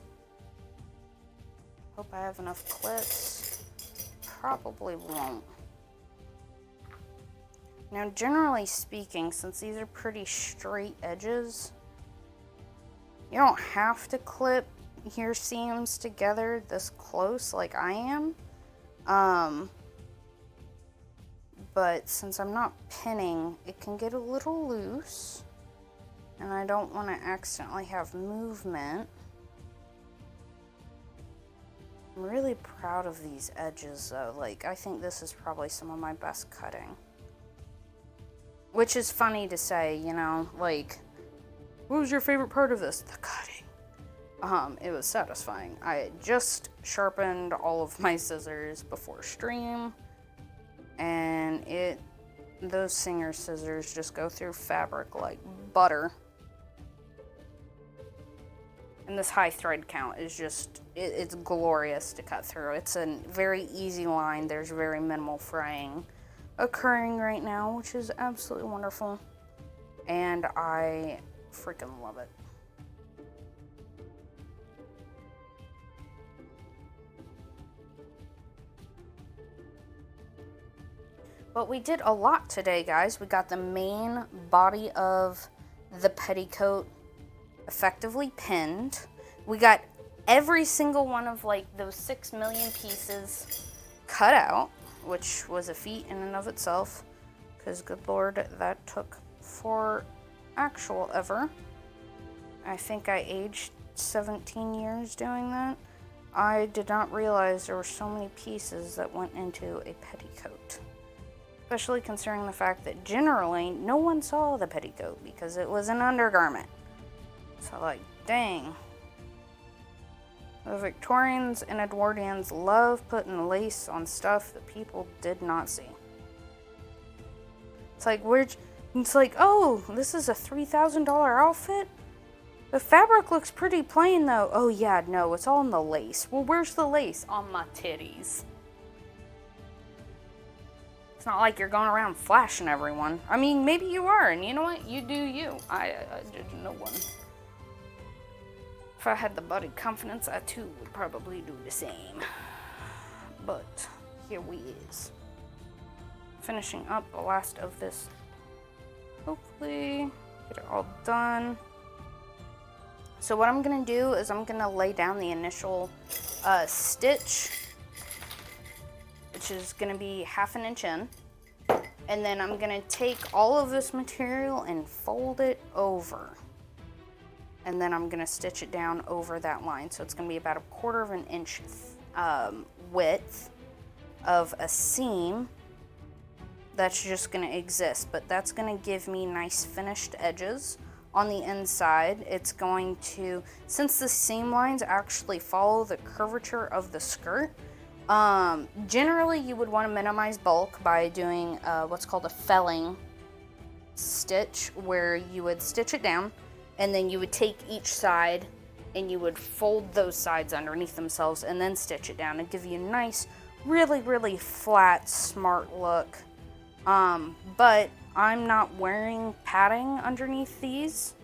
Hope I have enough clips. Probably won't. Now, generally speaking, since these are pretty straight edges, you don't have to clip your seams together this close like I am. But since I'm not pinning, it can get a little loose, and I don't want to accidentally have movement. I'm really proud of these edges though. I think this is probably some of my best cutting. Which is funny to say, what was your favorite part of this? The cutting. It was satisfying. I had just sharpened all of my scissors before stream, and those Singer scissors just go through fabric like butter. And this high thread count is just, it's glorious to cut through. It's a very easy line. There's very minimal fraying occurring right now, which is absolutely wonderful. And I freaking love it. But we did a lot today, guys. We got the main body of the petticoat effectively pinned. We got every single one of those 6 million pieces cut out, which was a feat in and of itself, because good lord, that took for actual ever. I think I aged 17 years doing that. I did not realize there were so many pieces that went into a petticoat, especially considering the fact that generally no one saw the petticoat because it was an undergarment. So dang. The Victorians and Edwardians love putting lace on stuff that people did not see. It's oh, this is a $3,000 outfit? The fabric looks pretty plain though. Oh yeah, no, it's all in the lace. Well, where's the lace? On my titties. It's not like you're going around flashing everyone. I mean, maybe you are, and you know what? You do you. I judge no one. If I had the body confidence, I too would probably do the same. But here we is. Finishing up the last of this. Hopefully, get it all done. So what I'm gonna do is I'm gonna lay down the initial stitch, which is gonna be 1/2 inch in. And then I'm gonna take all of this material and fold it over. And then I'm gonna stitch it down over that line. So it's gonna be about 1/4 inch width of a seam that's just gonna exist, but that's gonna give me nice finished edges on the inside. It's going to, since the seam lines actually follow the curvature of the skirt, generally you would want to minimize bulk by doing what's called a felling stitch, where you would stitch it down and then you would take each side and you would fold those sides underneath themselves and then stitch it down and give you a nice, really flat, smart look. But I'm not wearing padding underneath these,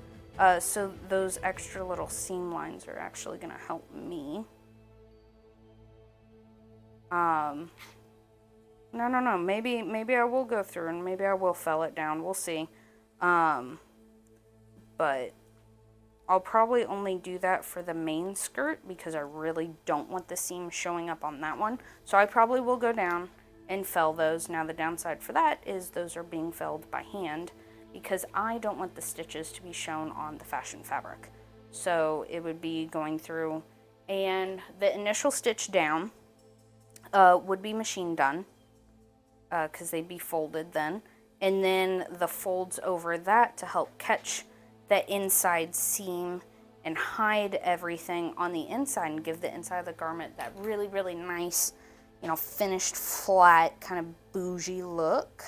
so those extra little seam lines are actually gonna help me. No, maybe I will go through and maybe I will fell it down, we'll see. But I'll probably only do that for the main skirt because I really don't want the seam showing up on that one. So I probably will go down and fell those. Now the downside for that is those are being felled by hand because I don't want the stitches to be shown on the fashion fabric. So it would be going through, and the initial stitch down would be machine done because they'd be folded then. And then the folds over that to help catch that inside seam and hide everything on the inside and give the inside of the garment that really nice, you know, finished flat kind of bougie look.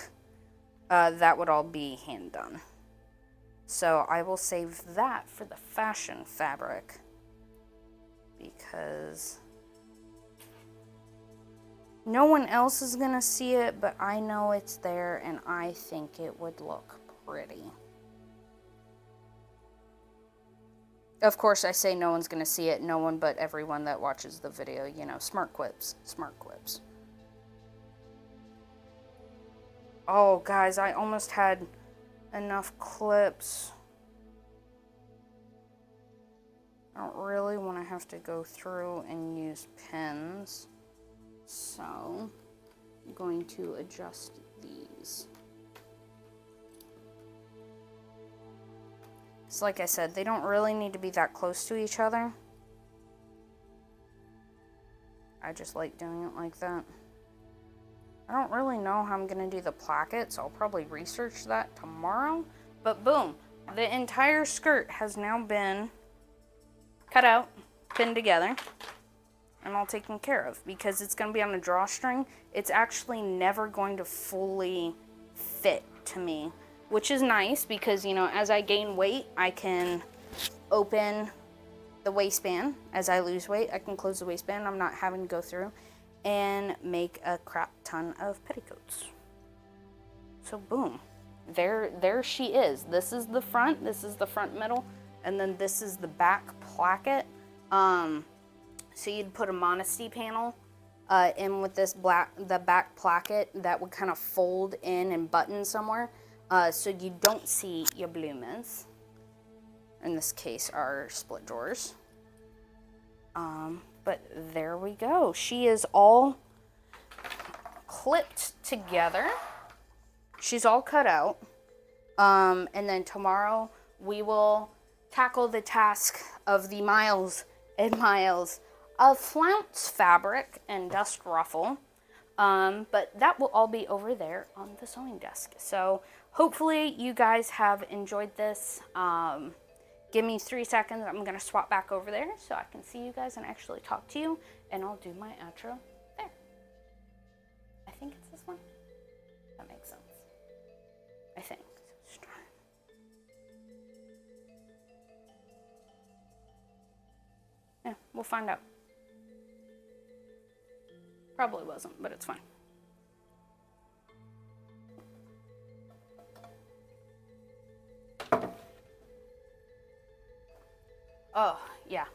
That would all be hand done. So I will save that for the fashion fabric because no one else is gonna see it, but I know it's there and I think it would look pretty. Of course, I say no one's gonna see it, no one but everyone that watches the video, you know, smart quips. Oh, guys, I almost had enough clips. I don't really want to have to go through and use pins, so I'm going to adjust these. So like I said, they don't really need to be that close to each other. I just like doing it like that. I don't really know how I'm going to do the placket, so I'll probably research that tomorrow. But boom, the entire skirt has now been cut out, pinned together, and all taken care of. Because it's going to be on a drawstring, it's actually never going to fully fit to me. Which is nice because, you know, as I gain weight, I can open the waistband. As I lose weight, I can close the waistband. I'm not having to go through and make a crap ton of petticoats. So boom, there she is. This is the front middle, and then this is the back placket. So you'd put a modesty panel in with this the back placket that would kind of fold in and button somewhere. So you don't see your bloomers. In this case, our split drawers. But there we go. She is all clipped together. She's all cut out. And then tomorrow we will tackle the task of the miles and miles of flounce fabric and dust ruffle. But that will all be over there on the sewing desk. So hopefully you guys have enjoyed this. Give me 3 seconds. I'm going to swap back over there so I can see you guys and actually talk to you. And I'll do my outro there. I think it's this one. That makes sense. I think. We'll find out. Probably wasn't, but it's fine. Oh, yeah.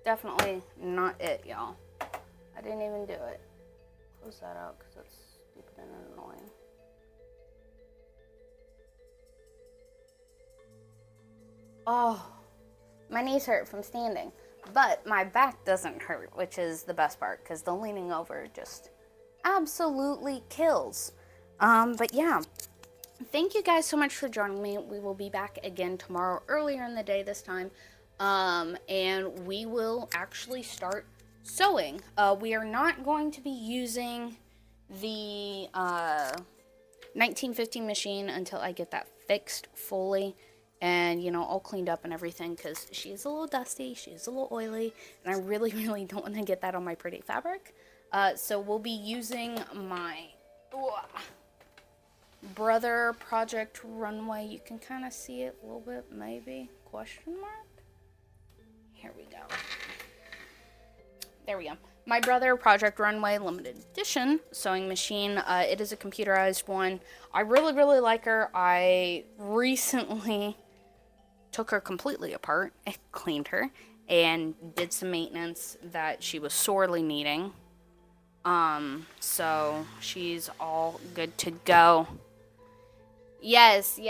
Definitely not it, y'all. I didn't even do it. Close that out because it's stupid and annoying. Oh, my knees hurt from standing. But my back doesn't hurt, which is the best part because the leaning over just absolutely kills. But yeah. Thank you guys so much for joining me. We will be back again tomorrow, earlier in the day this time. And we will actually start sewing. We are not going to be using the 1950 machine until I get that fixed fully and, you know, all cleaned up and everything because she is a little dusty, she is a little oily, and I really, really don't want to get that on my pretty fabric. So we'll be using my Brother Project Runway. You can kind of see it a little bit, maybe, question mark? Here we go. There we go. My Brother Project Runway limited edition sewing machine. It is a computerized one. I really, really like her. I recently took her completely apart, and cleaned her, and did some maintenance that she was sorely needing. So she's all good to go. Yes.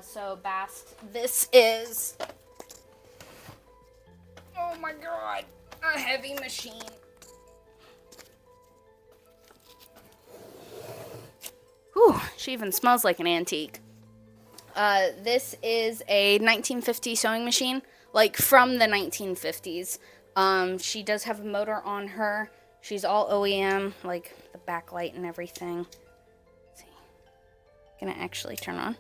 So Bast, this is, oh my god, a heavy machine. Whew, she even smells like an antique. This is a 1950 sewing machine, like from the 1950s. She does have a motor on her. She's all OEM, like the backlight and everything. Let's see. Can I actually turn on?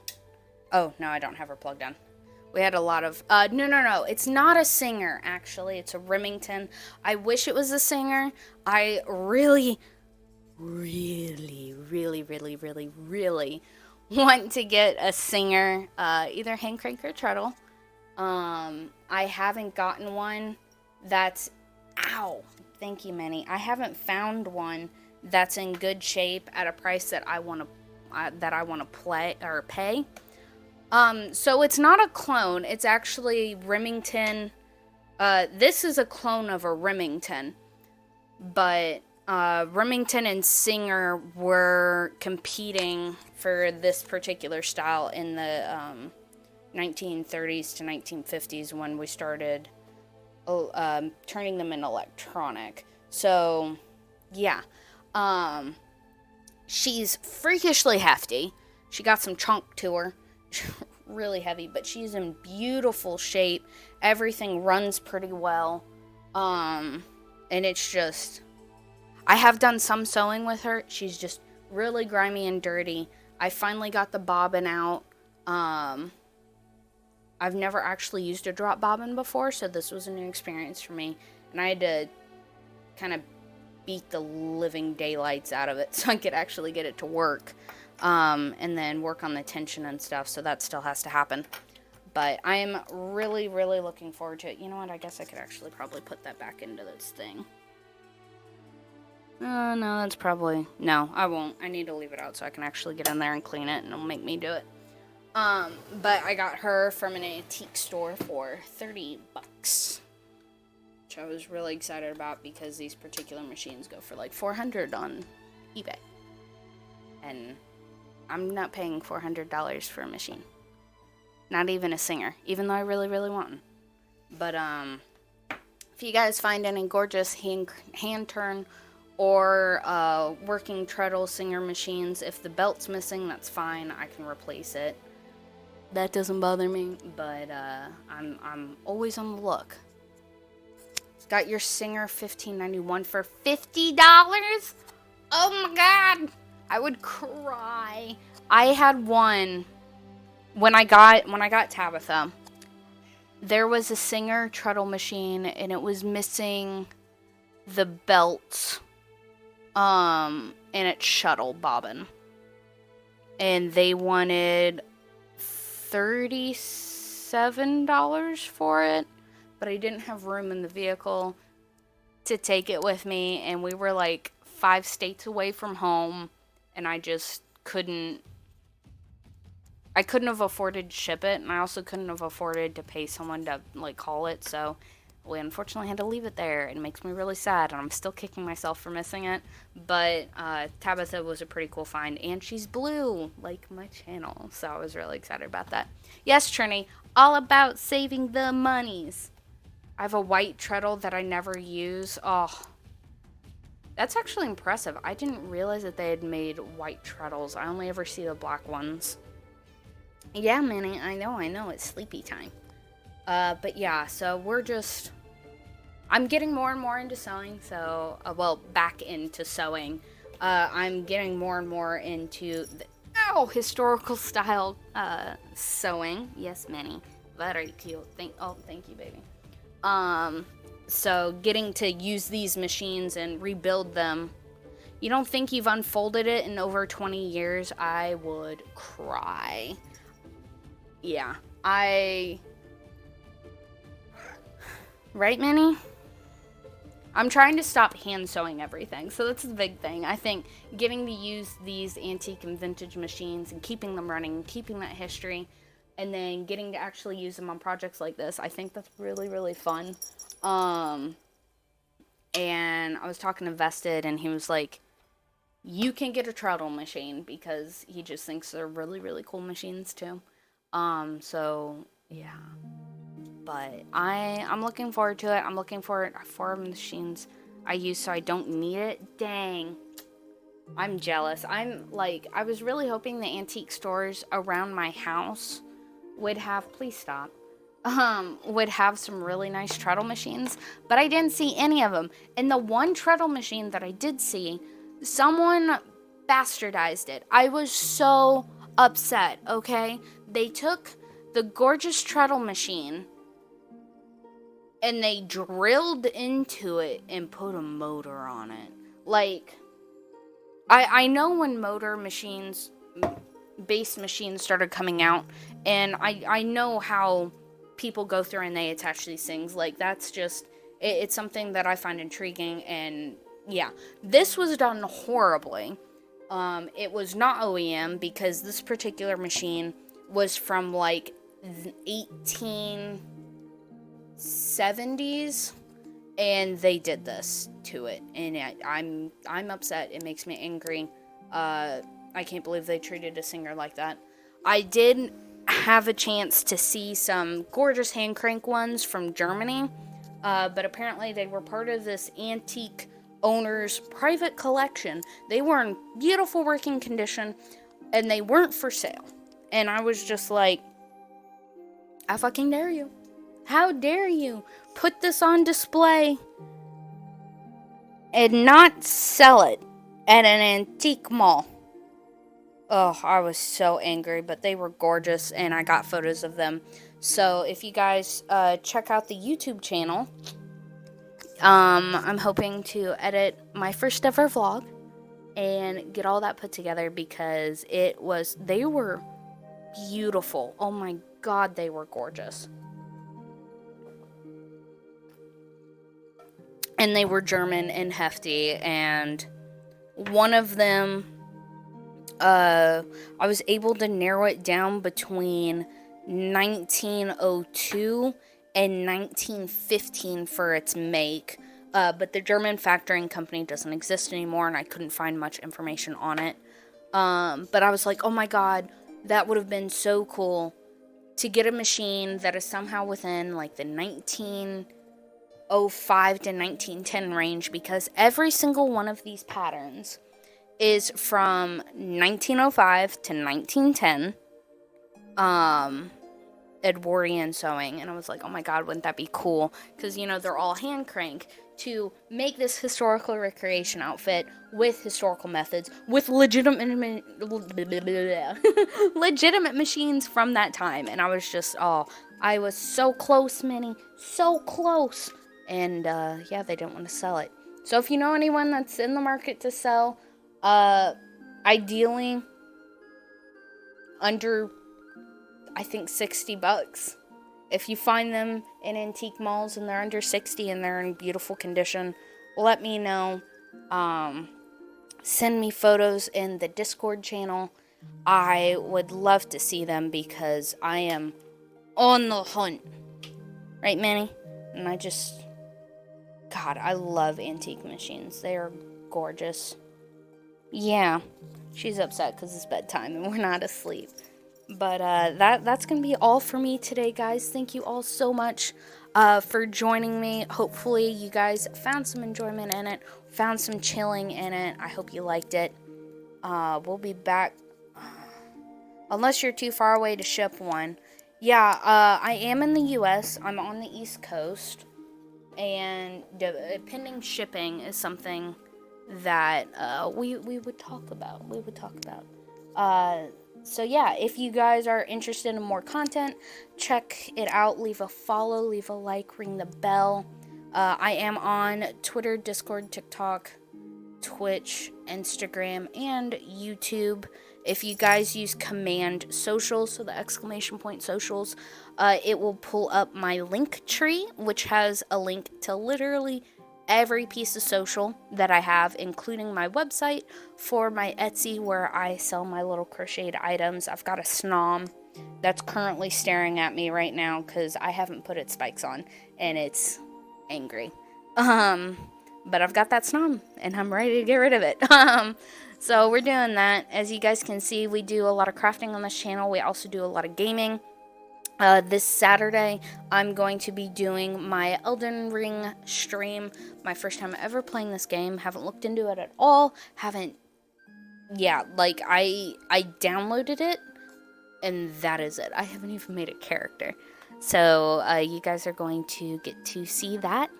Oh, no, I don't have her plugged in. We had a lot of, no. It's not a Singer, actually. It's a Remington. I wish it was a Singer. I really want to get a Singer, either hand crank or treadle. I haven't gotten one that's, ow, thank you, Minnie. I haven't found one that's in good shape at a price that I want to pay. So it's not a clone. It's actually Remington. This is a clone of a Remington, but Remington and Singer were competing for this particular style in the 1930s to 1950s when we started turning them in electronic. So, yeah. She's freakishly hefty. She got some chunk to her. Really heavy, but she's in beautiful shape. Everything runs pretty well. And it's just, I have done some sewing with her. She's just really grimy and dirty. I finally got the bobbin out. I've never actually used a drop bobbin before, so this was a new experience for me. And I had to kind of beat the living daylights out of it so I could actually get it to work. And then work on the tension and stuff, so that still has to happen. But I am really, really looking forward to it. You know what, I guess I could actually probably put that back into this thing. No, that's probably, no, I won't. I need to leave it out so I can actually get in there and clean it, and it'll make me do it. But I got her from an antique store for $30, which I was really excited about because these particular machines go for like $400 on eBay. And I'm not paying $400 for a machine. Not even a Singer, even though I really, really want one. But, if you guys find any gorgeous hand turn or working treadle Singer machines, if the belt's missing, that's fine. I can replace it. That doesn't bother me, but I'm always on the look. Got your Singer 1591 for $50? Oh my god! I would cry. I had one when I got Tabitha. There was a Singer treadle machine and it was missing the belt and its shuttle bobbin. And they wanted $37 for it, but I didn't have room in the vehicle. to take it with me, and we were like 5 states away from home, and I just couldn't. I couldn't have afforded to ship it, and I also couldn't have afforded to pay someone to like haul it. So we unfortunately had to leave it there. It makes me really sad, and I'm still kicking myself for missing it. But Tabitha was a pretty cool find, and she's blue, like my channel. So I was really excited about that. Yes, Trini, all about saving the monies. I have a white treadle that I never use. Oh, that's actually impressive. I didn't realize that they had made white treadles. I only ever see the black ones. Yeah, Minnie, I know, it's sleepy time. But yeah, so I'm getting more and more into sewing, so, back into sewing. I'm getting more and more into historical style, sewing. Yes, Minnie, very cute. Thank you, baby. So getting to use these machines and rebuild them. You don't think you've unfolded it in over 20 years? I would cry. Yeah, right, Minnie? I'm trying to stop hand sewing everything, so that's the big thing. I think getting to use these antique and vintage machines and keeping them running, keeping that history, and then getting to actually use them on projects like this, I think that's really, really fun. And I was talking to Vested, and he was like, you can get a treadle machine, because he just thinks they're really, really cool machines too. So yeah, but I'm looking forward to it. I'm looking for machines I use so I don't need it. Dang, I'm jealous. I was really hoping the antique stores around my house would have, please stop, would have some really nice treadle machines, but I didn't see any of them. And the one treadle machine that I did see, someone bastardized it. I was so upset, okay? They took the gorgeous treadle machine and they drilled into it and put a motor on it. Like, I know when base machines started coming out, and I know how people go through and they attach these things. Like, that's just, it's something that I find intriguing, and yeah, this was done horribly. It was not OEM, because this particular machine was from like the 1870s, and they did this to it, and I'm upset. It makes me angry. I can't believe they treated a singer like that. I did have a chance to see some gorgeous hand crank ones from Germany, but apparently they were part of this antique owner's private collection. They were in beautiful working condition, and they weren't for sale. And I was just like, I fucking dare you. How dare you put this on display and not sell it at an antique mall? Oh, I was so angry, but they were gorgeous, and I got photos of them. So if you guys check out the YouTube channel, I'm hoping to edit my first ever vlog and get all that put together, because they were beautiful. Oh my god, they were gorgeous. And they were German and hefty, and one of them, I was able to narrow it down between 1902 and 1915 for its make, but the German factoring company doesn't exist anymore, and I couldn't find much information on it. But I was like, oh my god, that would have been so cool to get a machine that is somehow within like the 1905 to 1910 range, because every single one of these patterns is from 1905 to 1910. Edwardian sewing, and I was like, oh my god, wouldn't that be cool? Because, they're all hand crank to make this historical recreation outfit with historical methods, with legitimate machines from that time. And I was just, I was so close, Minnie, so close. And yeah, they didn't want to sell it. So if you know anyone that's in the market to sell, ideally under, I think, $60. If you find them in antique malls and they're under 60 and they're in beautiful condition, let me know. Send me photos in the Discord channel. I would love to see them because I am on the hunt. Right, Manny? And God, I love antique machines. They are gorgeous. Yeah, she's upset because it's bedtime and we're not asleep. But that's going to be all for me today, guys. Thank you all so much for joining me. Hopefully you guys found some enjoyment in it, found some chilling in it. I hope you liked it. We'll be back. Unless you're too far away to ship one. Yeah, I am in the U.S. I'm on the East Coast. And pending shipping is something that we would talk about. So yeah, if you guys are interested in more content, check it out. Leave a follow, leave a like, ring the bell. I am on Twitter, Discord, TikTok, Twitch, Instagram, and YouTube. If you guys use command socials, so the exclamation point socials, it will pull up my link tree, which has a link to literally every piece of social that I have, including my website for my Etsy where I sell my little crocheted items. I've got a snom that's currently staring at me right now because I haven't put its spikes on and it's angry. But I've got that snom and I'm ready to get rid of it. So we're doing that. As you guys can see, we do a lot of crafting on this channel. We also do a lot of gaming. This Saturday, I'm going to be doing my Elden Ring stream. My first time ever playing this game. Haven't looked into it at all. Yeah, like, I downloaded it, and that is it. I haven't even made a character. So, you guys are going to get to see that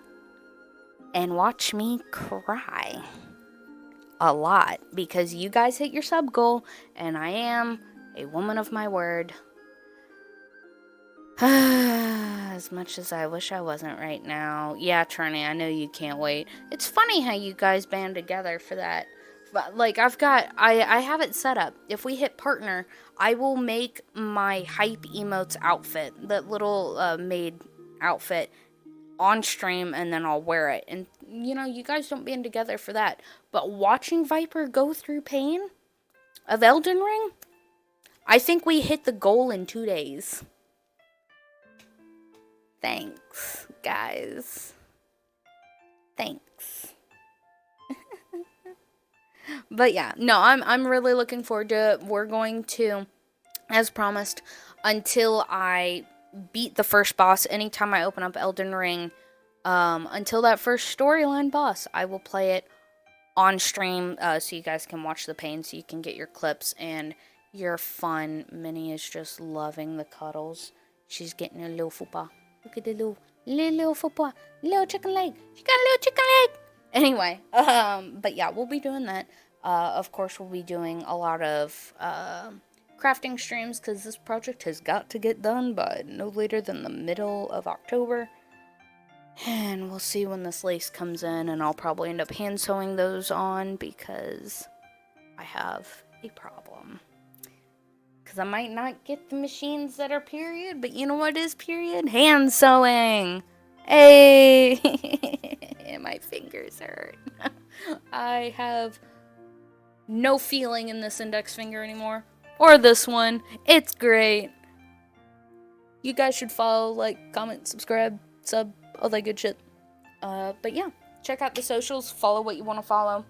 and watch me cry a lot because you guys hit your sub goal, and I am a woman of my word. As much as I wish I wasn't right now. Yeah, Trini, I know you can't wait. It's funny how you guys band together for that. But, like, I have it set up. If we hit partner, I will make my hype emotes outfit, that little maid outfit, on stream, and then I'll wear it. And, you know, you guys don't band together for that. But watching Viper go through pain of Elden Ring, I think we hit the goal in 2 days. Thanks, guys. Thanks. But yeah, no, I'm really looking forward to it. We're going to, as promised, until I beat the first boss, anytime I open up Elden Ring, until that first storyline boss, I will play it on stream, so you guys can watch the pain, so you can get your clips and your fun. Minnie is just loving the cuddles. She's getting a little fupa. Look at the little football, little chicken leg. She got a little chicken leg. Anyway, but yeah, we'll be doing that. Of course, we'll be doing a lot of crafting streams because this project has got to get done by no later than the middle of October. And we'll see when this lace comes in, and I'll probably end up hand sewing those on because I have a problem. Because I might not get the machines that are period, but you know what is period? Hand sewing. Hey! My fingers hurt. I have no feeling in this index finger anymore. Or this one. It's great. You guys should follow, like, comment, subscribe, sub, all that good shit. But yeah, check out the socials. Follow what you want to follow.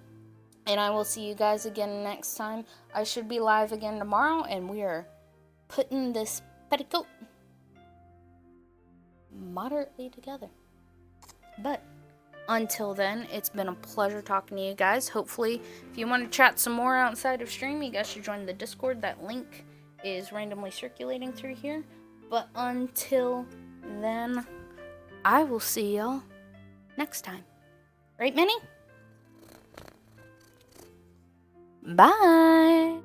And I will see you guys again next time. I should be live again tomorrow, and we are putting this petticoat moderately together. But until then, it's been a pleasure talking to you guys. Hopefully, if you want to chat some more outside of stream, you guys should join the Discord. That link is randomly circulating through here. But until then, I will see y'all next time. Right, Minnie? Bye.